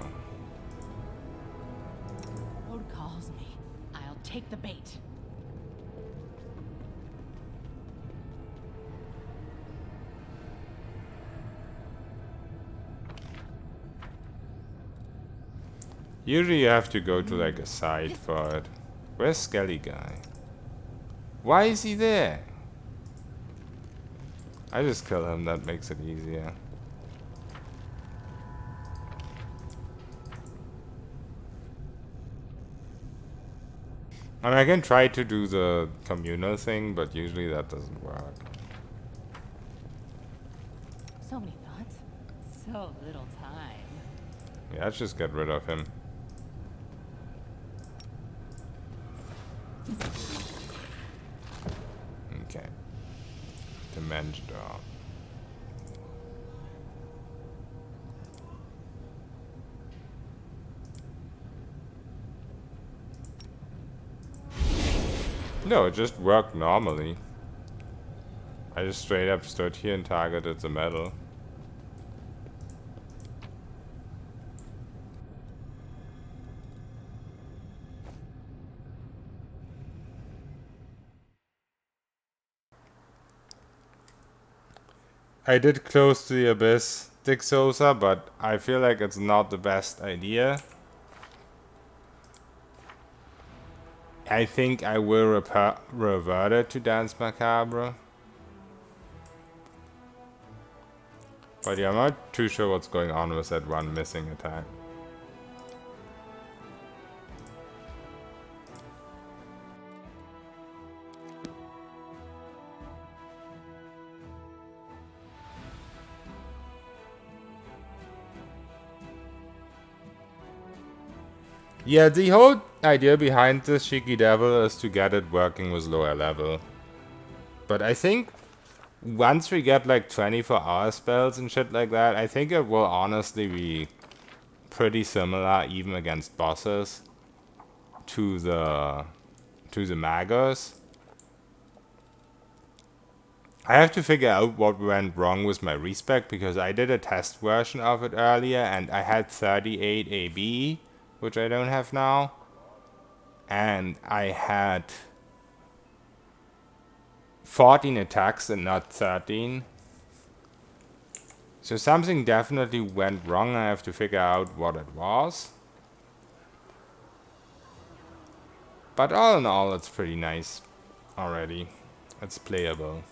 Road calls me. I'll take the bait. Usually you have to go to like a side for it. Where's Skelly Guy? Why is he there? I just kill him, that makes it easier. I mean, I can try to do the communal thing, but usually that doesn't work. So many thoughts, so little time. Yeah, let's just get rid of him. Okay. Dimension Door. No, it just worked normally. I just straight up stood here and targeted the metal. I did close to the abyss, Dick Sosa, but I feel like it's not the best idea. I think I will revert it to Dance Macabre. But yeah, I'm not too sure what's going on with that one missing attack. Yeah, the whole idea behind this Cheeky Devil is to get it working with lower level. But I think once we get like 24-hour spells and shit like that, I think it will honestly be pretty similar even against bosses to the Magos. I have to figure out what went wrong with my respec, because I did a test version of it earlier and I had 38 AB, which I don't have now. And I had 14 attacks and not 13. So something definitely went wrong. I have to figure out what it was. But all in all, it's pretty nice already. It's playable.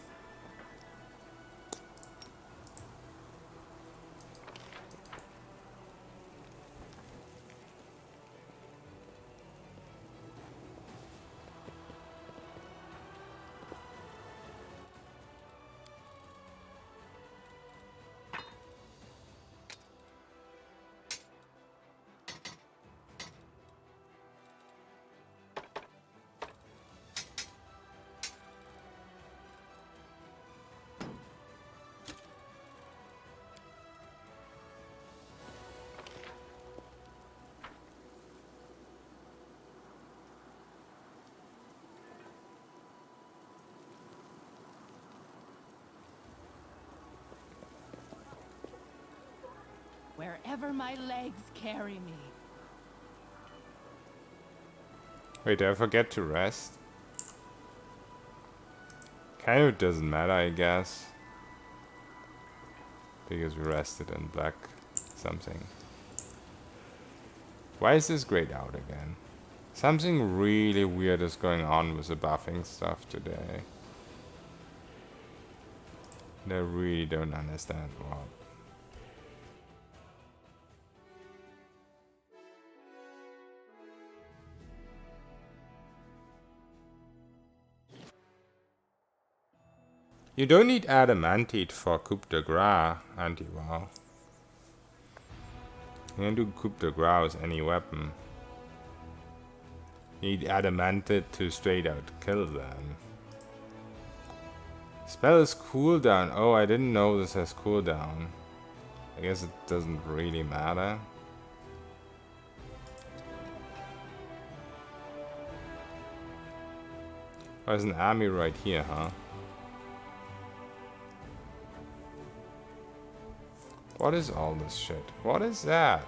Wherever my legs carry me. Wait, did I forget to rest? Kind of doesn't matter, I guess. Because we rested in black something. Why is this grayed out again? Something really weird is going on with the buffing stuff today. I really don't understand what. You don't need adamantite for coup de grace, anti-wow. You can do coup de grace with any weapon. You need adamantite to straight out kill them. Spell is cooldown. Oh, I didn't know this has cooldown. I guess it doesn't really matter. There's an army right here, huh? What is all this shit? What is that?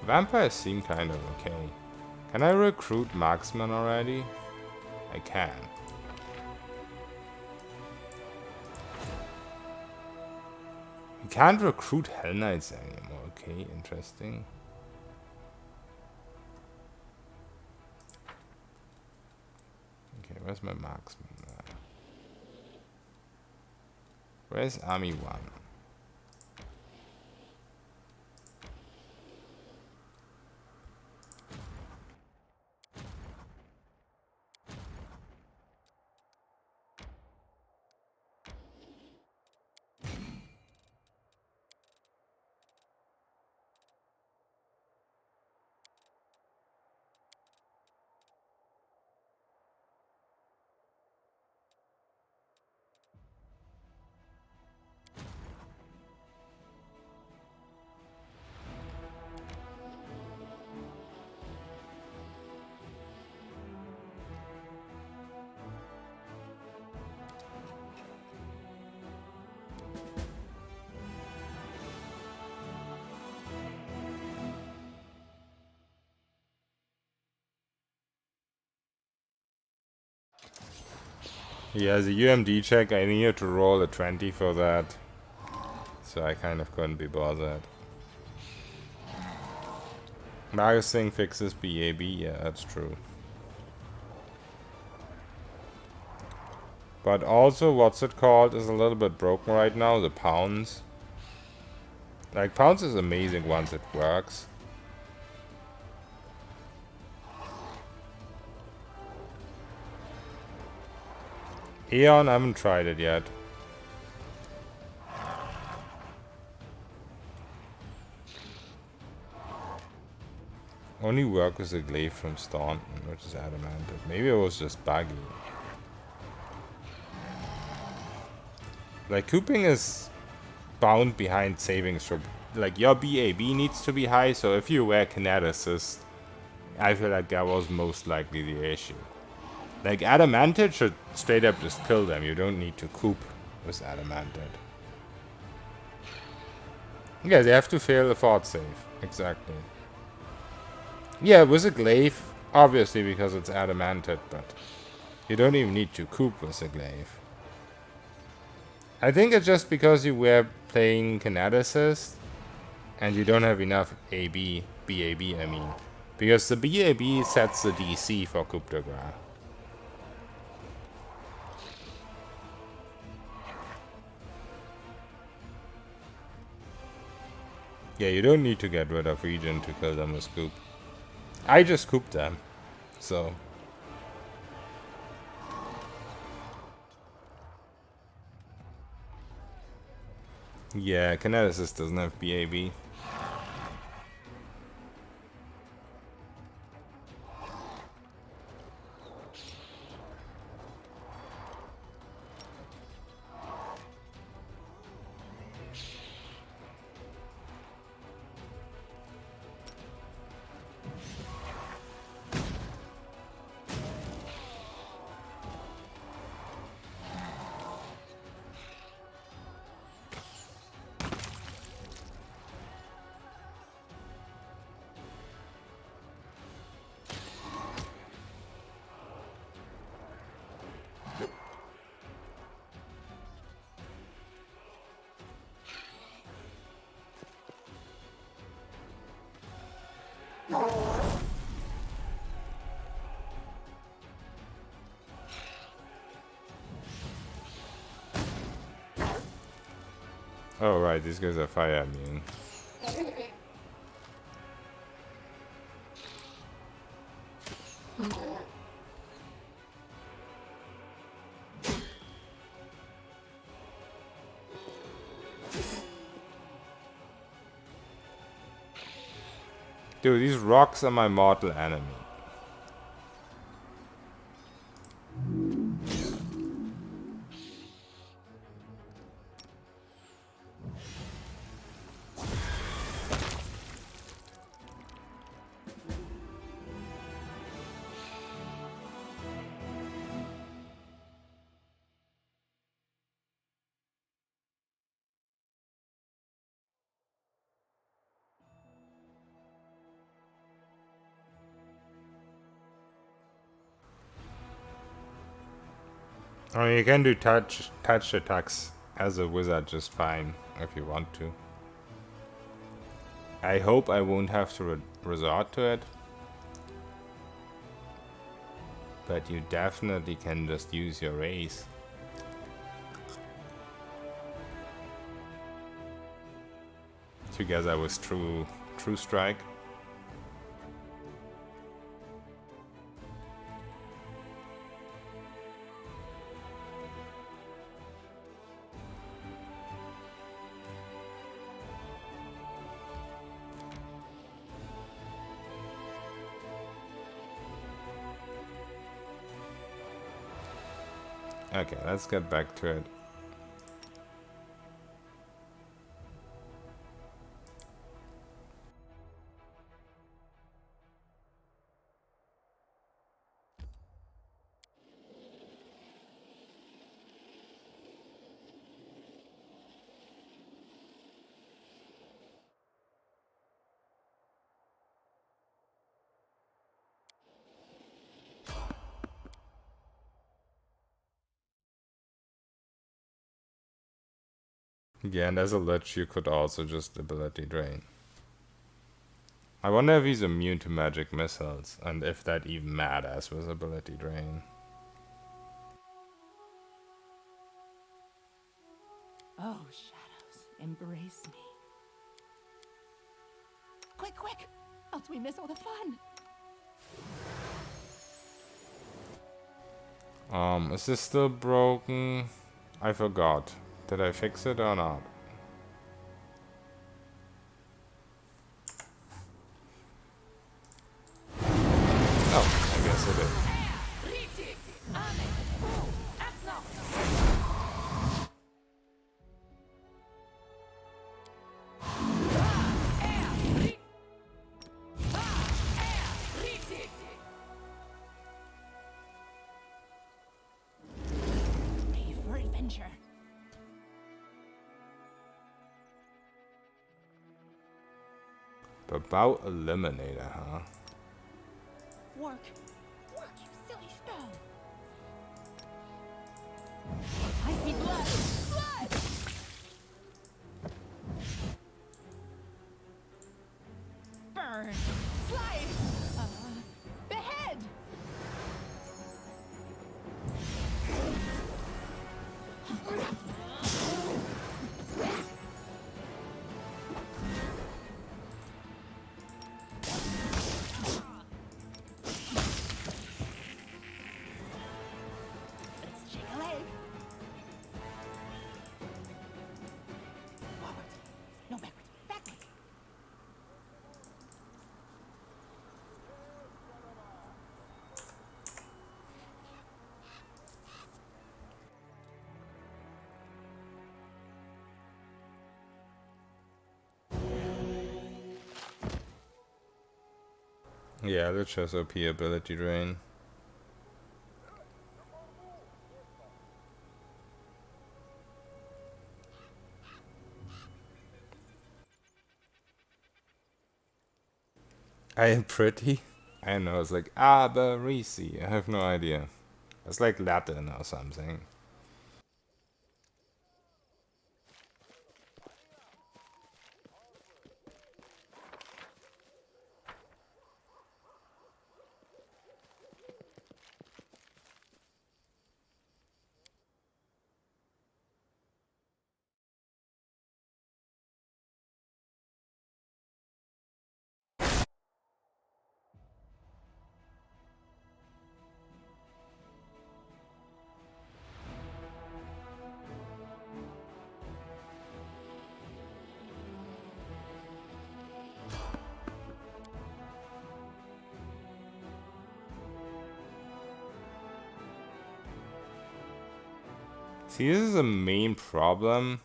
Vampires seem kind of okay. Can I recruit marksmen already? I can. You can't recruit Hell Knights anymore. Okay, interesting. Okay, where's my marksman? Where's Army 1? Yeah, the UMD check, I needed to roll a 20 for that. So I kind of couldn't be bothered. Marius thing fixes BAB, yeah, that's true. But also, what's it called, is a little bit broken right now, the pounds. Like, pounds is amazing once it works. Aeon, I haven't tried it yet. Only work with a glaive from Staunton, which is adamantite. Maybe it was just buggy. Like, cooping is bound behind savings for... Like, your BAB needs to be high, so if you wear kineticist, I feel like that was most likely the issue. Like, adamantite should straight up just kill them. You don't need to coop with adamantite. Yeah, they have to fail a fort save. Exactly. Yeah, with a glaive, obviously because it's adamantite, but you don't even need to coop with a glaive. I think it's just because you were playing kineticist and you don't have enough BAB, I mean. Because the BAB sets the DC for coup de grace. Yeah, you don't need to get rid of region to kill them with coop. I just cooped them, so... Yeah, kineticist doesn't have BAB. Oh right, these guys are fire immune. Dude, these rocks are my mortal enemy. I mean, you can do touch attacks as a wizard just fine if you want to. I hope I won't have to resort to it. But you definitely can just use your race. Together with true strike. Okay, let's get back to it. Yeah, and as a lich you could also just ability drain. I wonder if he's immune to magic missiles, and if that even matters with ability drain. Oh, shadows, embrace me. Quick, quick! Else we miss all the fun! Is this still broken? I forgot. Did I fix it or not? Oh, I guess it is. Ready for adventure. About Eliminator, huh? Work, you silly stone. I see blood, blood! Burn, slice, behead! Let's shake a leg. Forward. No, backwards. Backwards. Yeah, Lich has OP ability drain. I am pretty. I know, it's like Aberisi. I have no idea. It's like Latin or something. See, this is a main problem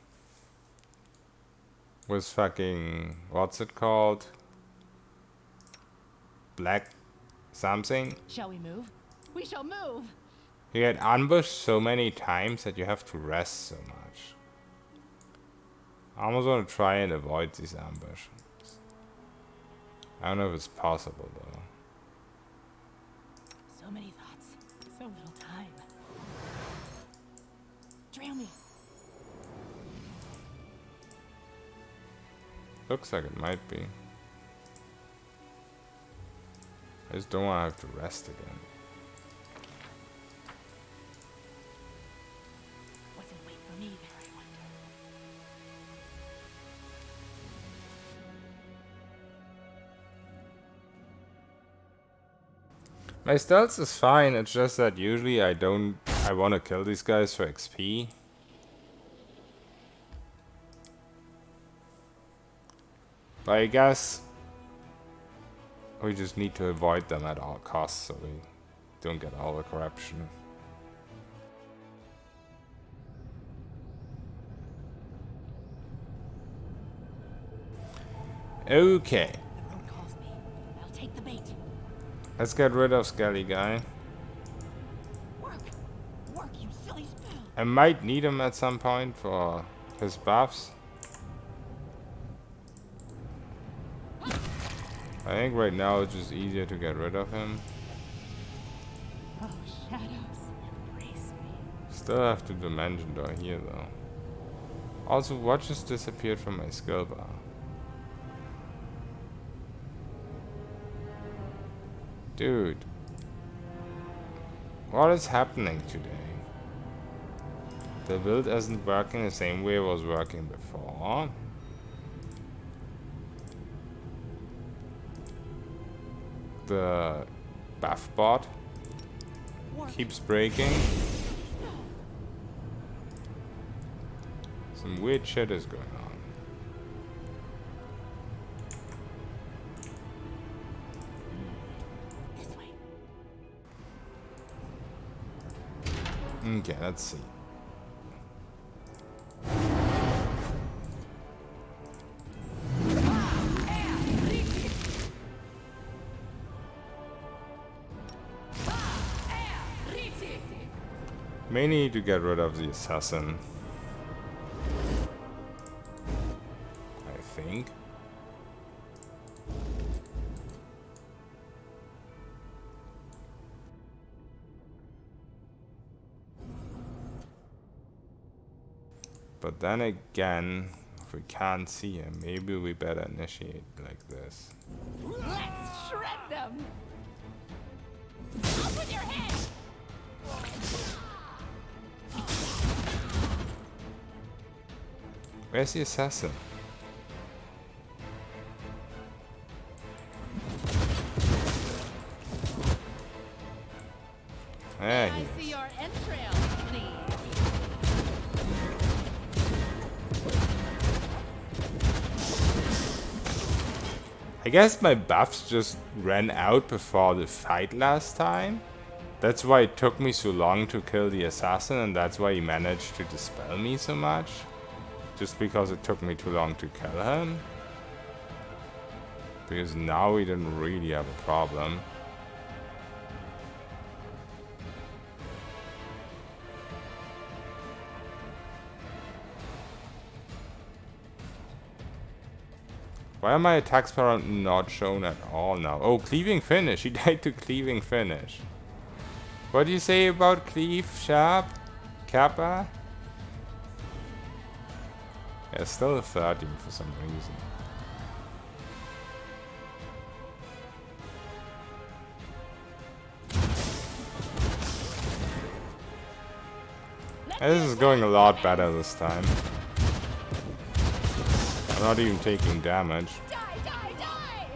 with fucking, what's it called? Black something. Shall we move? We shall move! You get ambushed so many times that you have to rest so much. I almost want to try and avoid these ambushes. I don't know if it's possible though. So many thoughts, so little time. Trail me. Looks like it might be. I just don't want to have to rest again. What's in wait for me there, I wonder. My stealth is fine, it's just that usually I want to kill these guys for XP. But I guess we just need to avoid them at all costs so we don't get all the corruption. Okay. The road calls me. I'll take the bait. Let's get rid of Skelly Guy. Work! Work, you silly spell! I might need him at some point for his buffs. I think right now it's just easier to get rid of him. Oh, shadows, embrace me. Still have to dimension door here though. Also, what just disappeared from my skill bar? Dude. What is happening today? The build isn't working the same way it was working before. The buff bot keeps breaking. Some weird shit is going on. This way. Okay, let's see. May need to get rid of the assassin. I think. But then again, if we can't see him, maybe we better initiate like this. Let's shred them! Up with your head! Where's the assassin? There he I is. see your entrails, please. I guess my buffs just ran out before the fight last time. That's why it took me so long to kill the assassin, and that's why he managed to dispel me so much. Just because it took me too long to kill him. Because now we didn't really have a problem. Why are my attacks power not shown at all now? Oh, cleaving finish. He died to cleaving finish. What do you say about cleave, sharp, kappa? Yeah, still a 13 for some reason. And this is going a lot better this time. I'm not even taking damage. Die, die, die!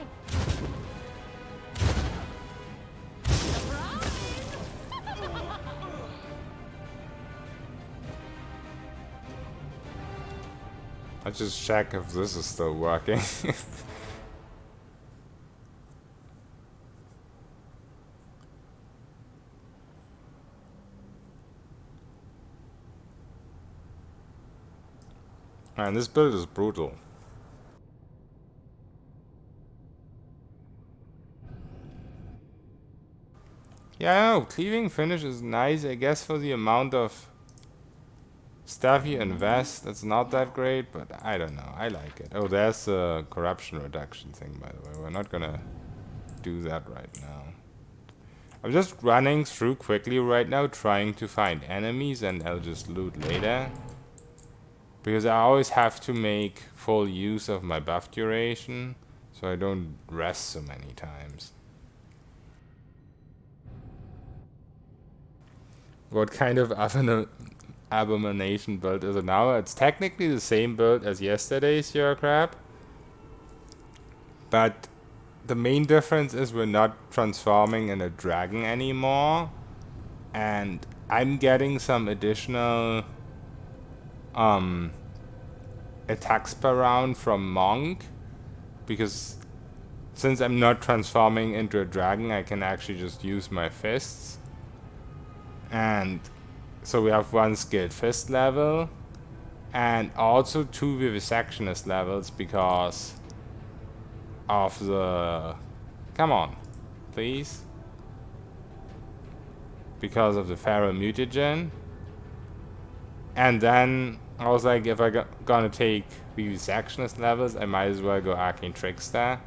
Let's just check if this is still working. Man, this build is brutal. Yeah, no, cleaving finish is nice, I guess, for the amount of stuff you invest. It's not that great, but I don't know. I like it. Oh, there's a corruption reduction thing, by the way. We're not gonna do that right now. I'm just running through quickly right now, trying to find enemies, and I'll just loot later. Because I always have to make full use of my buff duration, so I don't rest so many times. What kind of abomination build is it now? It's technically the same build as yesterday's Your Crab. But the main difference is we're not transforming in a dragon anymore. And I'm getting some additional attacks per round from Monk. Because since I'm not transforming into a dragon, I can actually just use my fists. And so we have 1 skilled fist level and also 2 vivisectionist levels because of the... Come on, please. Because of the feral mutagen. And then I was like, if I'm gonna take vivisectionist levels, I might as well go Arcane Trickster.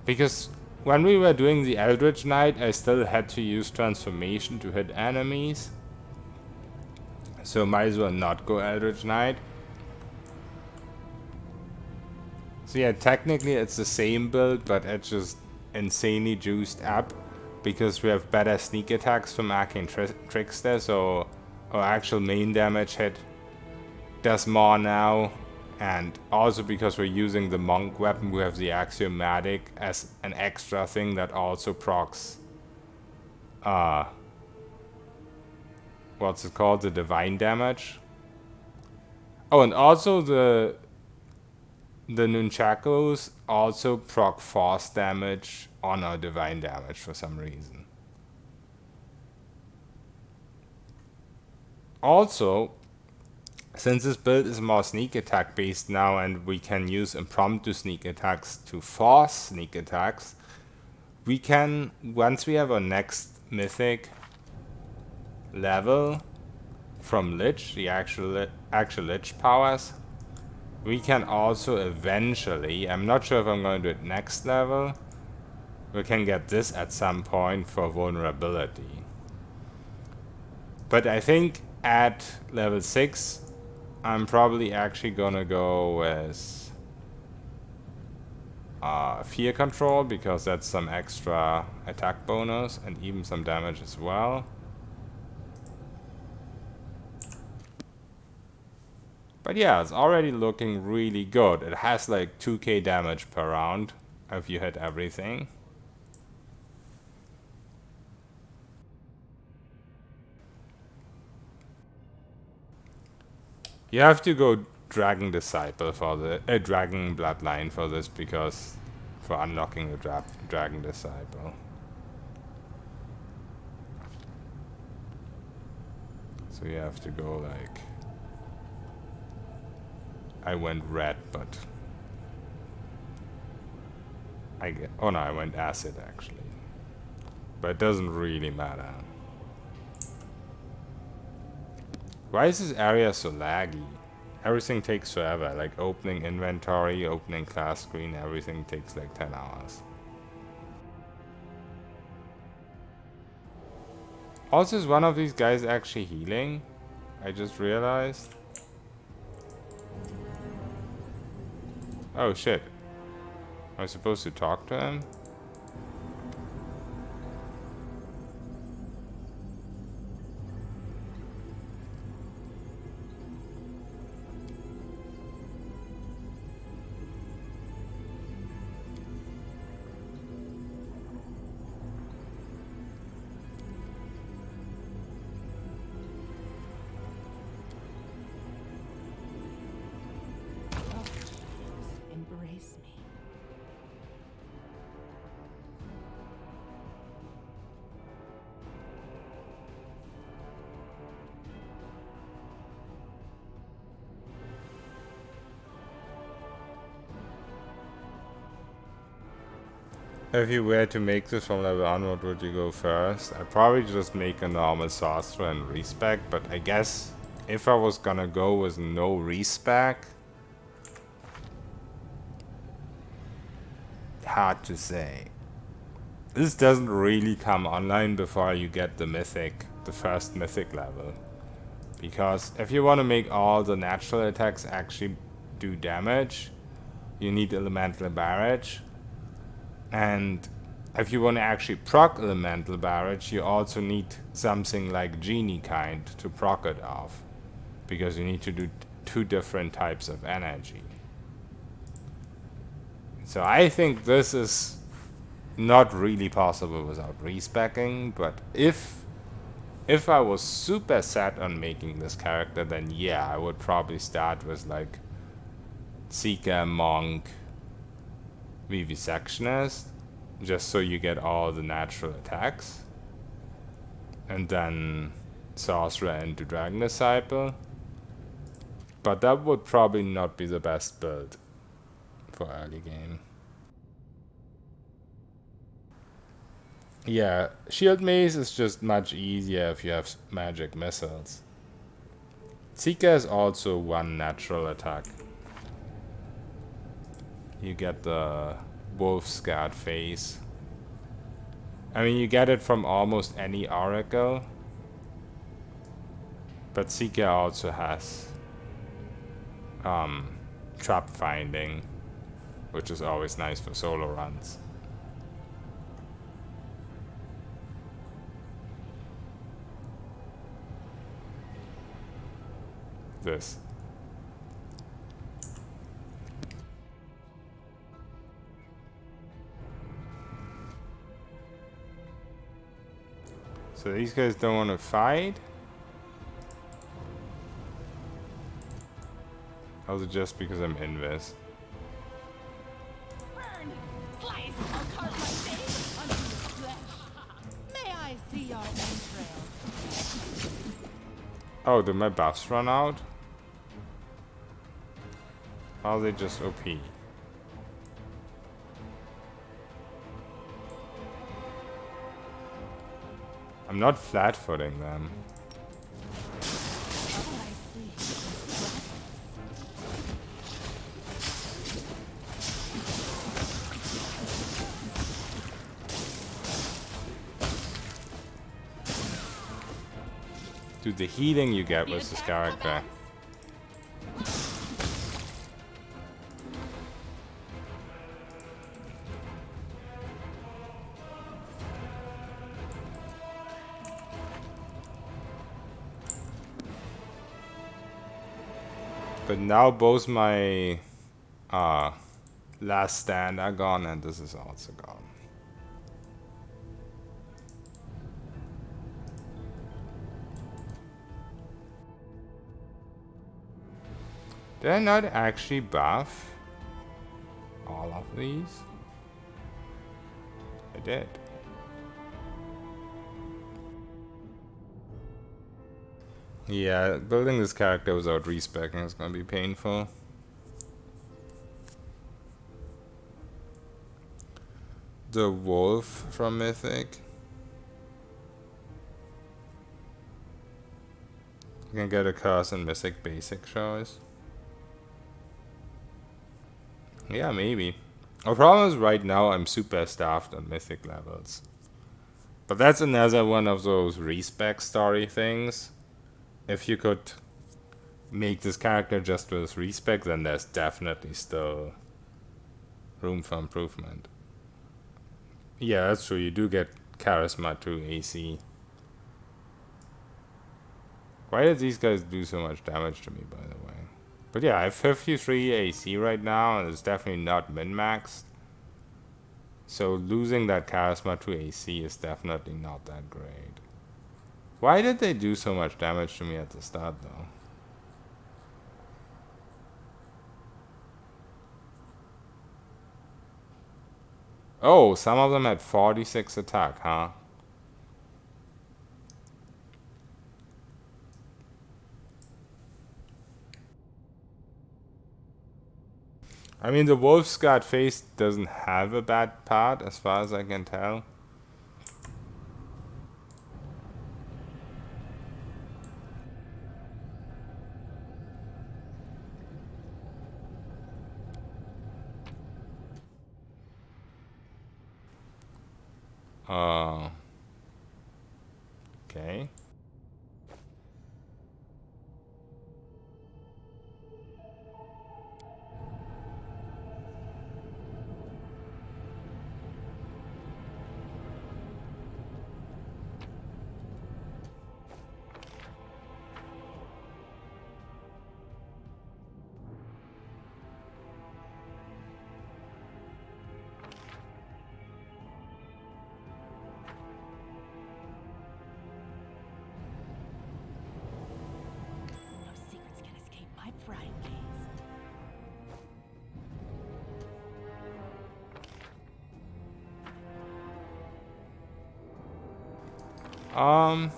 Because when we were doing the Eldritch Knight, I still had to use transformation to hit enemies. So might as well not go Eldritch Knight. So yeah, technically it's the same build, but it's just insanely juiced up. Because we have better sneak attacks from Arcane Trickster, so our actual main damage hit does more now. And also because we're using the monk weapon, we have the axiomatic as an extra thing that also procs what's it called? The divine damage. Oh, and also the nunchakus also proc force damage on our divine damage for some reason. Also, since this build is more sneak attack based now and we can use impromptu sneak attacks to force sneak attacks, we can, once we have our next mythic level from Lich, the actual Lich powers, we can also eventually, I'm not sure if I'm going to do it next level, we can get this at some point for vulnerability. But I think at level 6, I'm probably actually gonna go with fear control, because that's some extra attack bonus and even some damage as well. But yeah, it's already looking really good. It has like 2k damage per round if you hit everything. You have to go Dragon Disciple for the Dragon Bloodline for this, because for unlocking the Dragon Disciple. So you have to go like... I went red, but I get... Oh no, I went acid actually. But it doesn't really matter. Why is this area so laggy? Everything takes forever, like opening inventory, opening class screen, everything takes like 10 hours. Also, is one of these guys actually healing? I just realized. Oh shit. Am I supposed to talk to him? Embrace me. If you were to make this from level 1, what would you go first? I'd probably just make a normal sorcerer and respec, but I guess if I was gonna go with no respec, hard to say. This doesn't really come online before you get the mythic, the first mythic level. Because if you want to make all the natural attacks actually do damage, you need elemental barrage. And if you want to actually proc elemental barrage, you also need something like genie kind to proc it off. Because you need to do two different types of energy. So I think this is not really possible without respecking, but if I was super set on making this character, then yeah, I would probably start with like Seeker, Monk, Vivisectionist, just so you get all the natural attacks. And then Sorcerer into Dragon Disciple. But that would probably not be the best build for early game. Yeah, Shield Mace is just much easier if you have magic missiles. Seeker is also one natural attack. You get the wolf's guard face. I mean, you get it from almost any oracle. But Seeker also has trap finding, which is always nice for solo runs. This. So these guys don't want to fight? Or is it just because I'm invis? Burn! Slice! I'll carve my face under your flesh. May I see your entrails? Oh, did my buffs run out? Or are they just OP? I'm not flat-footing them. Dude, the healing you get with this character. But now both my last stand are gone and this is also gone. Did I not actually buff all of these? I did. Yeah, building this character without respecing is gonna be painful. The wolf from Mythic. You can get a curse in Mythic basic choice. Yeah, maybe. The problem is right now I'm super staffed on Mythic levels. But that's another one of those respec story things. If you could make this character just with respec, then there's definitely still room for improvement. Yeah, that's true. You do get Charisma to AC. Why did these guys do so much damage to me, by the way? But yeah, I have 53 AC right now, and it's definitely not min-maxed. So losing that Charisma to AC is definitely not that great. Why did they do so much damage to me at the start, though? Oh, some of them had 46 attack, huh? I mean, the wolf scarred face doesn't have a bad part, as far as I can tell. Okay. No secrets can escape my prying gaze. I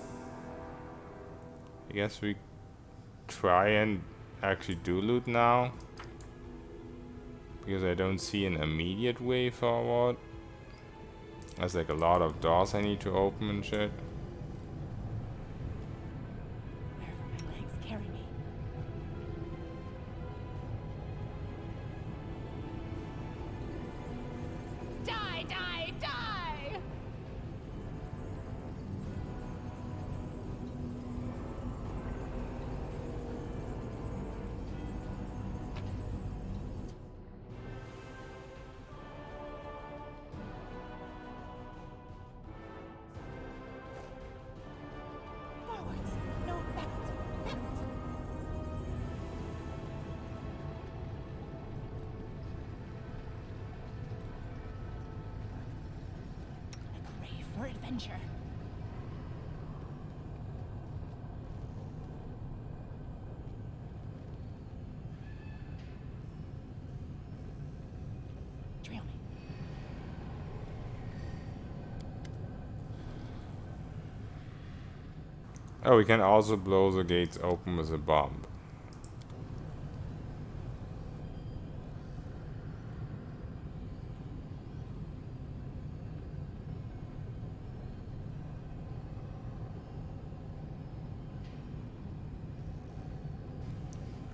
guess we try and actually do loot now. Because I don't see an immediate way forward. There's like a lot of doors I need to open and shit. Wherever my legs carry me. Die, die, die! Forwards! No, backwards! Backwards! I crave for adventure. Trail me. Oh, we can also blow the gates open with a bomb.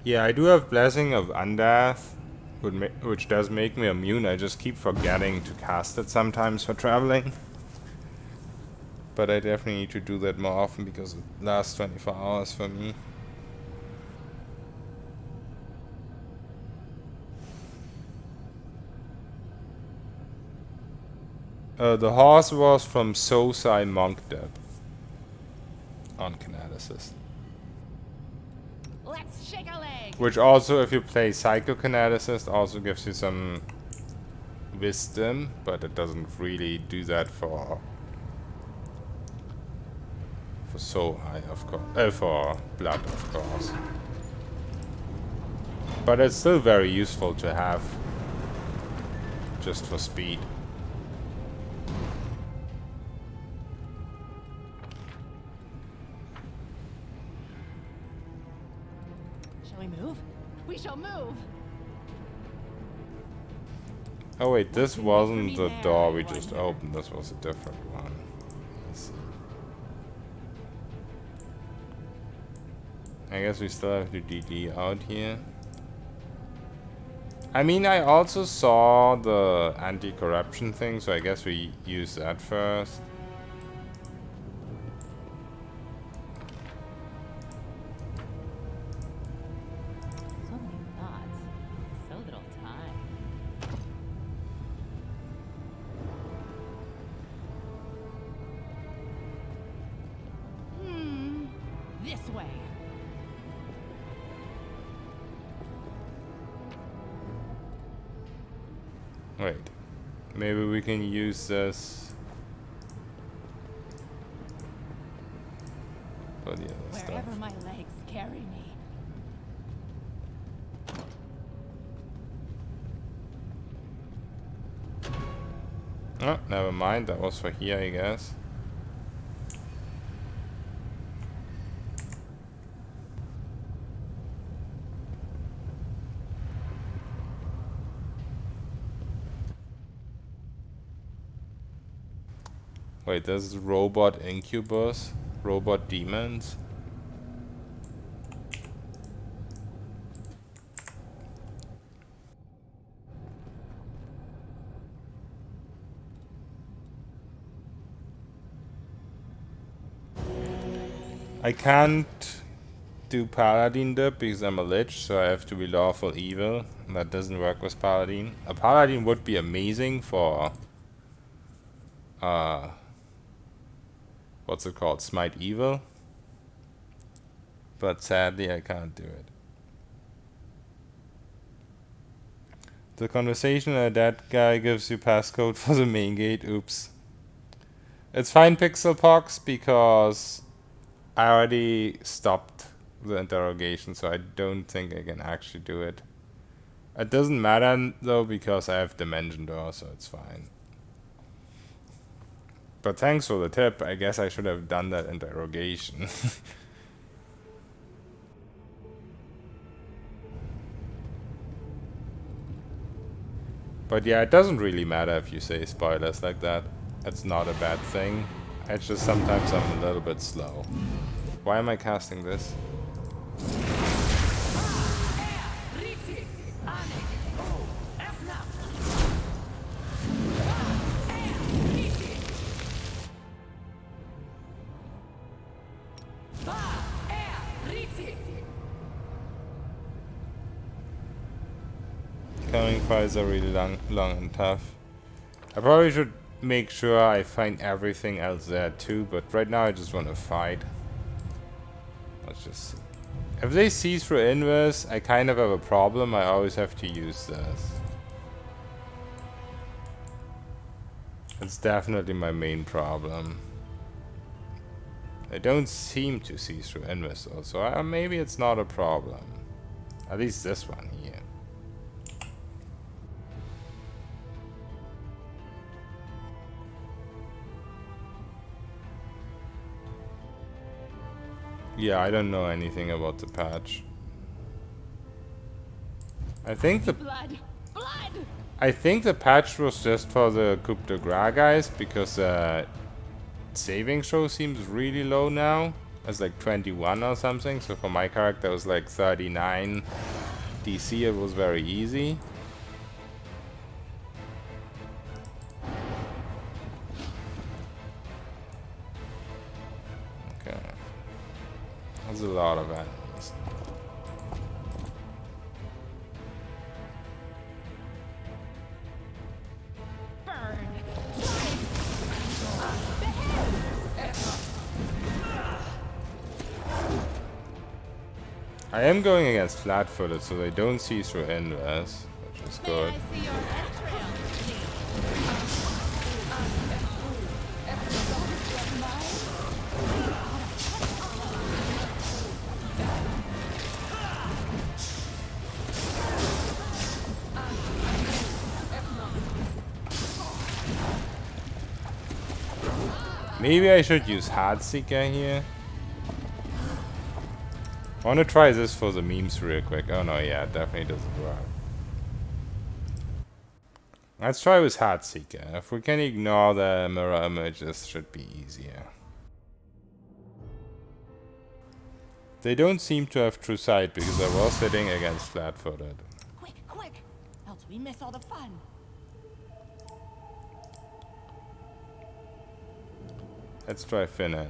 Yeah, I do have Blessing of Undeath, which does make me immune. I just keep forgetting to cast it sometimes for traveling. But I definitely need to do that more often because it lasts 24 hours for me. The horse was from Sosai Monkdeb on Kineticist. Let's shake a leg! Which also, if you play Psychokineticist, also gives you some wisdom, but it doesn't really do that for so high, of course. For blood, of course. But it's still very useful to have, just for speed. Shall we move? We shall move! Oh wait, this What's in it for wasn't me the there, door I we just wonder? opened, this was a different one. Let's see. I guess we still have to DD out here. I mean, I also saw the anti-corruption thing, so I guess we use that first. So many thoughts. So little time. This way. Wait. Maybe we can use this for the other Wherever stuff. my legs carry me. Oh, never mind, that was for here, I guess. Wait, there's robot incubus, robot demons. I can't do paladin dip because I'm a lich, so I have to be lawful evil. And that doesn't work with paladin. A paladin would be amazing for what's it called? Smite evil. But sadly I can't do it. The conversation that guy gives you passcode for the main gate. Oops. It's fine, Pixelpox, because I already stopped the interrogation, so I don't think I can actually do it. It doesn't matter though, because I have Dimension Door, so it's fine. But thanks for the tip. I guess I should have done that interrogation. But yeah, it doesn't really matter if you say spoilers like that. It's not a bad thing. It's just sometimes I'm a little bit slow. Why am I casting this? Coming fights are really long and tough. I probably should make sure I find everything else there too, but right now I just want to fight. Let's just see. If they see through inverse, I kind of have a problem. I always have to use this. It's definitely my main problem. They don't seem to see through inverse though, so maybe it's not a problem. At least this one here. Yeah, I don't know anything about the patch. I think the patch was just for the coup de grace guys, because the saving throw seems really low now. It's like 21 or something. So for my character it was like 39 DC. It was very easy. Okay. There's a lot of enemies. I am going against flat-footed, so they don't see through inverse, which is good. Maybe I should use Heartseeker here. I want to try this for the memes real quick. Oh no, yeah, it definitely doesn't work. Let's try with Heartseeker. If we can ignore the mirror image, this should be easier. They don't seem to have true sight because I was sitting against flat-footed. Quick, quick! Else we miss all the fun. Let's try Finnan.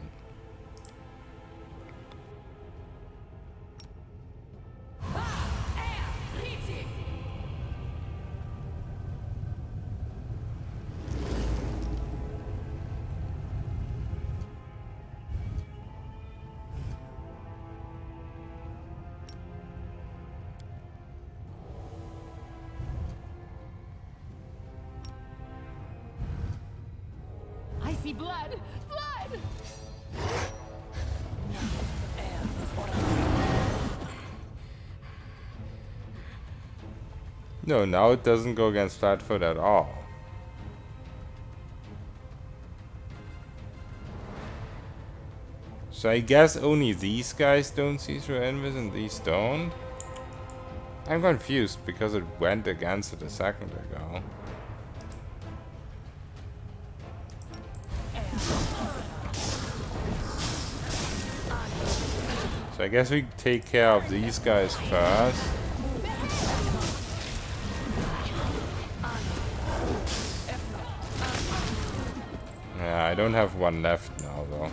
I see blood! Blood! No, now it doesn't go against flat-foot at all. So I guess only these guys don't see through invis and these don't? I'm confused because it went against it a second ago. So I guess we take care of these guys first. Yeah, I don't have one left now though.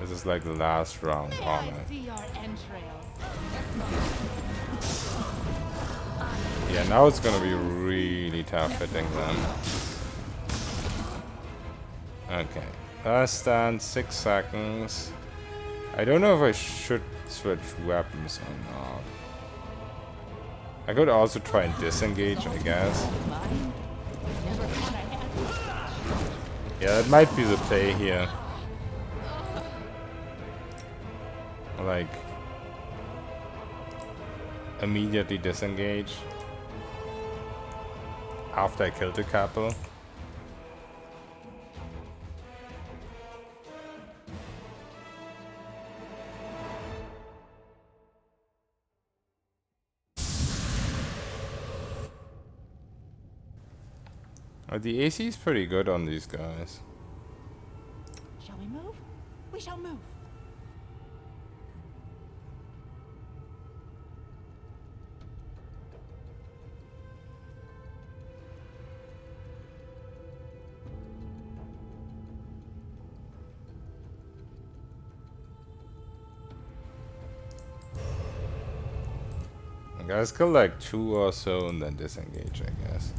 This is like the last round on it. Yeah, now it's gonna be really tough hitting them. Okay. Last stand, 6 seconds. I don't know if I should switch weapons or not. I could also try and disengage, I guess. Yeah, that might be the play here. Like, immediately disengage after I killed a couple. The AC is pretty good on these guys. Shall we move? We shall move. Guys kill like 2 or so and then disengage, I guess.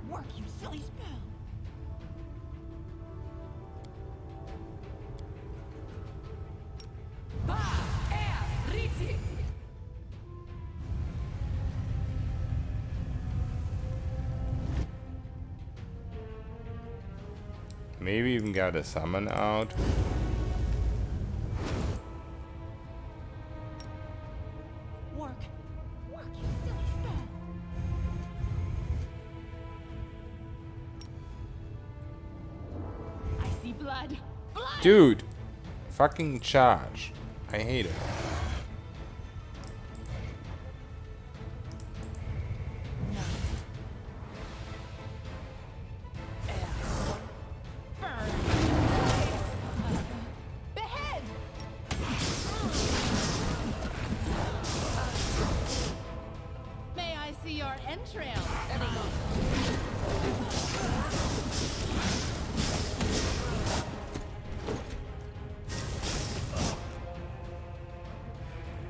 Work, you silly spell. Maybe even got a summon out. Work, you silly spell. I see blood. Blood! Dude! Fucking charge. I hate it.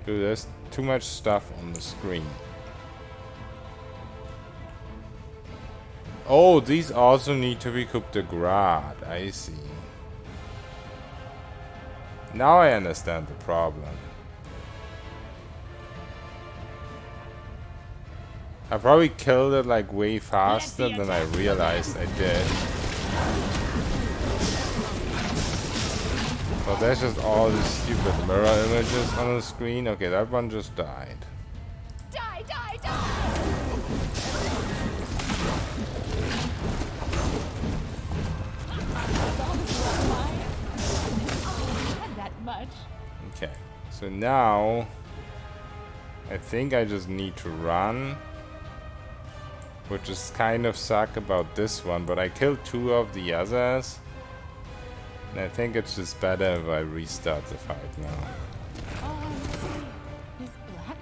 Dude, there's too much stuff on the screen. Oh, these also need to be coup de grace. I see. Now I understand the problem. I probably killed it like way faster than I realized I did. But there's just all these stupid mirror images on the screen. Okay, that one just died. Die! That much. Okay, so now I think I just need to run, which is kind of suck about this one, but I killed 2 of the others. And I think it's just better if I restart the fight now.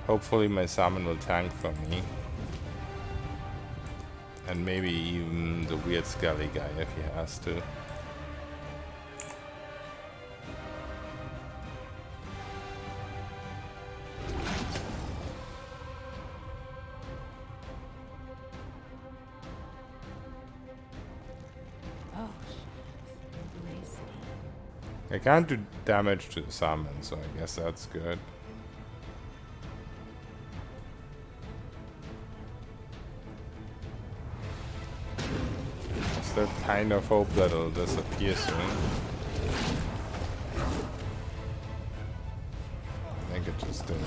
Hopefully my summon will tank for me. And maybe even the weird skelly guy if he has to. I can't do damage to the summon, so I guess that's good. I still kind of hope that it'll disappear soon. I think it just did.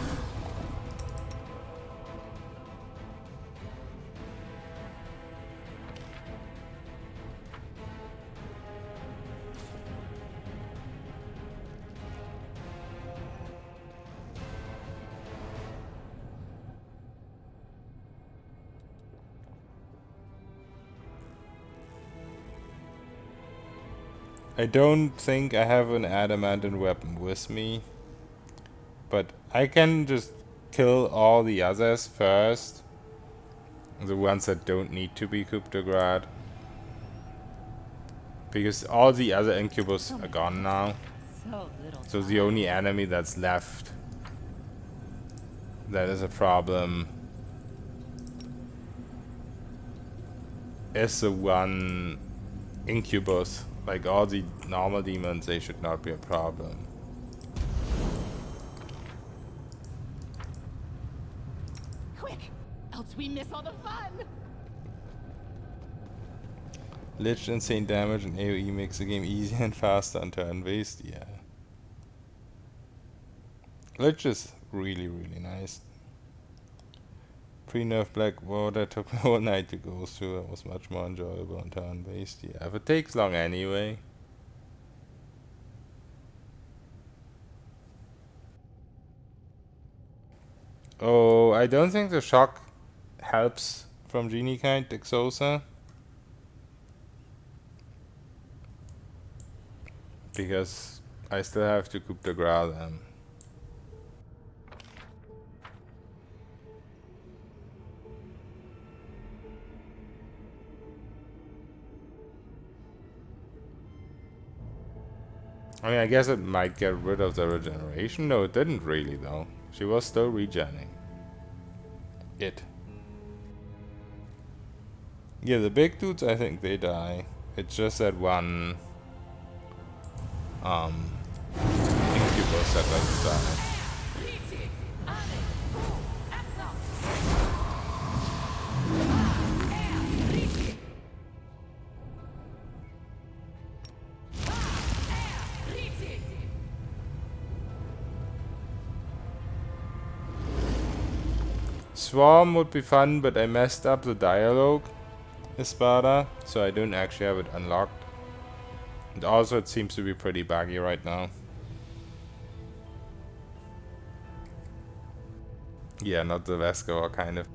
I don't think I have an adamantine weapon with me, but I can just kill all the others first. The ones that don't need to be coup de grace. Because all the other incubus are gone now. So the only enemy that's left that is a problem is the one incubus. Like all the normal demons, they should not be a problem. Quick, else we miss all the fun. Lich insane damage and AoE makes the game easier and faster on turn-based, yeah. Lich is really, really nice. Pre-nerf Black Water took the whole night to go through. It was much more enjoyable on turn-based, yeah. If it takes long anyway. Oh, I don't think the shock helps from Genie kind Exosa. Because I still have to coup de grace them. I mean, I guess it might get rid of the regeneration. No, it didn't really, though. She was still regenning. Yeah, the big dudes, I think they die. It's just that one incubus that doesn't die. Swarm would be fun, but I messed up the dialogue, Espada, so I don't actually have it unlocked. And also it seems to be pretty buggy right now. Yeah, not the Vescover kind of.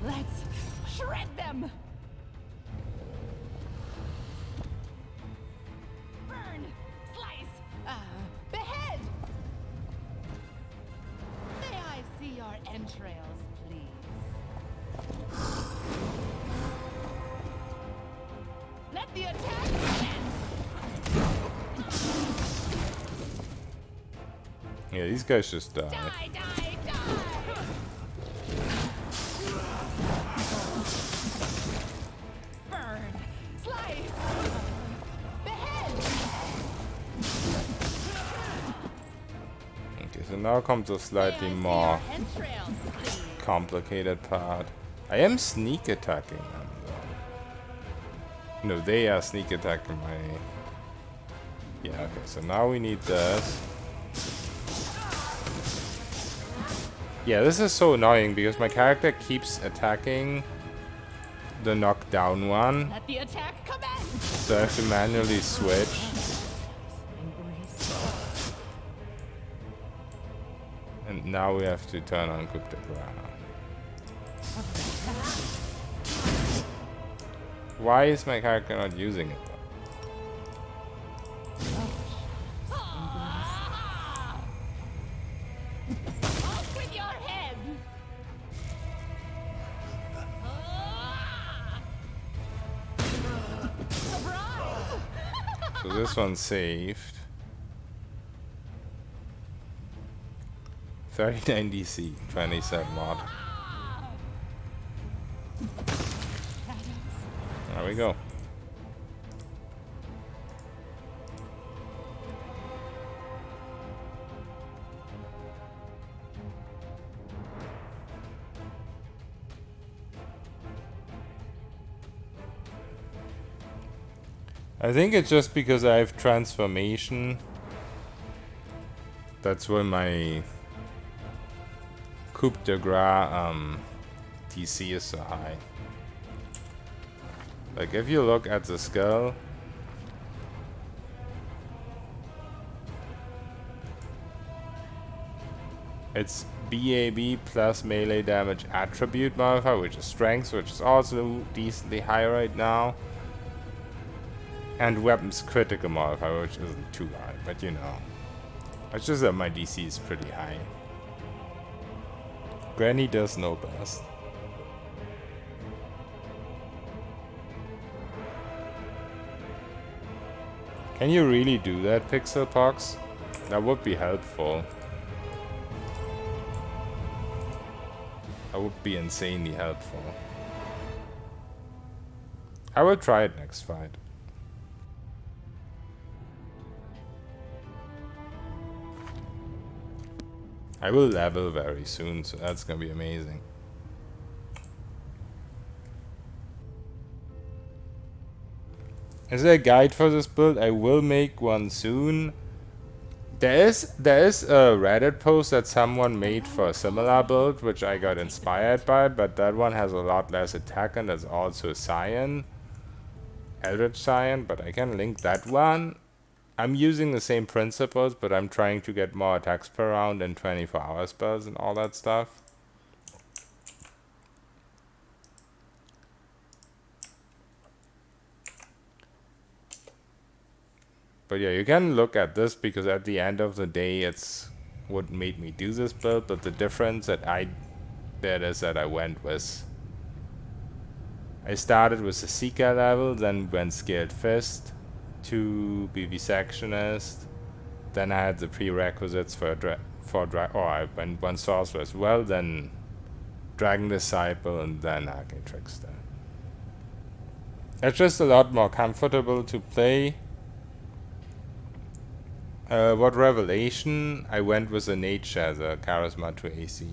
Let's shred them. Burn, slice, behead. May I see your entrails, please? Let the attack commence. Yeah, these guys just die. Die, die, die. Burn, slice, behead. Okay, so now comes a slightly more Entrails, please. complicated part. I am sneak attacking them though. No, they are sneak attacking my... Yeah, okay, so now we need this. Yeah, this is so annoying because my character keeps attacking the knockdown one. Let the attack commence. So I have to manually switch. And now we have to turn on coup de grace. Why is my character not using it? Off with your head. Surprise. So this one's saved. 39 DC, 27 mod. There we go. I think it's just because I have transformation. That's why my coup de grace DC is so high. Like if you look at the skill, it's BAB plus melee damage attribute modifier, which is strength, which is also decently high right now. And weapons critical modifier, which isn't too high, but you know. It's just that my DC is pretty high. Granny does know best. Can you really do that, Pixelpox? That would be helpful. That would be insanely helpful. I will try it next fight. I will level very soon, so that's gonna be amazing. Is there a guide for this build? I will make one soon. There is a Reddit post that someone made for a similar build, which I got inspired by, but that one has a lot less attack and there's also Scion, Eldritch Scion, but I can link that one. I'm using the same principles, but I'm trying to get more attacks per round and 24-hour spells and all that stuff. But yeah, you can look at this because at the end of the day, it's what made me do this build. But the difference that I did is that I went with... I started with the Seeker level, then went Scaled Fist to be Vivisectionist. Then I had the prerequisites for I went one Sorcerer as well, then Dragon Disciple, and then Arcane Trickster. It's just a lot more comfortable to play. What Revelation? I went with a Nature as a Charisma to AC.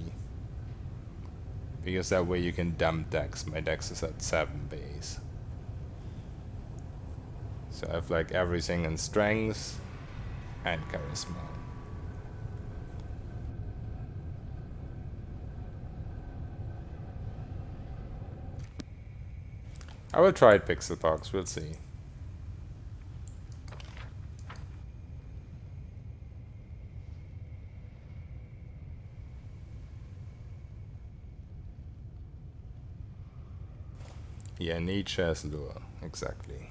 Because that way you can dump Dex. My Dex is at 7 base. So I have like everything in Strength and Charisma. I will try it, Pixelpox, we'll see. Yeah, Nature's lure, exactly.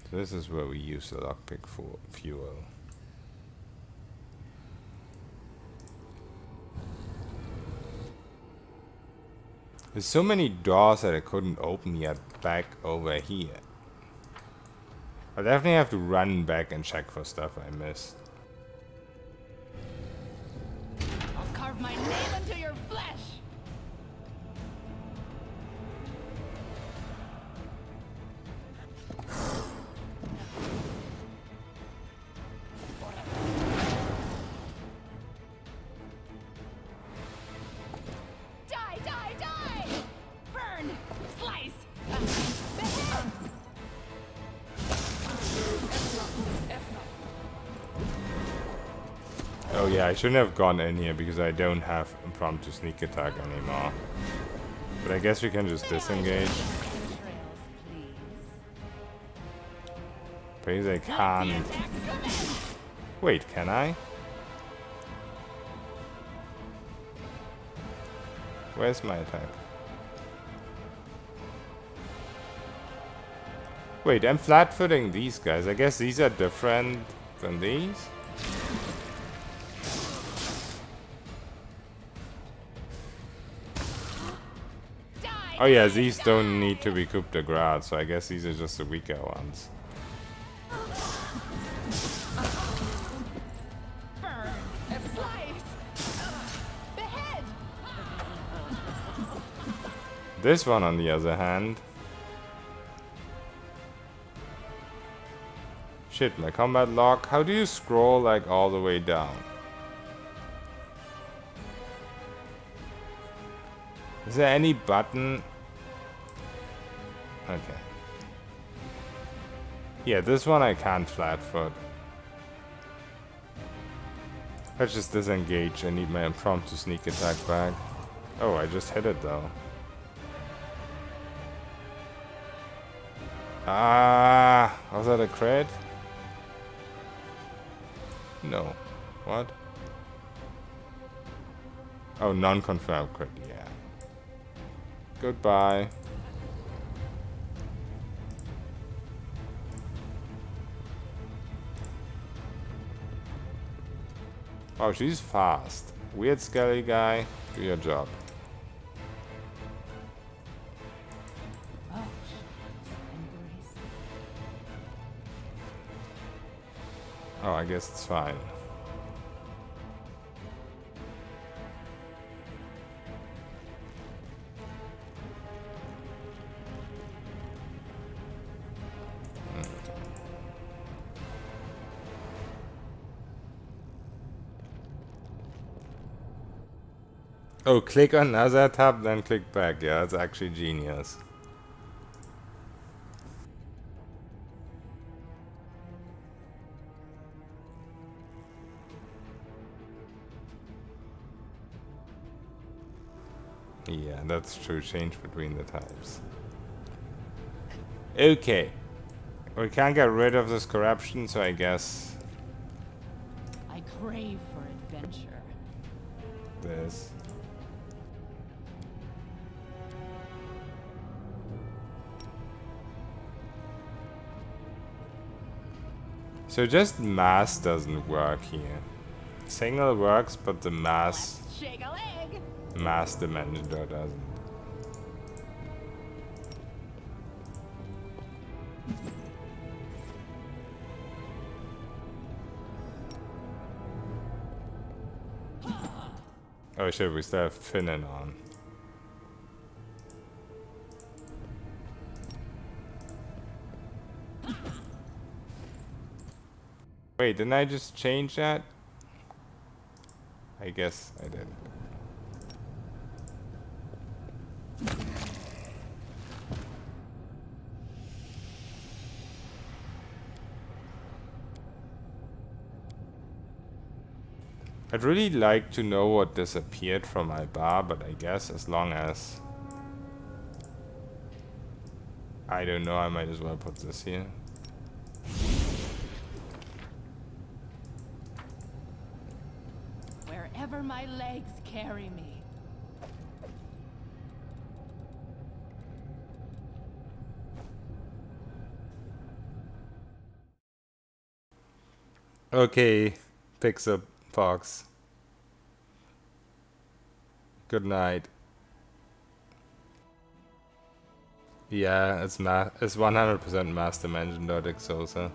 So this is where we use the lockpick for fuel. There's so many doors that I couldn't open yet back over here. I definitely have to run back and check for stuff I missed. I'll carve my name into your flesh. Die, die, die! Burn! Slice! Behead! Oh yeah, I shouldn't have gone in here because I don't have impromptu sneak attack anymore. But I guess we can just disengage. Please, I can't. Wait, can I? Where's my attack? Wait, I'm flat-footing these guys. I guess these are different than these? Oh yeah, these don't need to be coup de grace, so I guess these are just the weaker ones. This one, on the other hand... Shit, my combat log. How do you scroll, like, all the way down? Is there any button? Okay. Yeah, this one I can't flat-foot. Let's just disengage. I need my impromptu sneak attack back. Oh, I just hit it though. Ah, was that a crit? No. What? Oh, non-confirmed crit, yeah. Goodbye. Oh, she's fast. Weird skelly guy, do your job. Oh, embrace. Oh, I guess it's fine. Oh, click on another tab, then click back. Yeah, that's actually genius. Yeah, that's true. Change between the types. Okay. We can't get rid of this corruption, so I guess I crave for adventure. this. So just mass doesn't work here. Single works, but the mass Shake a leg. dimension door doesn't. Oh shit, we still have Finnan on. Wait, didn't I just change that? I guess I did. I'd really like to know what disappeared from my bar, but I guess as long as... I don't know, I might as well put this here. Wherever my legs carry me. Okay, picks up Fox. Good night. Yeah, it's 100% mass dimension dot exosa.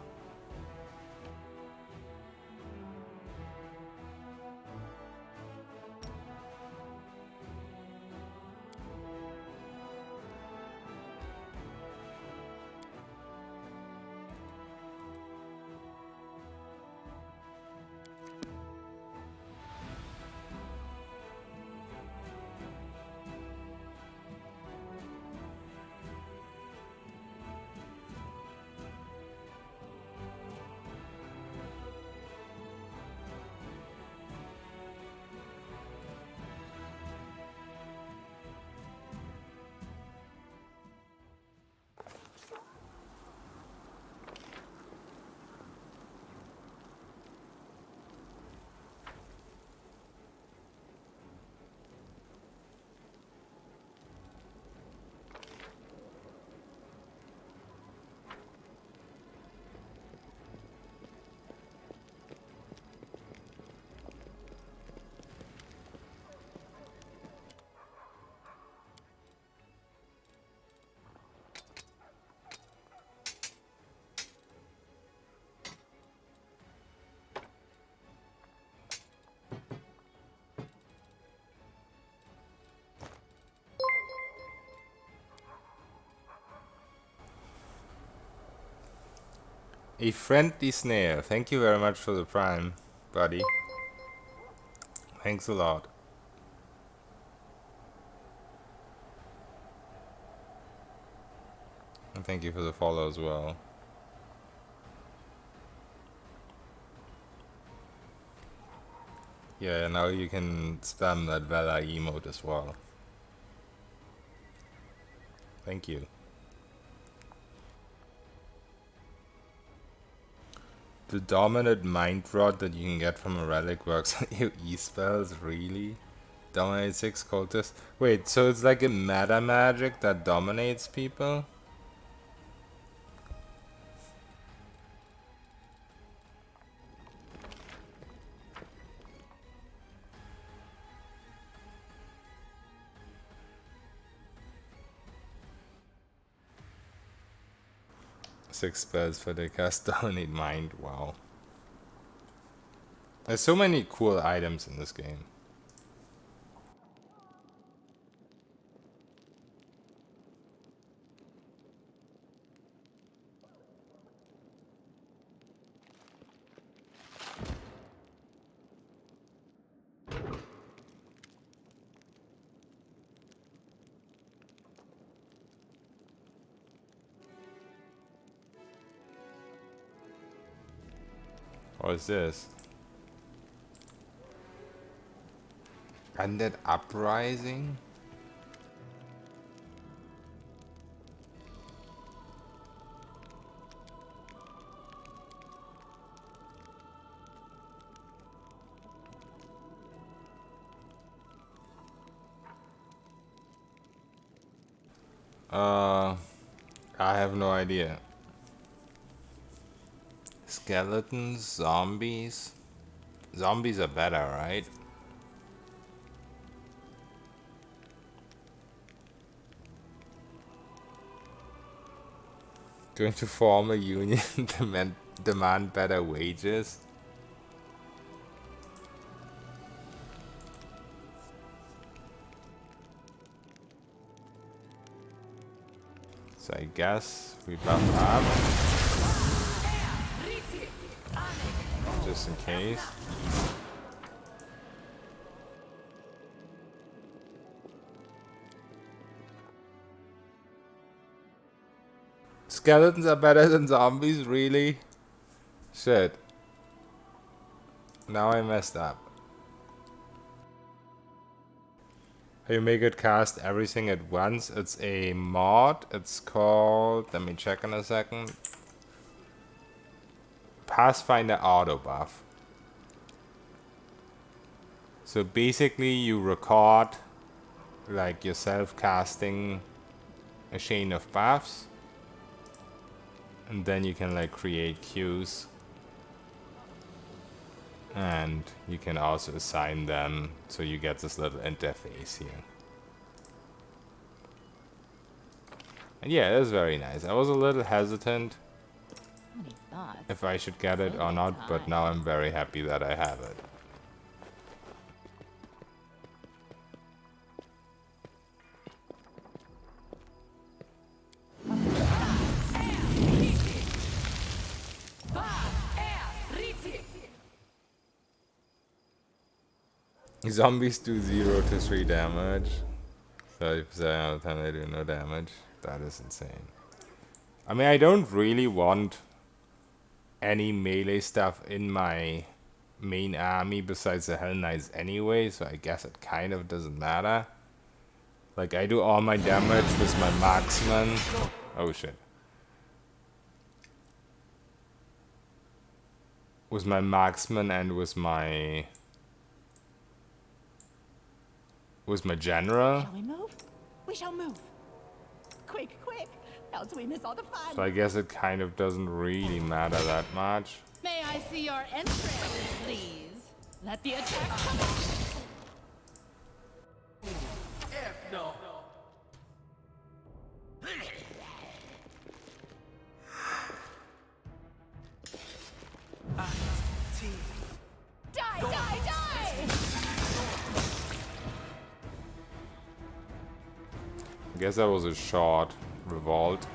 A friendly snail. Thank you very much for the prime, buddy. Thanks a lot. And thank you for the follow as well. Yeah, now you can spam that Vela emote as well. Thank you. The dominant mind rod that you can get from a relic works on your E-spells, really? Dominate 6 cultists? Wait, so it's like a meta magic that dominates people? Six spells for the cast dominate mind, wow. There's so many cool items in this game. What is this? Undead Uprising? I have no idea. Skeletons, zombies. Zombies are better, right? Going to form a union, demand better wages. So I guess we buff up. Just in case. Skeletons are better than zombies, really? Shit. Now I messed up. You make it cast everything at once. It's a mod. It's called, let me check in a second. Pathfinder auto buff. So basically you record like yourself casting a chain of buffs, and then you can like create queues, and you can also assign them, so you get this little interface here. And yeah, it is very nice. I was a little hesitant if I should get it or not, but now I'm very happy that I have it. Zombies do 0 to 3 damage. 30% of the time they do no damage. That is insane. I mean, I don't really want any melee stuff in my main army besides the Hell Knights anyway, so I guess it kind of doesn't matter. Like, I do all my damage with my marksman. Oh shit. With my marksman and with my general. Shall we move? We shall move. Quick, quick, else we miss all the fun. So I guess it kind of doesn't really matter that much. May I see your entrails, please? Let the attack commence. Die, die, die! I guess that was a short revolt.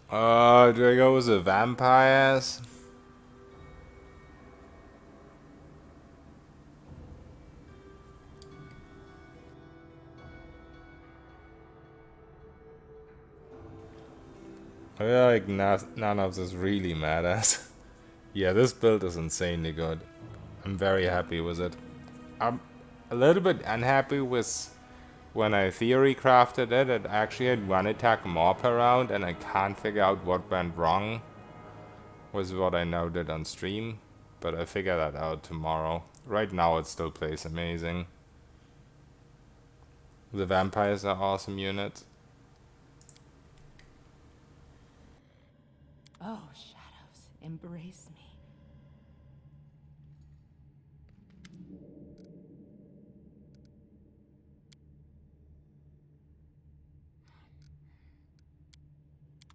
Do I go with the vampires? I feel like none of this really matters. Yeah, this build is insanely good. I'm very happy with it. I'm a little bit unhappy with when I theory crafted it. It actually had one attack more per round, and I can't figure out what went wrong with what I now did on stream. But I figure that out tomorrow. Right now it still plays amazing. The vampires are awesome units. Oh, shadows, embrace me.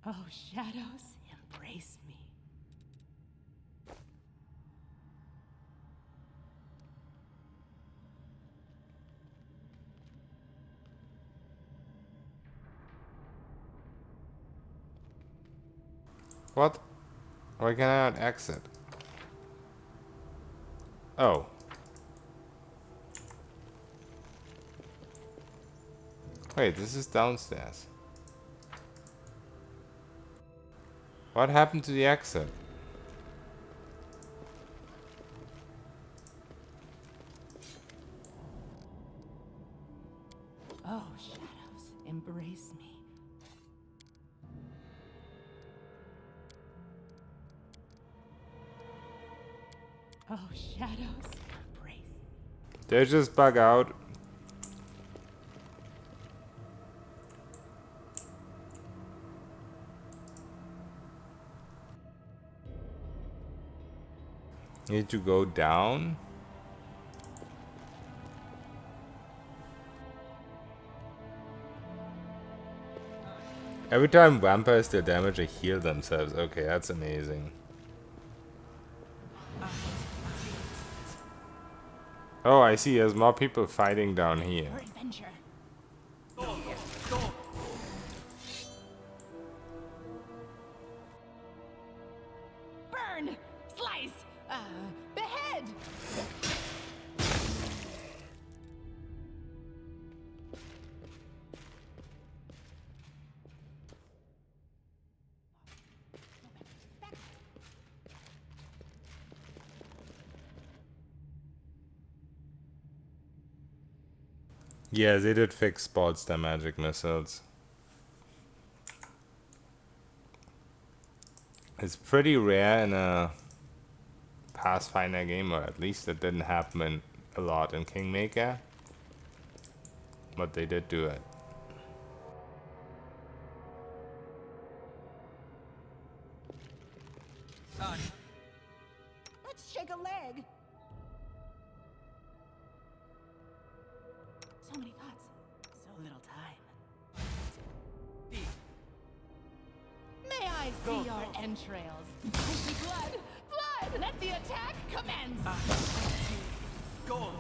Oh, shadows, embrace me. What? Why can I not exit? Oh. Wait, this is downstairs. What happened to the exit? Oh, shadows, embrace me. Oh, shadows, embrace. They just bug out. Need to go down. Every time vampires deal damage, they heal themselves. Okay, that's amazing. Oh, I see. There's more people fighting down here. For adventure. Burn! Slice! Behead! Yeah, they did fix sports their magic missiles. It's pretty rare in a Pathfinder game, or at least it didn't happen a lot in Kingmaker. But they did do it. Let's shake a leg. So many thoughts, so little time. May I see your entrails? I see blood! Blood! Let the attack commence! Go!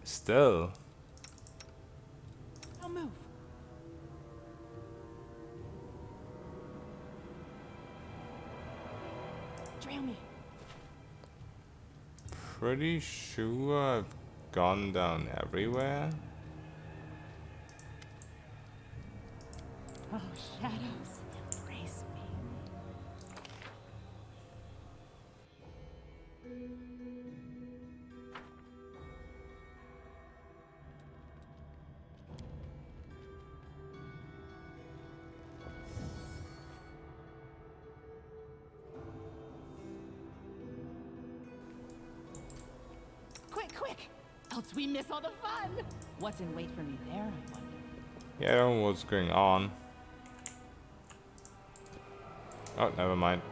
Still. Don't move. Trail me. Pretty sure I've gone down everywhere. Oh, shadows, embrace me. Quick, quick! Else we miss all the fun! What's in wait for me there, I wonder? Yeah, I don't know what's going on. Oh, never mind.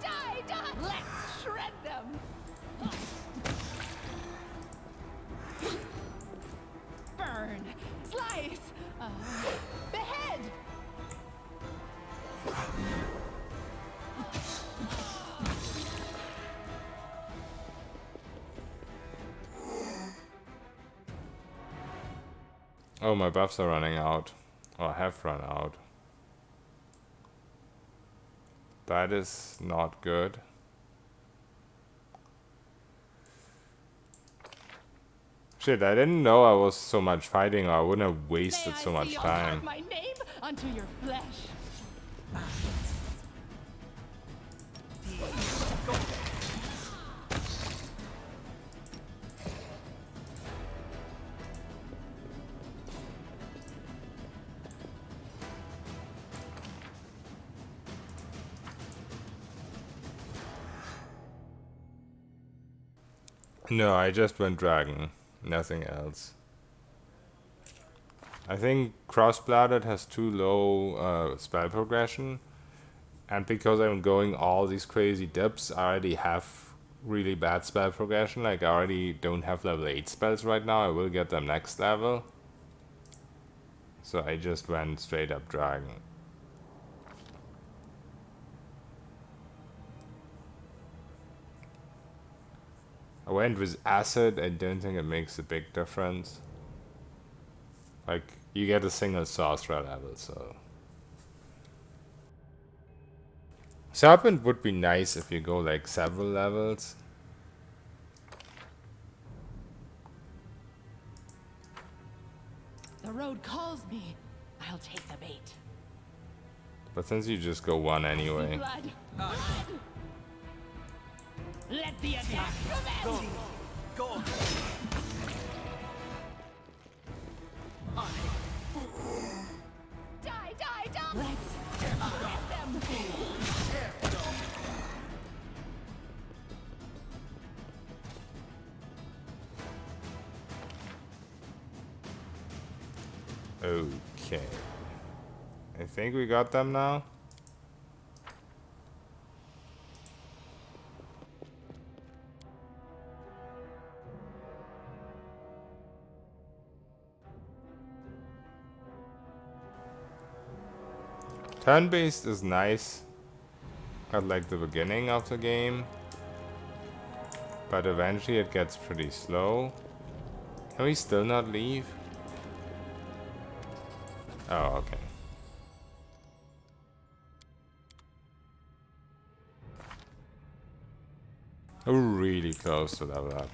Die, die! Let's shred them! Burn! Slice! Behead! Oh, my buffs are running out. Or have run out. That is not good. Shit, I didn't know I was so much fighting, or I wouldn't have May wasted I so see much you time. carve my name onto your flesh. No, I just went dragon. Nothing else. I think cross-blooded has too low spell progression. And because I'm going all these crazy dips, I already have really bad spell progression. Like, I already don't have level 8 spells right now. I will get them next level. So I just went straight up dragon. I went with acid. I don't think it makes a big difference. Like, you get a single sorcerer level, so. Serpent would be nice if you go like several levels. The road calls me. I'll take the bait. But since you just go one anyway. Blood. Blood. Let the attack commence. Go on. Die, die, die. Let's get them. Okay. I think we got them now. Turn-based is nice at like the beginning of the game, but eventually it gets pretty slow. Can we still not leave? Oh, okay. We're really close to level up.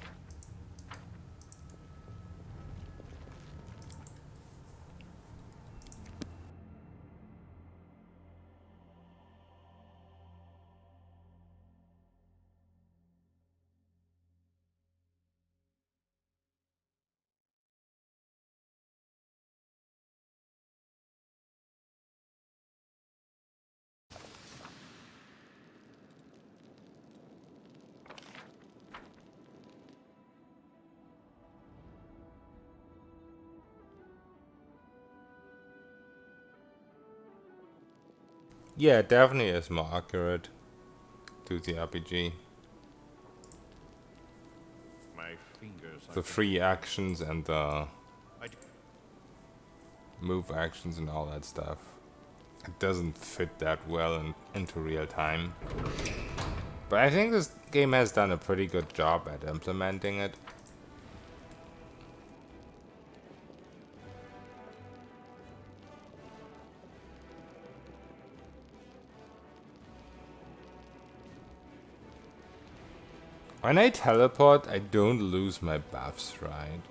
Yeah, it definitely is more accurate to the RPG. My fingers are The free actions and the move actions and all that stuff. It doesn't fit that well into real time. But I think this game has done a pretty good job at implementing it. When I teleport, I don't lose my buffs, right?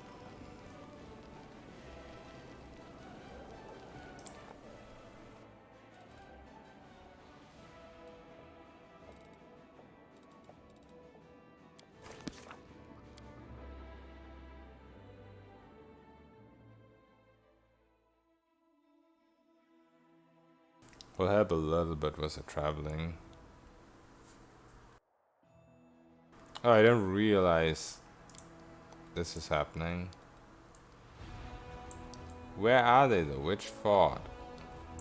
Will help a little bit with the traveling. Oh, I didn't realize this is happening. Where are they though? Which fort?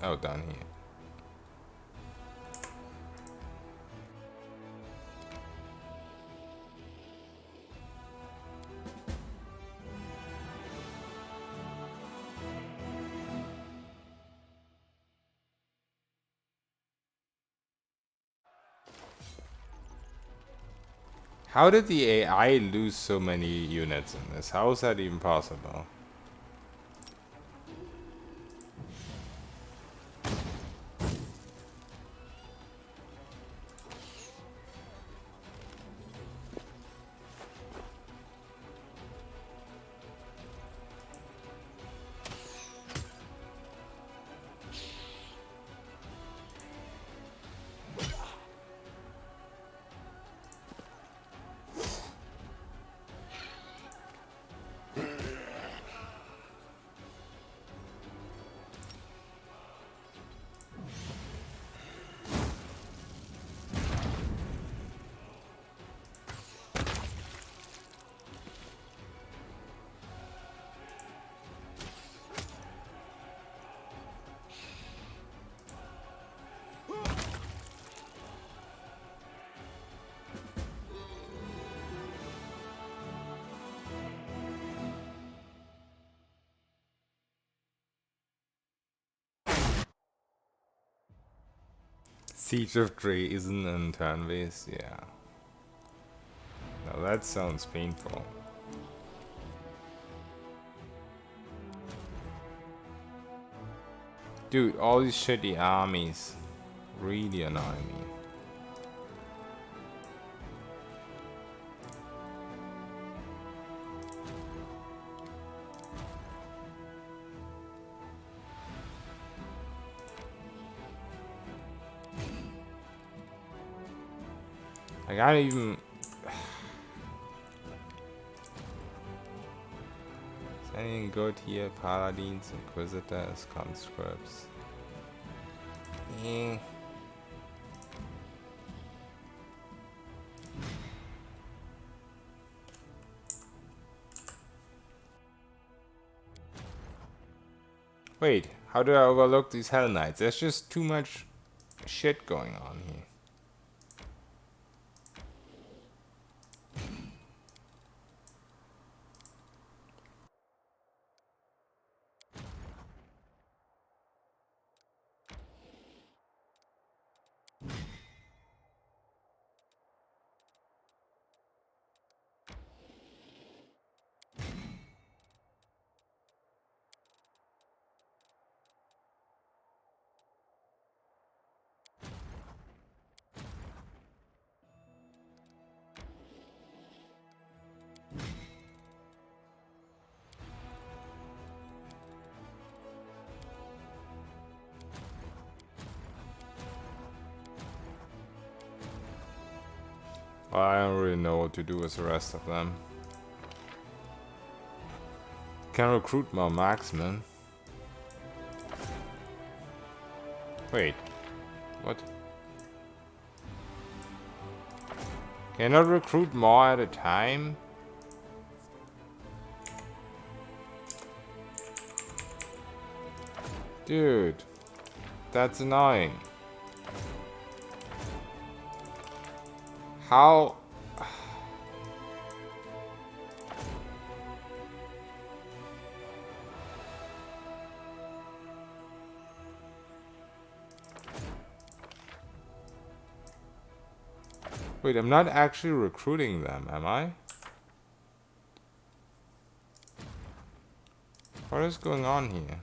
Oh, down here. How did the AI lose so many units in this? How is that even possible? Siege of Dre isn't in turn-based, yeah. Now that sounds painful. Dude, all these shitty armies really annoy me. I can't even... Is anything good here? Paladins, Inquisitors, Conscripts. Eh. Wait, how do I overlook these Hell Knights? There's just too much shit going on here. Well, I don't really know what to do with the rest of them. Can recruit more marksmen. Wait, what? Can I recruit more at a time? Dude, that's annoying. How? Wait, I'm not actually recruiting them, am I? What is going on here?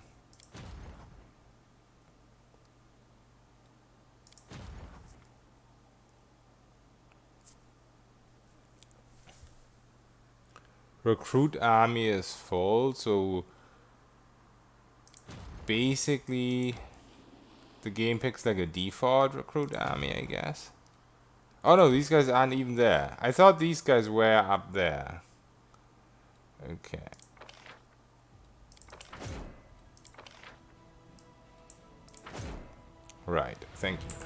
Recruit army is full, so basically the game picks like a default recruit army, I guess. Oh no, these guys aren't even there. I thought these guys were up there. Okay. Right, thank you.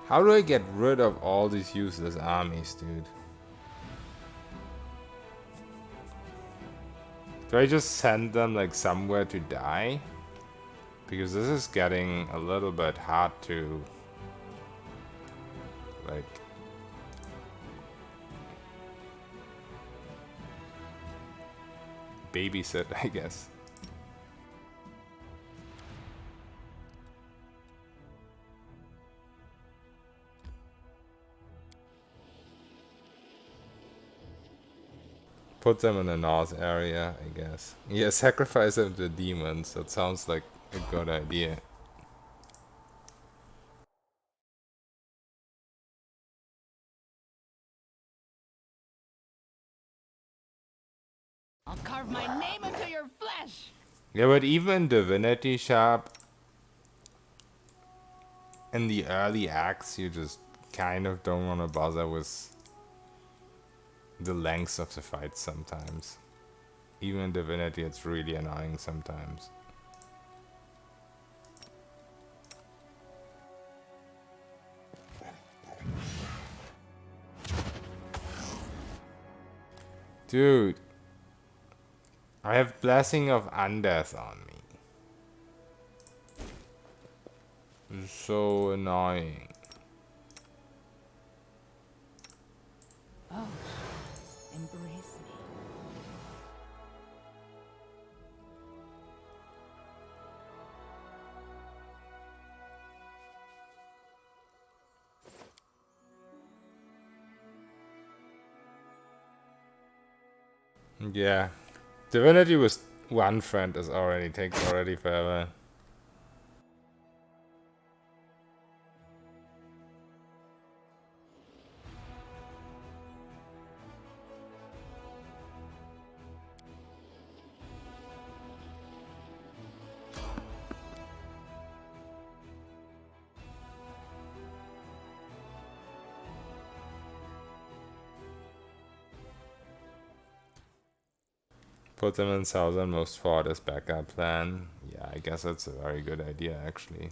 How do I get rid of all these useless armies, dude? Do I just send them like somewhere to die? Because this is getting a little bit hard to like babysit, I guess. Put them in the north area, I guess. Yeah, sacrifice them to demons. That sounds like a good idea. I'll carve my name into your flesh. Yeah, but even in Divinity Shop, in the early acts, you just kind of don't want to bother with the lengths of the fight sometimes. Even in Divinity, it's really annoying sometimes. Dude, I have Blessing of Undeath on me. So annoying. Oh, embrace me. Yeah. Divinity with one friend is already takes already forever. Put them in southernmost fort as backup plan. Yeah, I guess that's a very good idea actually.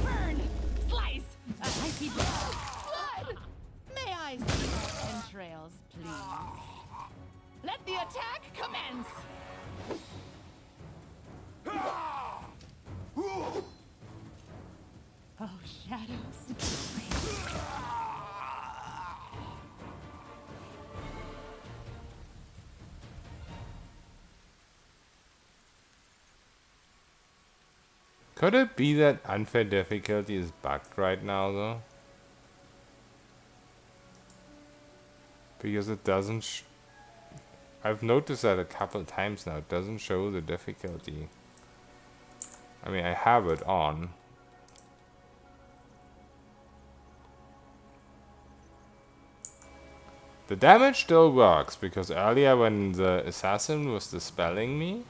Burn! Slice! I see blood! Blood! May I see your entrails, please? Let the attack commence! Oh, shadows. Could it be that unfair difficulty is bugged right now though? Because it doesn't I've noticed that a couple times now, it doesn't show the difficulty. I mean, I have it on. The damage still works, because earlier when the assassin was dispelling me,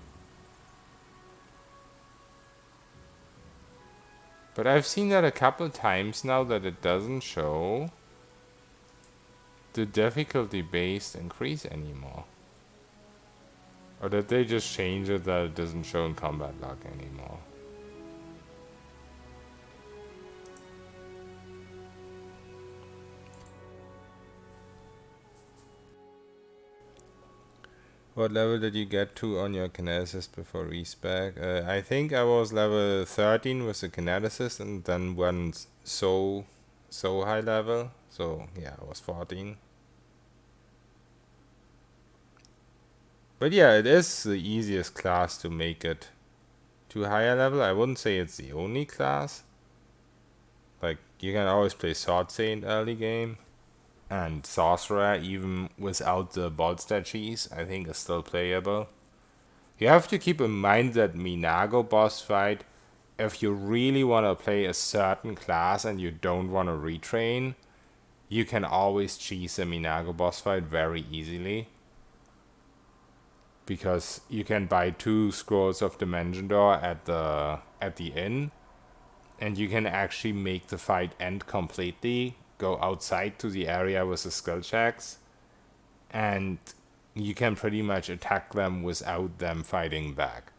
but I've seen that a couple times now that it doesn't show the difficulty based increase anymore. Or did they just change it that it doesn't show in combat log anymore? What level did you get to on your kineticist before respec? I think I was level 13 with the kineticist and then went so high level. So yeah, I was 14. But yeah, it is the easiest class to make it to higher level. I wouldn't say it's the only class. Like, you can always play Sword Saint early game. And Sorcerer, even without the bolt statues, I think is still playable. You have to keep in mind that Minago boss fight, if you really want to play a certain class and you don't want to retrain, you can always cheese a Minago boss fight very easily. Because you can buy 2 scrolls of Dimension Door at the inn, and you can actually make the fight end completely, go outside to the area with the skill checks, and you can pretty much attack them without them fighting back.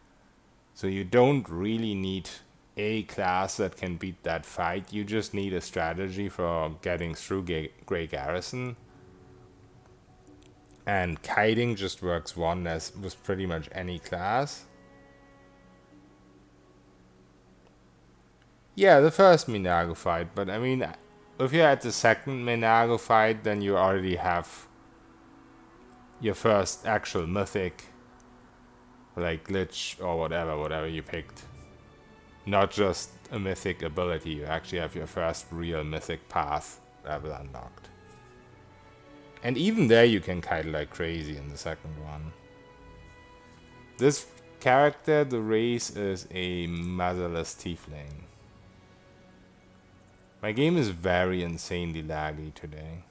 So you don't really need a class that can beat that fight, you just need a strategy for getting through Grey Garrison. And kiting just works one as with pretty much any class. Yeah, the first Minago fight, but I mean, if you're at the second Minago fight, then you already have your first actual mythic, like glitch or whatever you picked. Not just a mythic ability, you actually have your first real mythic path level unlocked. And even there you can kite like crazy in the second one. This character, the race, is a motherless tiefling. My game is very insanely laggy today.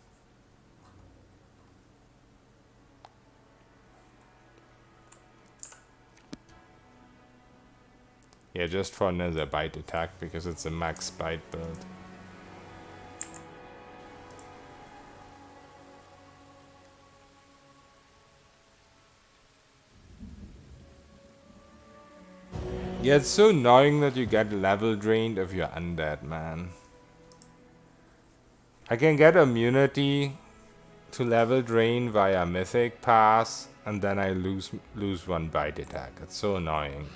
Yeah, just for another bite attack because it's a max bite build. Yeah, it's so annoying that you get level drained if you're undead, man. I can get immunity to level drain via mythic pass, and then I lose one bite attack. It's so annoying.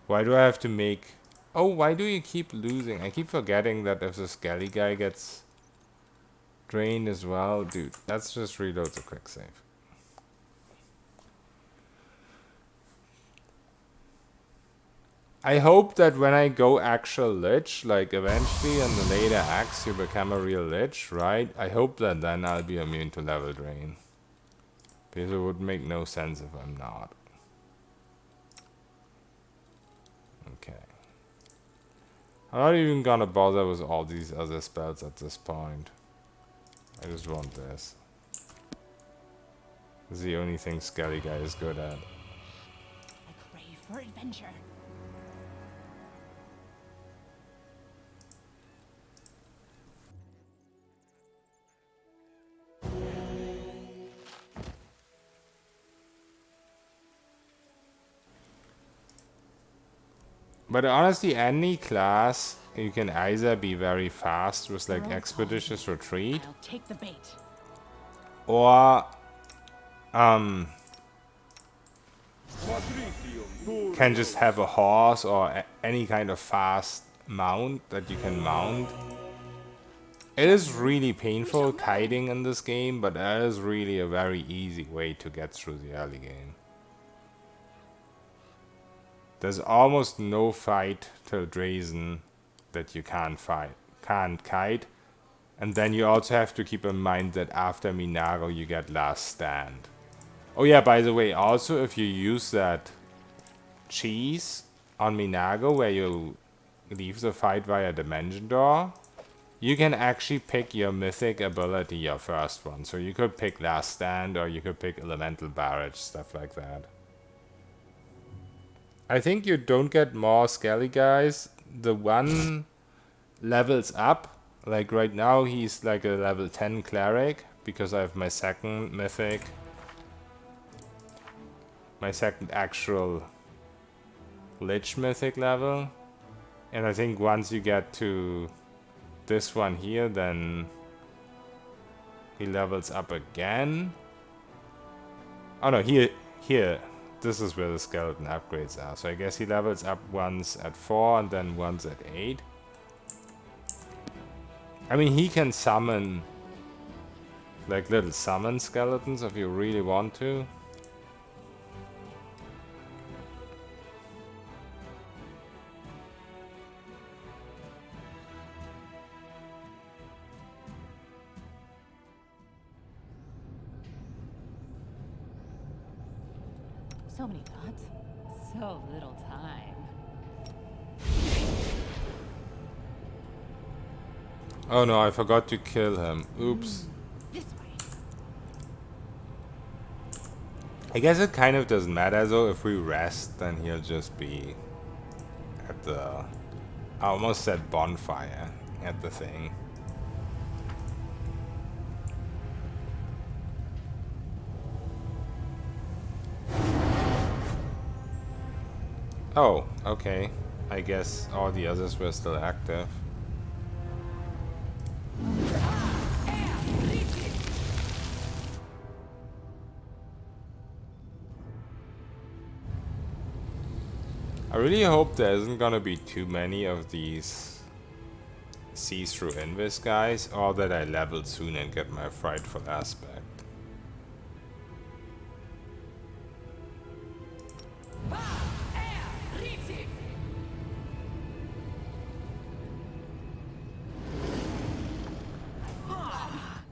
Why do I have to make... Oh, why do you keep losing? I keep forgetting that if the skelly guy gets drained as well. Dude, let's just reload the quick save. I hope that when I go actual lich, like eventually in the later acts you become a real lich, right? I hope that then I'll be immune to level drain. Because it would make no sense if I'm not. Okay. I'm not even gonna bother with all these other spells at this point. I just want this. This is the only thing Skelly Guy is good at. I crave for adventure. But honestly, any class, you can either be very fast with like expeditious retreat, I'll take the bait. or can just have a horse or any kind of fast mount that you can mount. It is really painful kiting in this game, but that is really a very easy way to get through the early game. There's almost no fight till Drazen that you can't kite. And then you also have to keep in mind that after Minago you get Last Stand. Oh yeah, by the way, also if you use that cheese on Minago where you leave the fight via Dimension Door, you can actually pick your mythic ability, your first one. So you could pick Last Stand or you could pick Elemental Barrage, stuff like that. I think you don't get more Skelly guys. The one levels up. Like right now he's like a level 10 cleric because I have my second mythic. My second actual lich mythic level. And I think once you get to this one here, then he levels up again. Oh no, here. This is where the skeleton upgrades are. So I guess he levels up once at 4 and then once at 8. I mean, he can summon like little summon skeletons if you really want to. So many thoughts, so little time. Oh no, I forgot to kill him. Oops. This way. I guess it kind of doesn't matter though. If we rest, then he'll just be at the... I almost said bonfire at the thing. Oh, okay. I guess all the others were still active. I really hope there isn't gonna be too many of these see-through invis guys, or that I level soon and get my frightful aspect.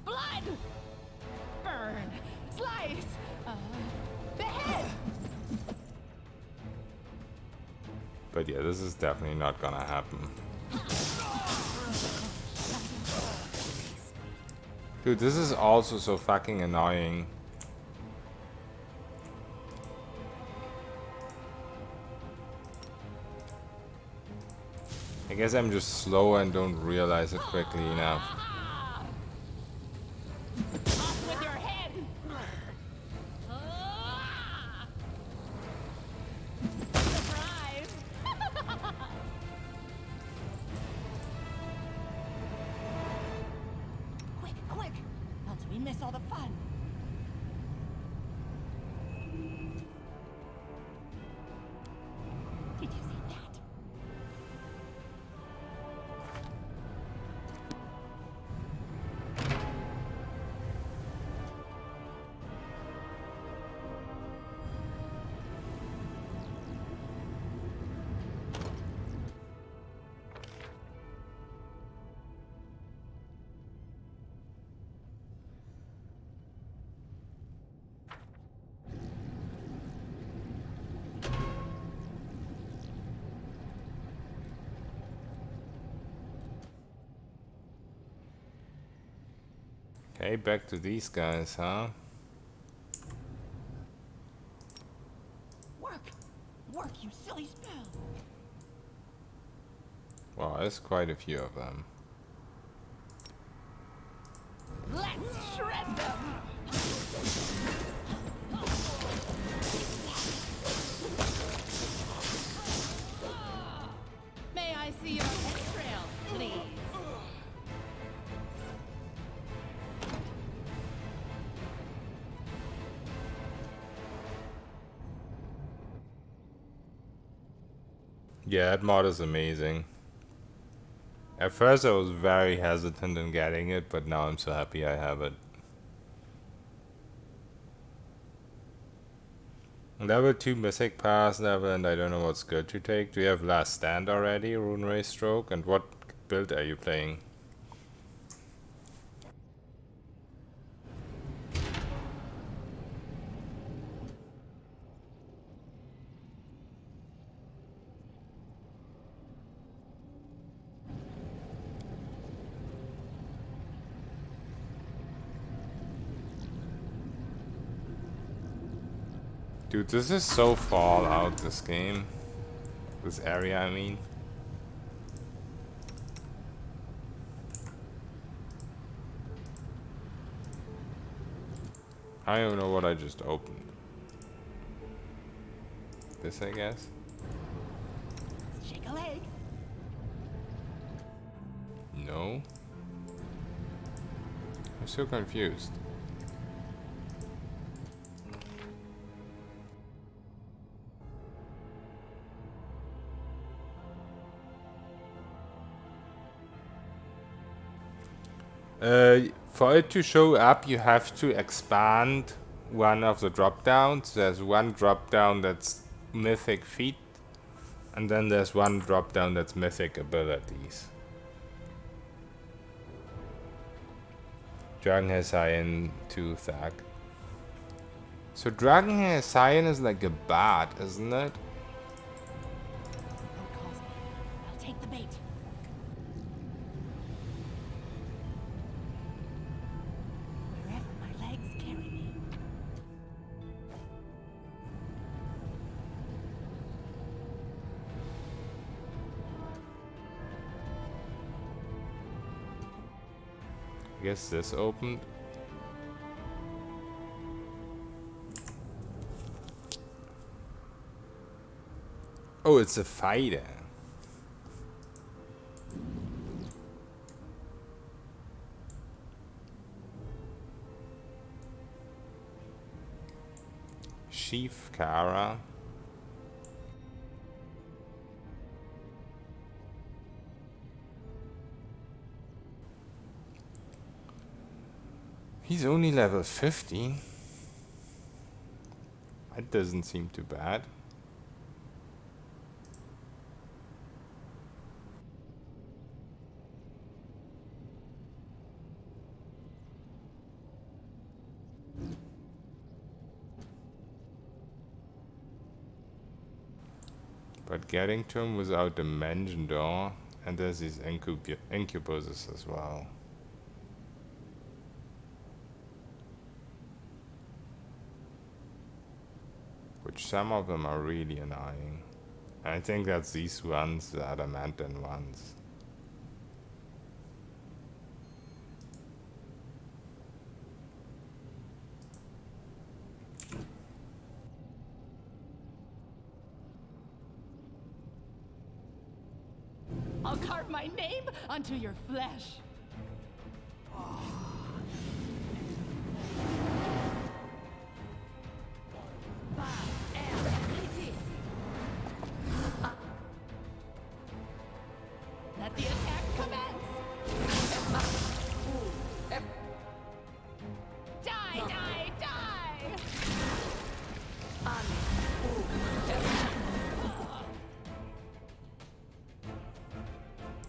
Blood! Burn! Slice! Behead! But yeah, this is definitely not gonna happen. Dude, this is also so fucking annoying. I guess I'm just slow and don't realize it quickly enough. Off with your head! miss all the fun. Did you see that? Okay, back to these guys, huh? Work! Work, you silly spell! Wow, there's quite a few of them. Let's shred them! May I see your entrails, please? Yeah, that mod is amazing. At first I was very hesitant in getting it, but now I'm so happy I have it. Level 2 Mythic Pass level, and I don't know what skill to take. Do you have Last Stand already, Rune Ray Stroke? And what build are you playing? Dude, this is so Fallout, this game. This area, I mean. I don't know what I just opened. This, I guess? Shake a leg. No? I'm so confused. For it to show up, you have to expand one of the drop downs. There's one drop down that's mythic feat, and then there's one drop down that's mythic abilities. Dragonhair Scion to Thag. So Dragonhair Scion is like a bat, isn't it? Don't cause me. I'll take the bait. Wherever my legs carry me. I guess this opened. Oh, it's a fighter. Chief Kara. He's only level 50. That doesn't seem too bad. But getting to him without the Dimension Door, and there's these incubuses as well. Which some of them are really annoying. I think that's these ones, the adamantine ones. I'll carve my name onto your flesh.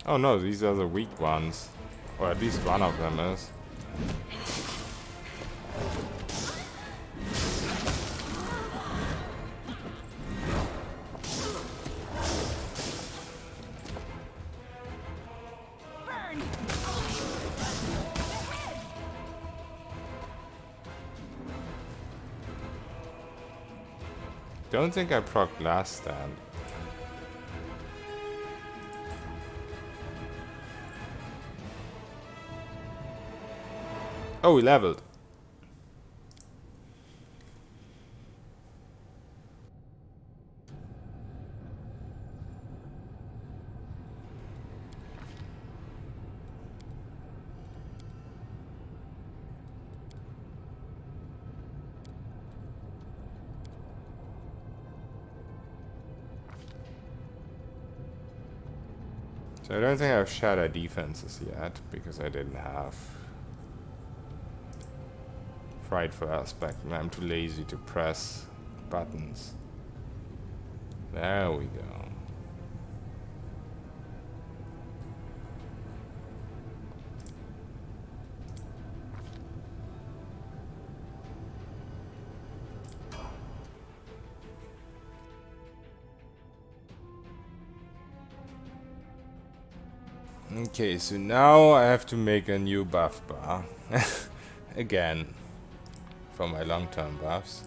Oh no, these are the weak ones. Or at least one of them is. Burn! Don't think I proc last stand. Oh, we leveled. So I don't think I've shatter defenses yet, because I didn't have frightful aspect, and I'm too lazy to press buttons. There we go. Okay, so now I have to make a new buff bar. Again. For my long-term buffs.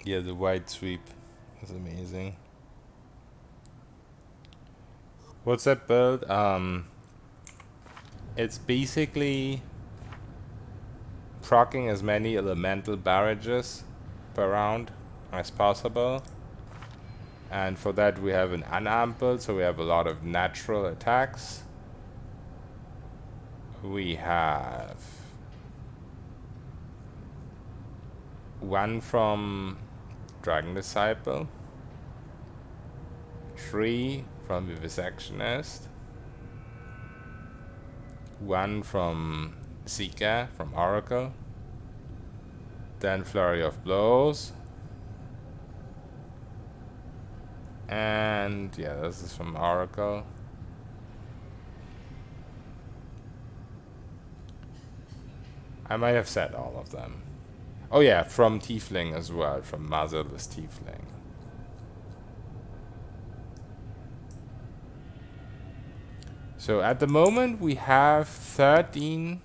Yeah, the wide sweep is amazing. What's that build? It's basically proccing as many elemental barrages per round as possible. And for that we have an unarmed build, so we have a lot of natural attacks. We have one from Dragon Disciple, 3 from Vivisectionist, 1 from Seeker, from Oracle, then Flurry of Blows, and yeah, this is from Oracle. I might have said all of them. Oh yeah, from Tiefling as well, from Motherless Tiefling. So at the moment we have 13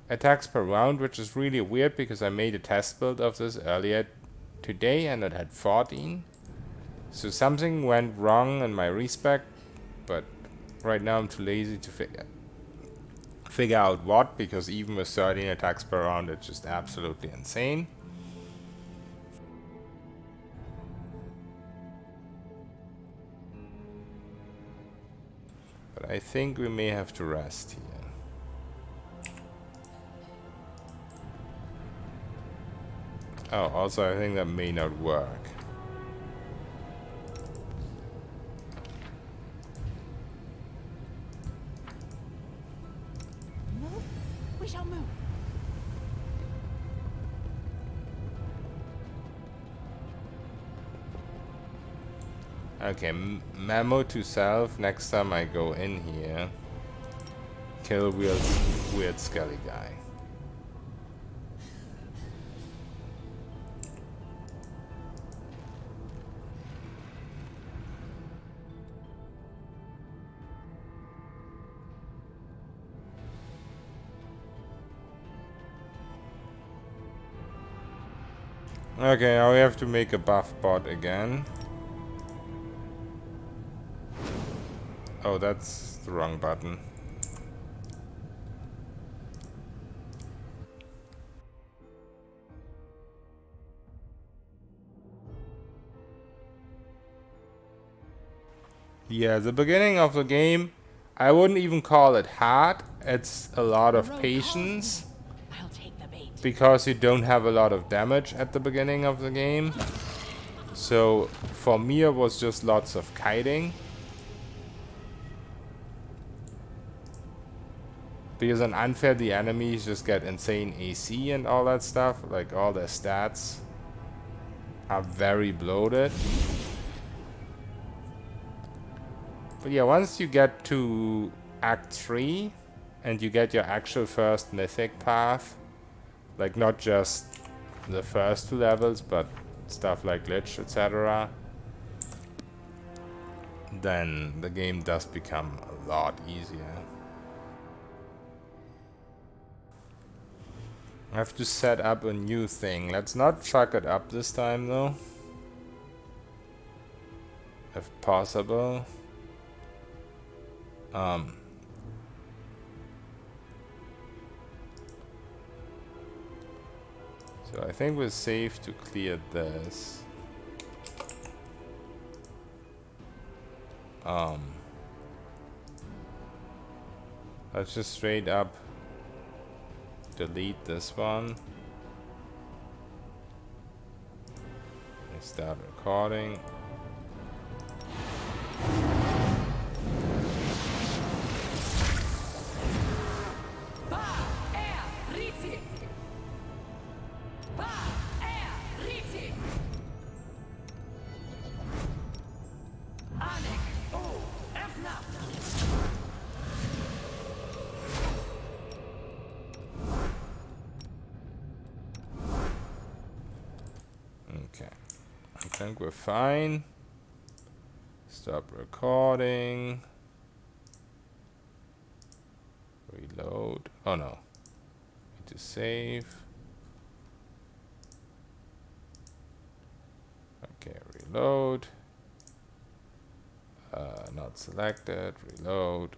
attacks per round, which is really weird because I made a test build of this earlier today and it had 14. So something went wrong in my respec, but right now I'm too lazy to figure out what, because even with 13 attacks per round it's just absolutely insane. But I think we may have to rest here. Oh, also I think that may not work. Move. We shall move. Okay, memo to self, next time I go in here, kill weird skelly guy. Okay, now we have to make a buff bot again. Oh, that's the wrong button. Yeah, the beginning of the game, I wouldn't even call it hard. It's a lot of patience. I'll take the bait. Because you don't have a lot of damage at the beginning of the game. So for me it was just lots of kiting. Because on unfair the enemies just get insane AC and all that stuff. Like all their stats are very bloated. But yeah, once you get to Act 3 and you get your actual first mythic path, like not just the first 2 levels, but stuff like Lich, etc., then the game does become a lot easier. I have to set up a new thing. Let's not fuck it up this time though. If possible. So I think we're safe to clear this. Let's just straight up delete this one. And start recording. Okay, I think we're fine. Stop recording. Reload. Oh no. Need to save. Okay, reload. Not selected. Reload.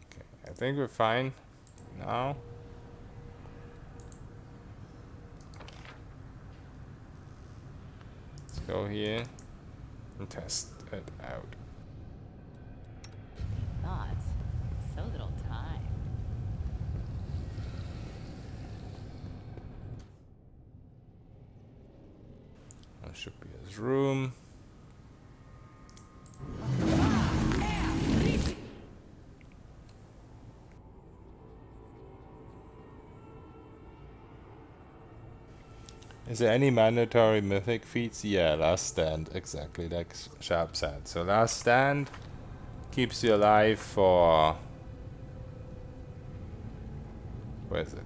Okay, I think we're fine now. Let's go here and test it out. Thoughts? So little time. That should be his room. Is there any mandatory mythic feats? Yeah, last stand, exactly like Sharp said. So last stand keeps you alive for... Where is it?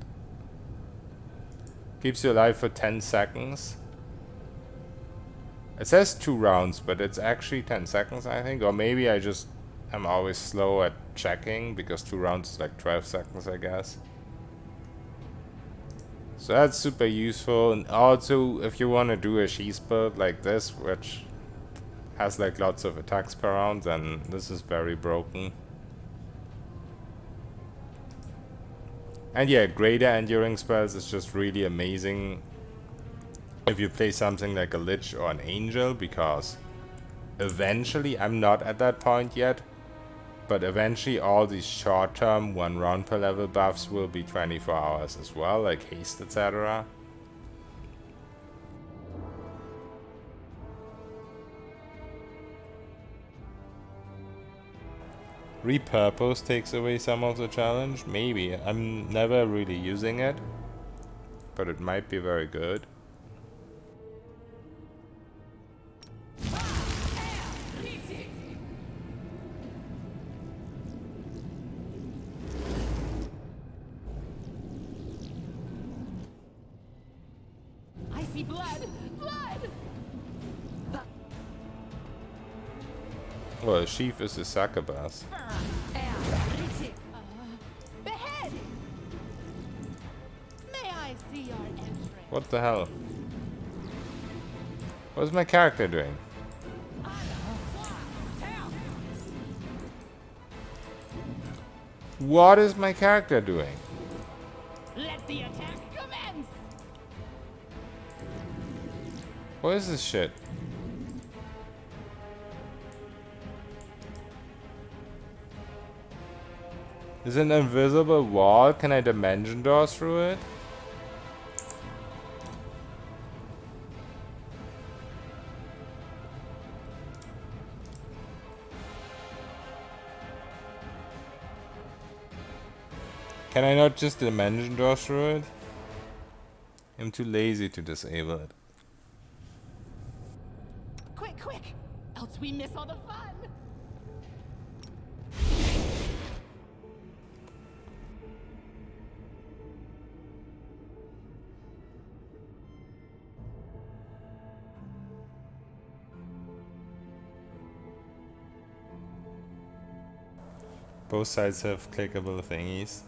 Keeps you alive for 10 seconds. It says 2 rounds, but it's actually 10 seconds, I think. Or maybe I just am always slow at checking, because 2 rounds is like 12 seconds, I guess. So that's super useful. And also, if you want to do a sheath build like this, which has like lots of attacks per round, then this is very broken. And yeah, greater enduring spells is just really amazing if you play something like a Lich or an Angel, because eventually, I'm not at that point yet, but eventually all these short-term 1 round per level buffs will be 24 hours as well, like haste, etc. Repurpose takes away some of the challenge, maybe. I'm never really using it, but it might be very good. I see blood! Blood! Well, a sheaf is a succubus. Behead! May I see your entrance? What the hell? What's my character doing? I What is my character doing? Let the attack commence! What is this shit? Is an invisible wall? Can I dimension door through it? Can I not just dimension door through it? I'm too lazy to disable it. Quick, quick! Else we miss all the fun! Both sides have clickable thingies.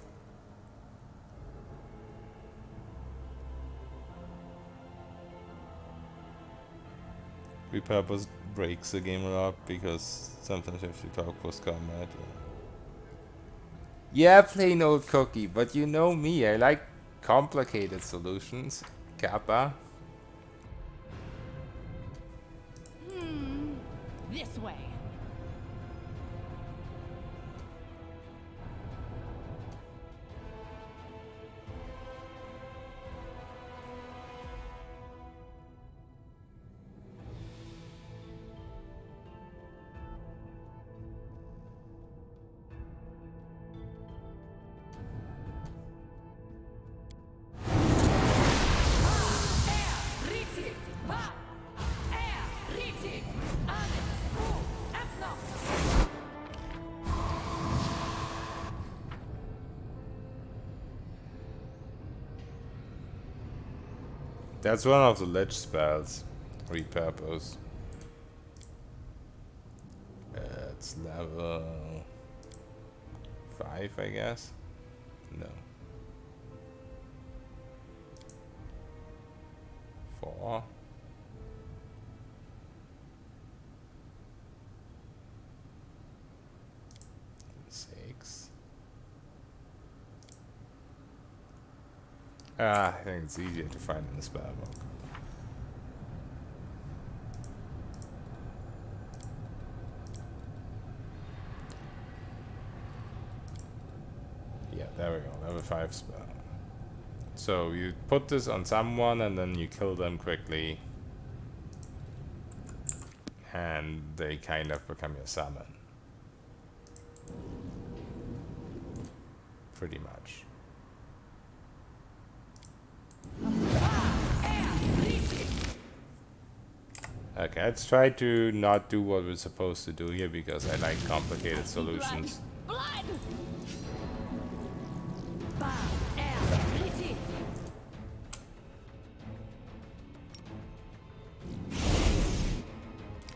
Repurpose breaks the game a lot because sometimes you have to talk post combat. Yeah, plain old cookie, but you know me, I like complicated solutions. Kappa. This way. That's one of the lich spells. Repurpose. It's level 5, I guess. No. 4. I think it's easier to find in the spell book. Yeah, there we go. Level 5 spell. So you put this on someone and then you kill them quickly. And they kind of become your summon. Pretty much. Okay, let's try to not do what we're supposed to do here because I like complicated solutions. Blood!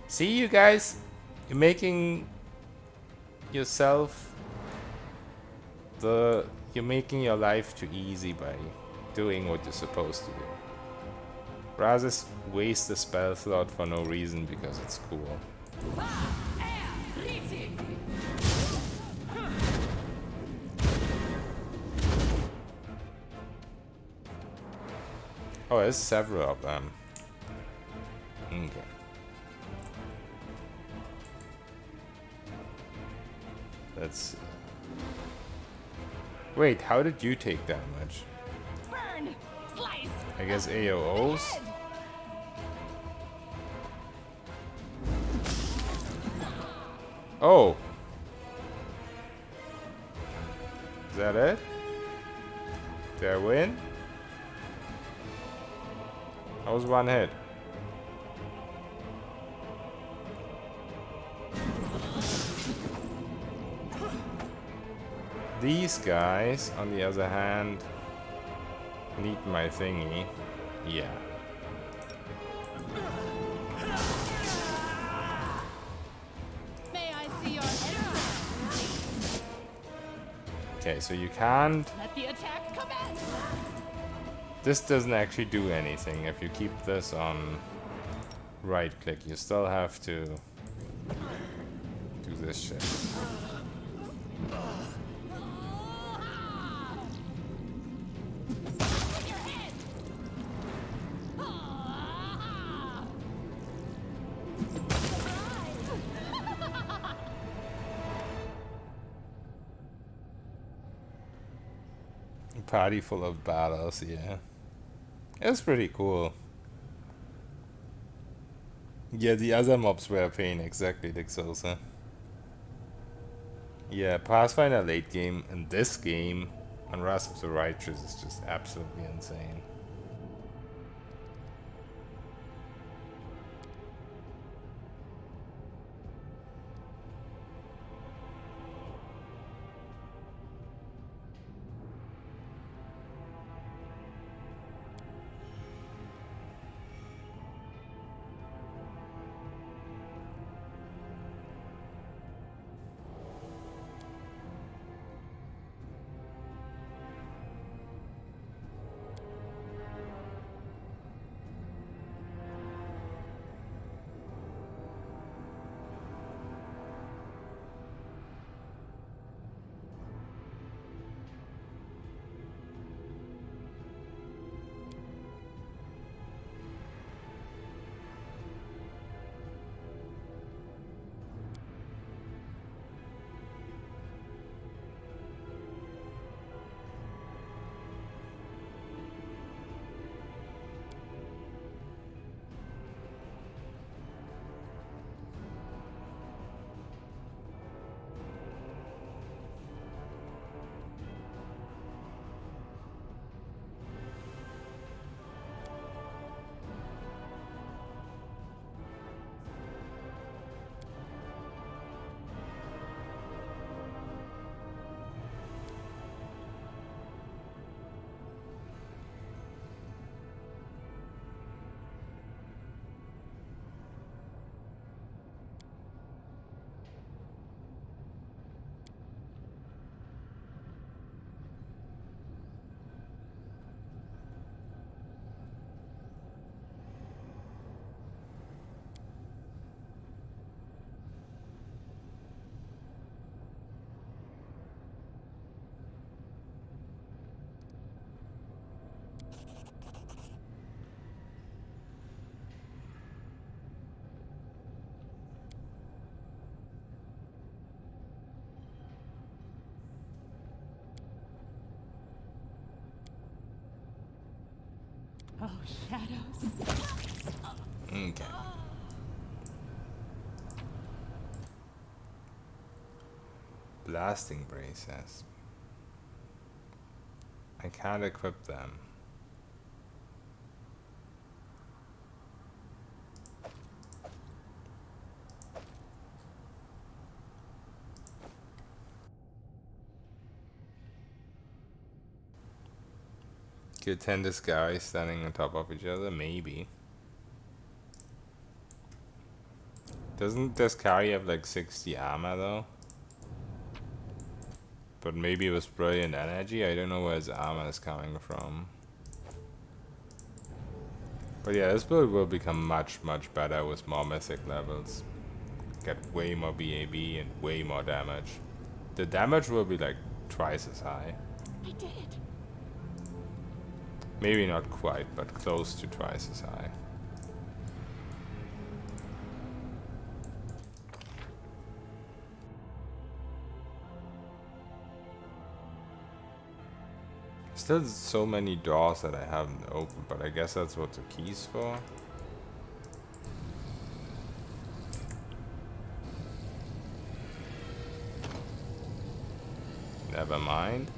See, you guys, you're making yourself you're making your life too easy by doing what you're supposed to do. Rather waste the spell slot for no reason because it's cool. Oh, there's several of them. Okay. Let's see. Wait, how did you take damage? Burn! Slice! I guess AOOs? Oh! Is that it? Did I win? That was one hit. These guys, on the other hand, need my thingy. Yeah. May I see your entrance? Okay, so you can't. Let the attack commence! This doesn't actually do anything. If you keep this on right click, you still have to do this shit. Party full of battles, yeah. It's pretty cool. Yeah, the other mobs were a pain, exactly, Dixosa. Yeah, Pathfinder late game and this game on Wrath of the Righteous is just absolutely insane. Oh, shadows. Okay. Blasting braces. I can't equip them. Could 10 this guy standing on top of each other? Maybe. Doesn't this carry have like 60 armor though? But maybe with brilliant energy? I don't know where his armor is coming from. But yeah, this build will become much better with more mythic levels. Get way more BAB and way more damage. The damage will be like twice as high. I did it. Maybe not quite, but close to twice as high. Still so many doors that I haven't opened, but I guess that's what the key's for. Never mind.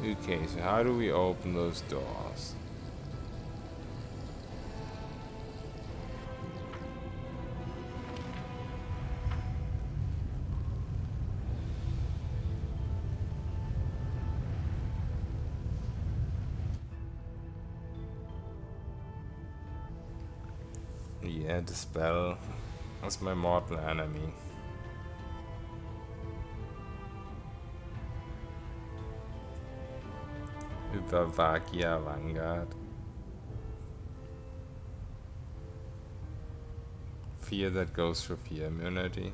Okay, so how do we open those doors? Yeah, the spell. That's my mortal enemy. Vakia Vanguard. Fear that goes for fear immunity.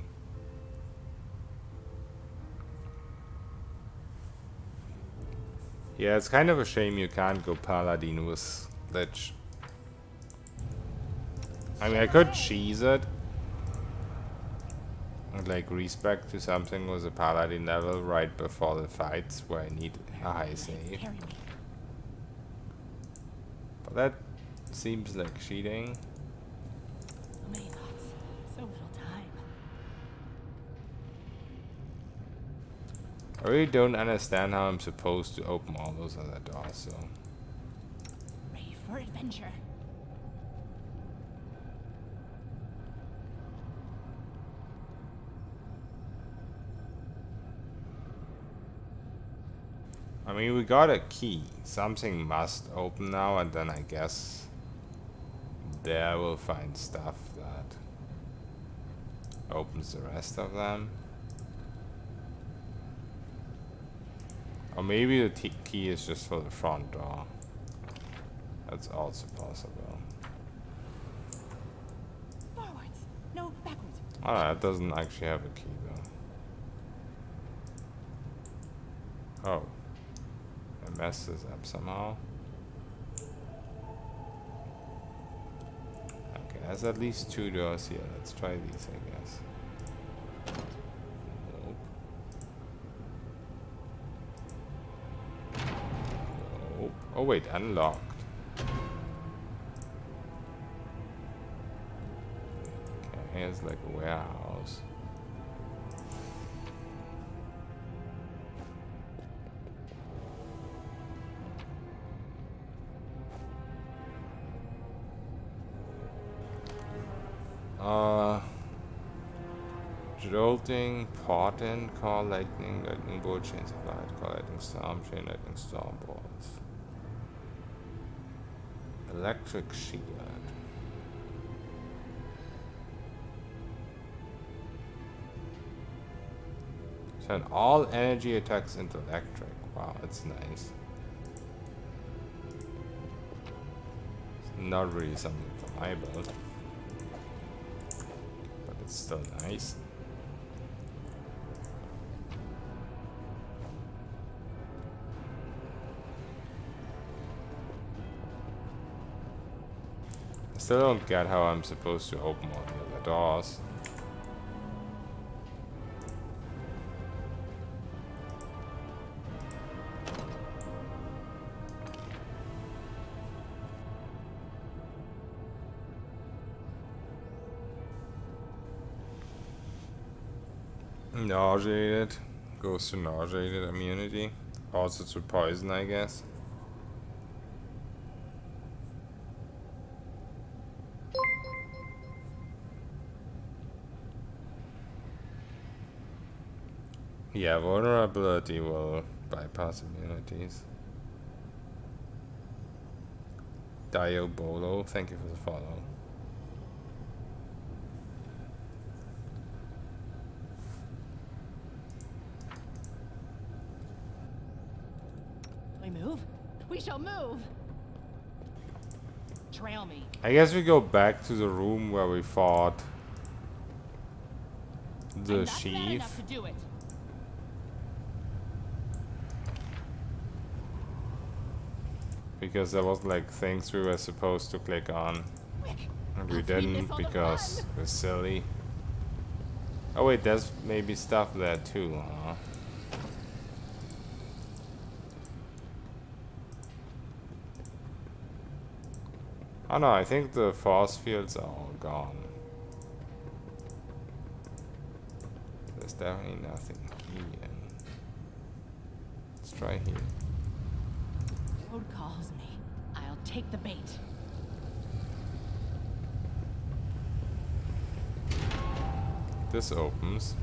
Yeah, it's kind of a shame you can't go paladin with Lich. I mean, I could cheese it. like respec to something with a paladin level right before the fights where I need a high save. Carry me. But that seems like cheating. So many thoughts, so little time. I really don't understand how I'm supposed to open all those other doors, so. Ready for adventure. I mean, we got a key. Something must open now, and then I guess there we'll find stuff that opens the rest of them. Or maybe the key is just for the front door. That's also possible. Forwards. No, backwards. Oh, that doesn't actually have a key though. Oh. I messed this up somehow. Okay, there's at least 2 doors here. Let's try these, I guess. Nope. Nope. Oh wait, unlocked. Okay, here's like a warehouse. Jolting, Portent, Call Lightning, Lightning Bolt, Chains of Light, Call Lightning Storm, Chain Lightning Storm Balls. Electric Shield. Turn all energy attacks into electric. Wow, that's nice. It's not really something for my build. But it's still nice. I still don't get how I'm supposed to open all the other doors. Nauseated. Goes to nauseated immunity. Also to poison, I guess. Yeah, vulnerability will bypass immunities. Diabolo, thank you for the follow. We move? We shall move. Trail me. I guess we go back to the room where we fought the I'm not bad chief. enough to do it. Because there was like things we were supposed to click on. Quick. And we Let's leave didn't this on the because run. we're silly. Oh wait, there's maybe stuff there too, huh? Oh no, I think the force fields are all gone. There's definitely nothing here. Let's try here. Road calls me. I'll take the bait. This opens.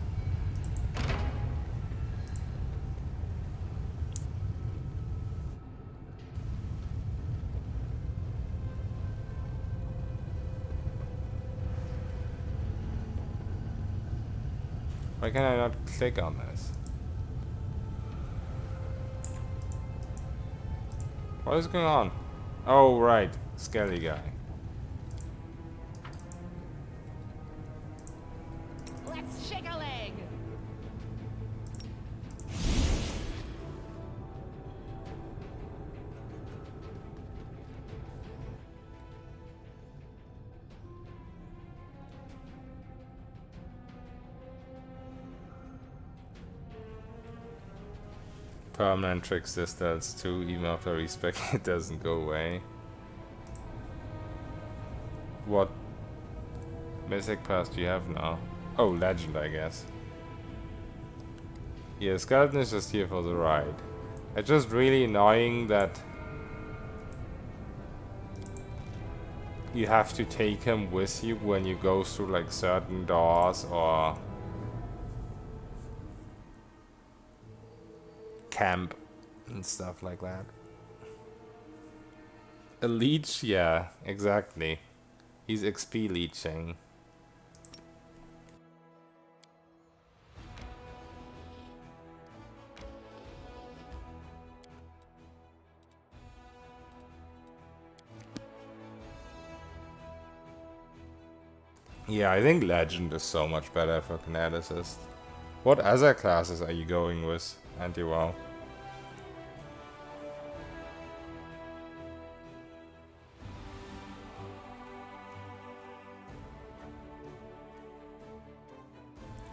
Why can I not click on this? What is going on? Oh, right. Skelly guy. Let's shake a leg. Permanent tricks distance too, even after respec it doesn't go away. What mythic pass do you have now? Oh, legend, I guess. Yeah, skeleton is just here for the ride. It's just really annoying that you have to take him with you when you go through like certain doors or camp and stuff like that. A leech? Yeah, exactly. He's XP leeching. Yeah, I think Legend is so much better for Kineticist. What other classes are you going with, Anti-Wow?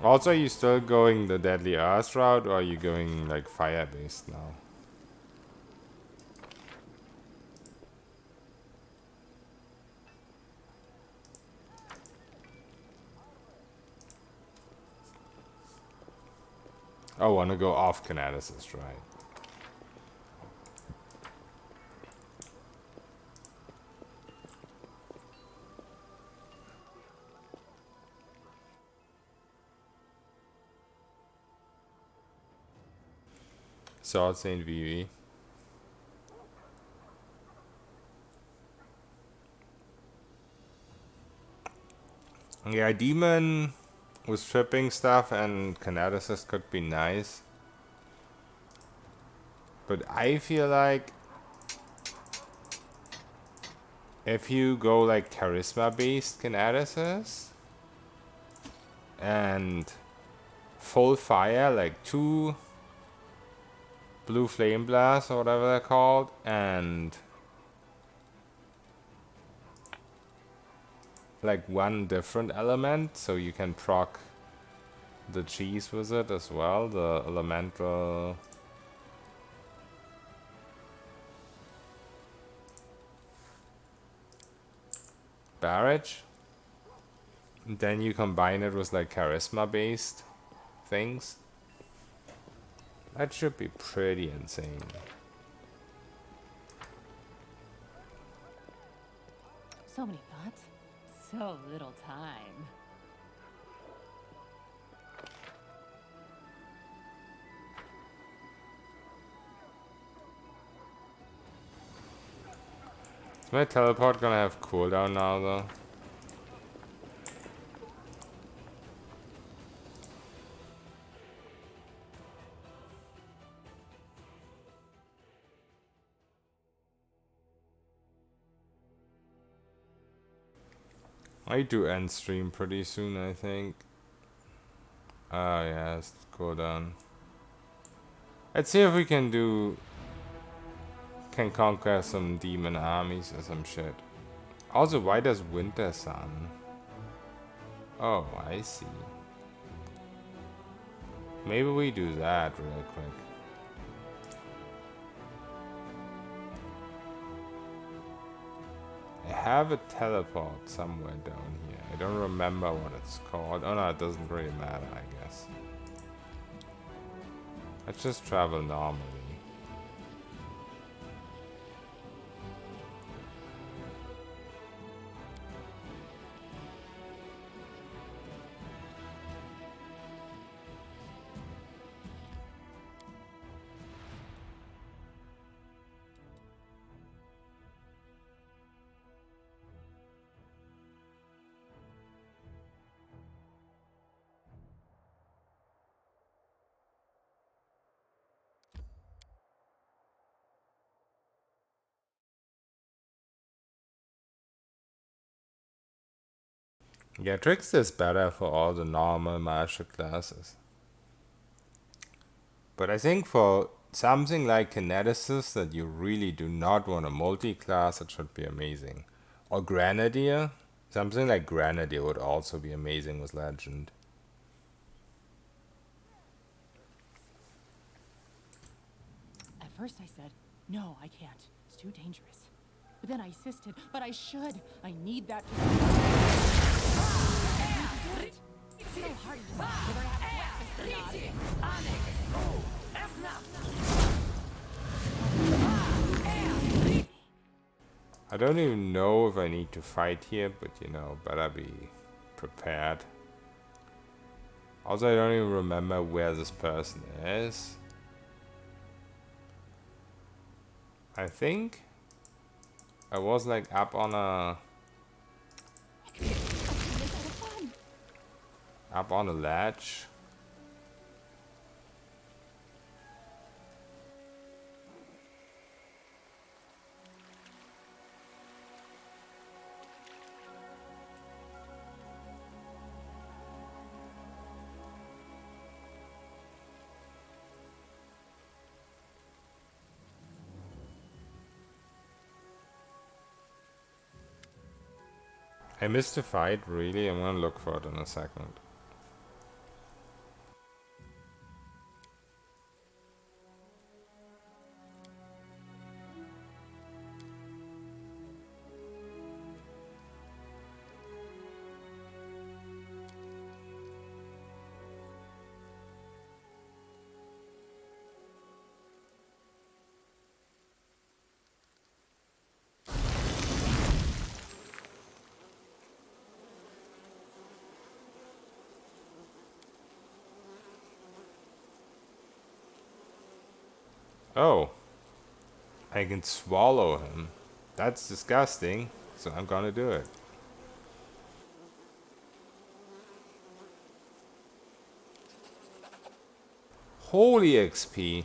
Also, are you still going the Deadly Earth route, or are you going like fire-based now? I want to go off Kineticist, right? Sword Saint VV. Yeah, Demon with tripping stuff and Kineticist could be nice. But I feel like if you go like charisma based Kineticist and full fire, like 2 blue flame blasts or whatever they're called, and like 1 different element, so you can proc the cheese with it as well, the elemental. Barrage. Then you combine it with like charisma based things. That should be pretty insane. So many thoughts, so little time. Is my teleport gonna have cooldown now though? I do end stream pretty soon, I think. Ah, yeah, it's cooldown. Let's see if we can conquer some demon armies or some shit. Also, why does Winter Sun? Oh, I see. Maybe we do that real quick. I have a teleport somewhere down here. I don't remember what it's called. Oh no, it doesn't really matter, I guess. Let's just travel normally. Yeah, Trickster is better for all the normal martial classes. But I think for something like Kineticist that you really do not want a multi-class, it should be amazing. Or Grenadier. Something like Grenadier would also be amazing with Legend. first I said, no, I can't. It's too dangerous. But then I insisted, but I should. I need that to do it. It's so hard to decide whether I have breakfast or not. I don't even know if I need to fight here, but you know, better be prepared. Also, I don't even remember where this person is. I think I was like up on a ledge. I missed the fight, really. I'm gonna look for it in a second. Oh, I can swallow him. That's disgusting, so I'm gonna do it. Holy XP.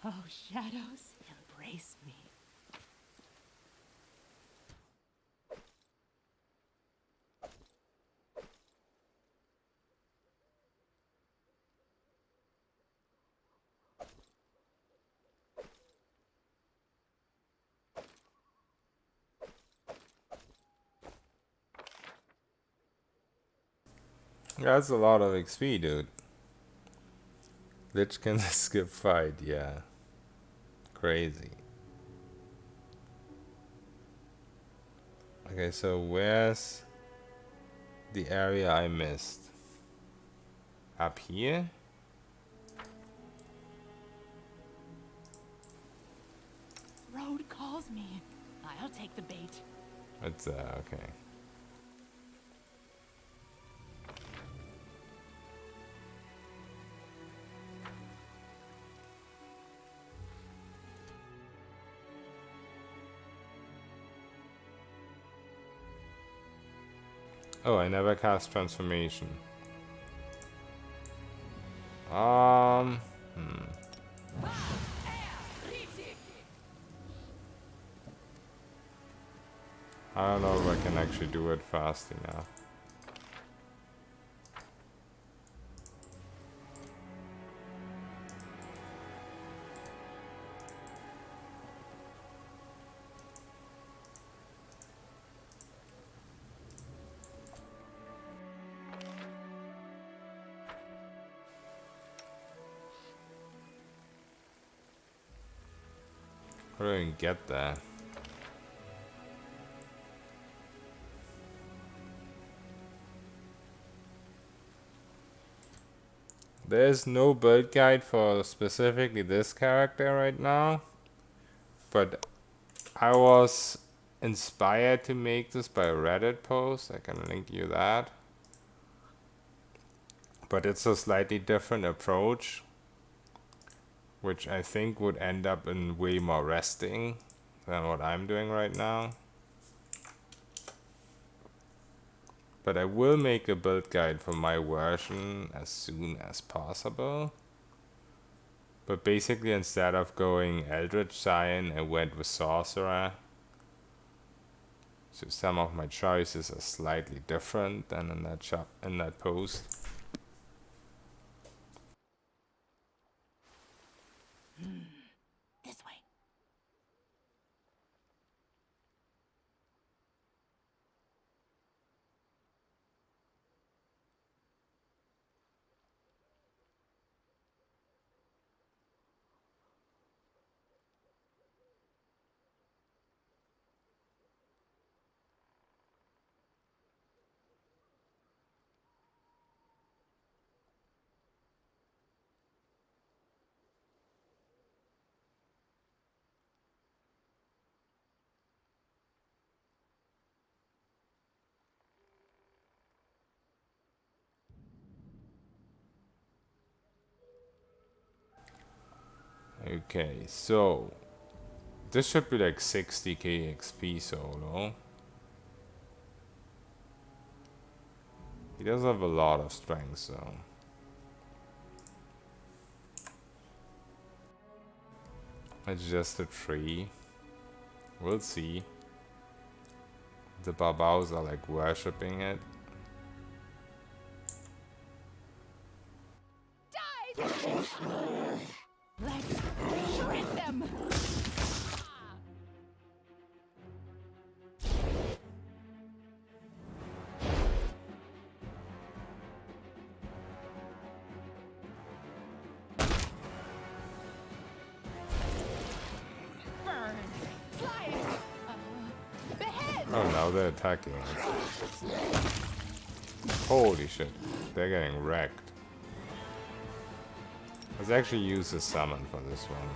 Oh, shadows, embrace me. That's a lot of XP, dude. Lich can skip fight, yeah. Crazy. Okay, so where's the area I missed? Up here? Road calls me. I'll take the bait. It's okay. Oh, I never cast transformation. Hmm. I don't know if I can actually do it fast enough. I don't even get there. There's no build guide for specifically this character right now, but I was inspired to make this by a Reddit post. I can link you that. But it's a slightly different approach, which I think would end up in way more resting than what I'm doing right now. But I will make a build guide for my version as soon as possible. But basically, instead of going Eldritch Scion, I went with Sorcerer. So some of my choices are slightly different than in that post. This way. Okay, so this should be like 60k XP solo. He does have a lot of strength, so it's just a tree. We'll see. The Barbaus are like worshipping it. Die! Let's shred them! Burn! Slice! Behead! Oh, now they're attacking it. Holy shit, they're getting wrecked. Let's actually use a summon for this one.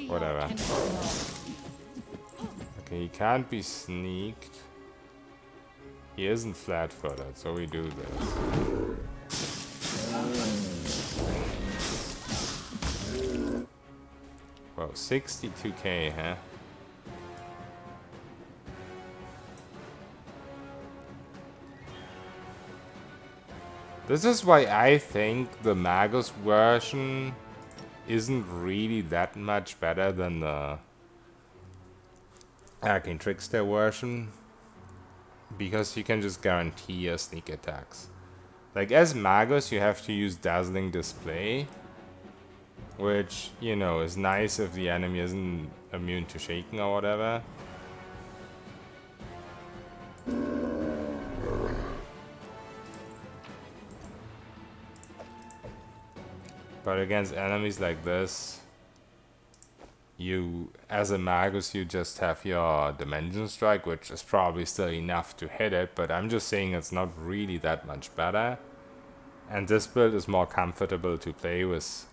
Whatever. Okay, he can't be sneaked. He isn't flat-footed, so we do this. Whoa, 62k, huh? This is why I think the Magus version isn't really that much better than the Arcane Trickster version, because you can just guarantee your sneak attacks. Like, as Magus, you have to use Dazzling Display, which, you know, is nice if the enemy isn't immune to shaking or whatever. But against enemies like this, you, as a Magus, you just have your Dimension Strike, which is probably still enough to hit it, but I'm just saying it's not really that much better. And this build is more comfortable to play with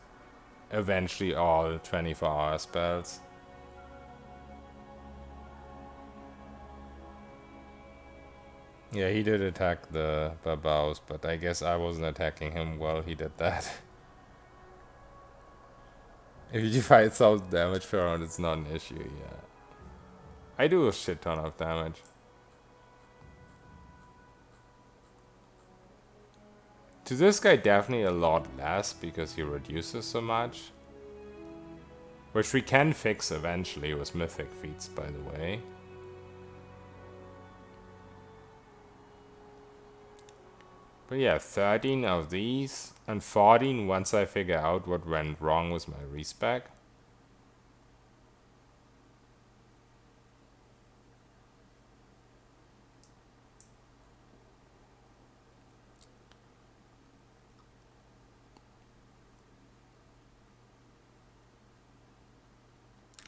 eventually all 24-hour spells. Yeah, he did attack the Barbaus, but I guess I wasn't attacking him while he did that. If you do 5,000 damage per round, it's not an issue, yeah. I do a shit ton of damage. To this guy, definitely a lot less, because he reduces so much. Which we can fix eventually with Mythic feats, by the way. But yeah, 13 of these, and 14 once I figure out what went wrong with my respec.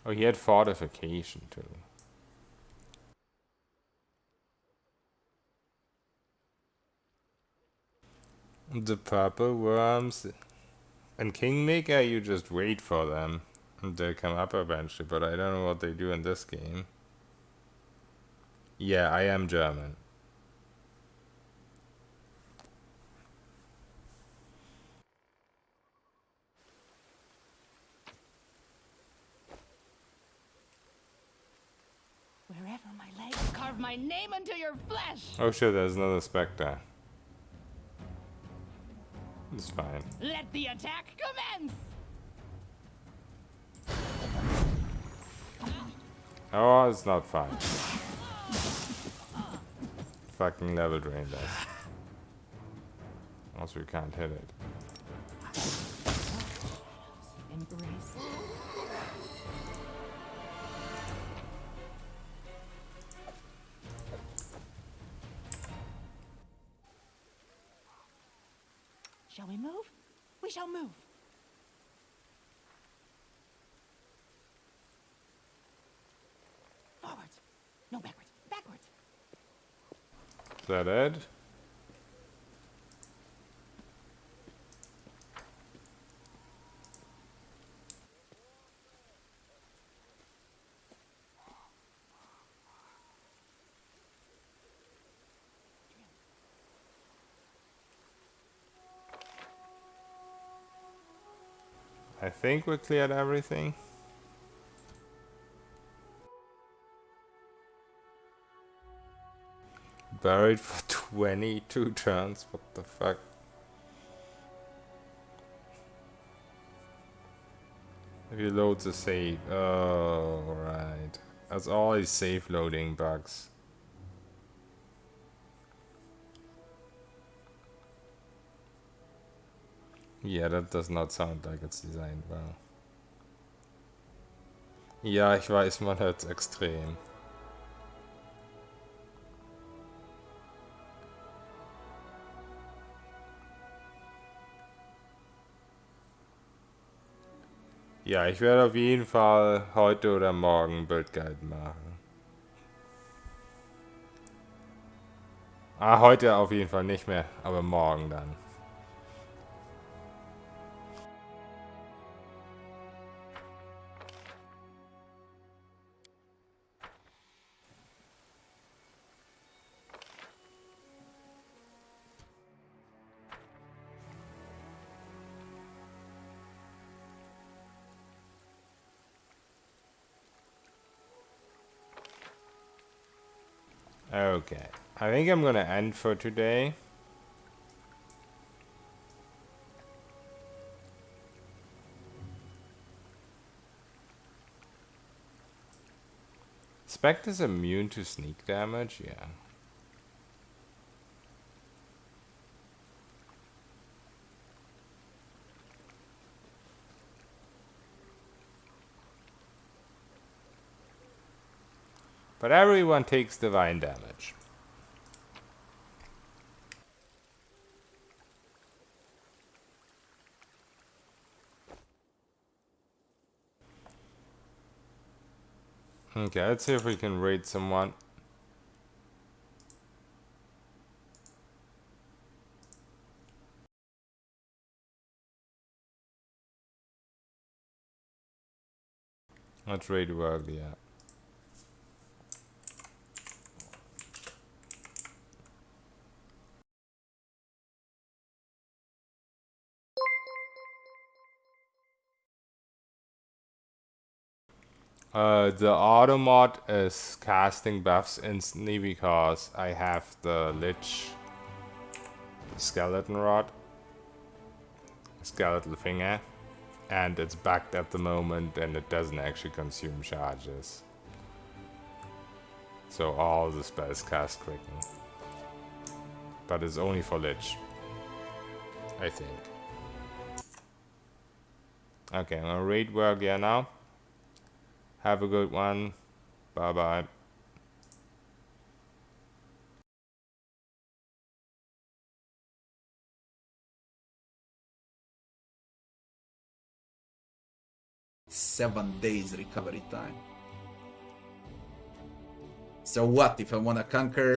Oh, he had fortification too. The purple worms and Kingmaker, you just wait for them and they'll come up eventually, but I don't know what they do in this game. Yeah, I am German. Wherever my legs carve my name into your flesh. Oh shit, there's another Spectre. It's fine. Let the attack commence! Oh, it's not fine. Fucking level drained us. Also, we can't hit it. Embrace. Shall we move? We shall move. Forwards. No, backwards. Backwards. Is that it? I think we cleared everything. Buried for 22 turns. What the fuck? If you load the save. Oh, right. That's all these save loading bugs. Yeah, that does not sound like it's designed well. Ja, ich weiß, man hört's extrem. Ja, ich werde auf jeden Fall heute oder morgen Build Guide machen. Ah, heute auf jeden Fall nicht mehr, aber morgen dann. Okay, I think I'm gonna end for today. Spect is immune to sneak damage, yeah. But everyone takes divine damage. Okay, let's see if we can raid someone. Let's raid World, yeah. The auto mod is casting buffs instantly because I have the Lich skeleton rod, skeletal finger, and it's backed at the moment and it doesn't actually consume charges. So all the spells cast quicken. But it's only for Lich, I think. Okay, I'm gonna raid Worgia now. Have a good one. Bye bye. Seven days recovery time. So what if I wanna conquer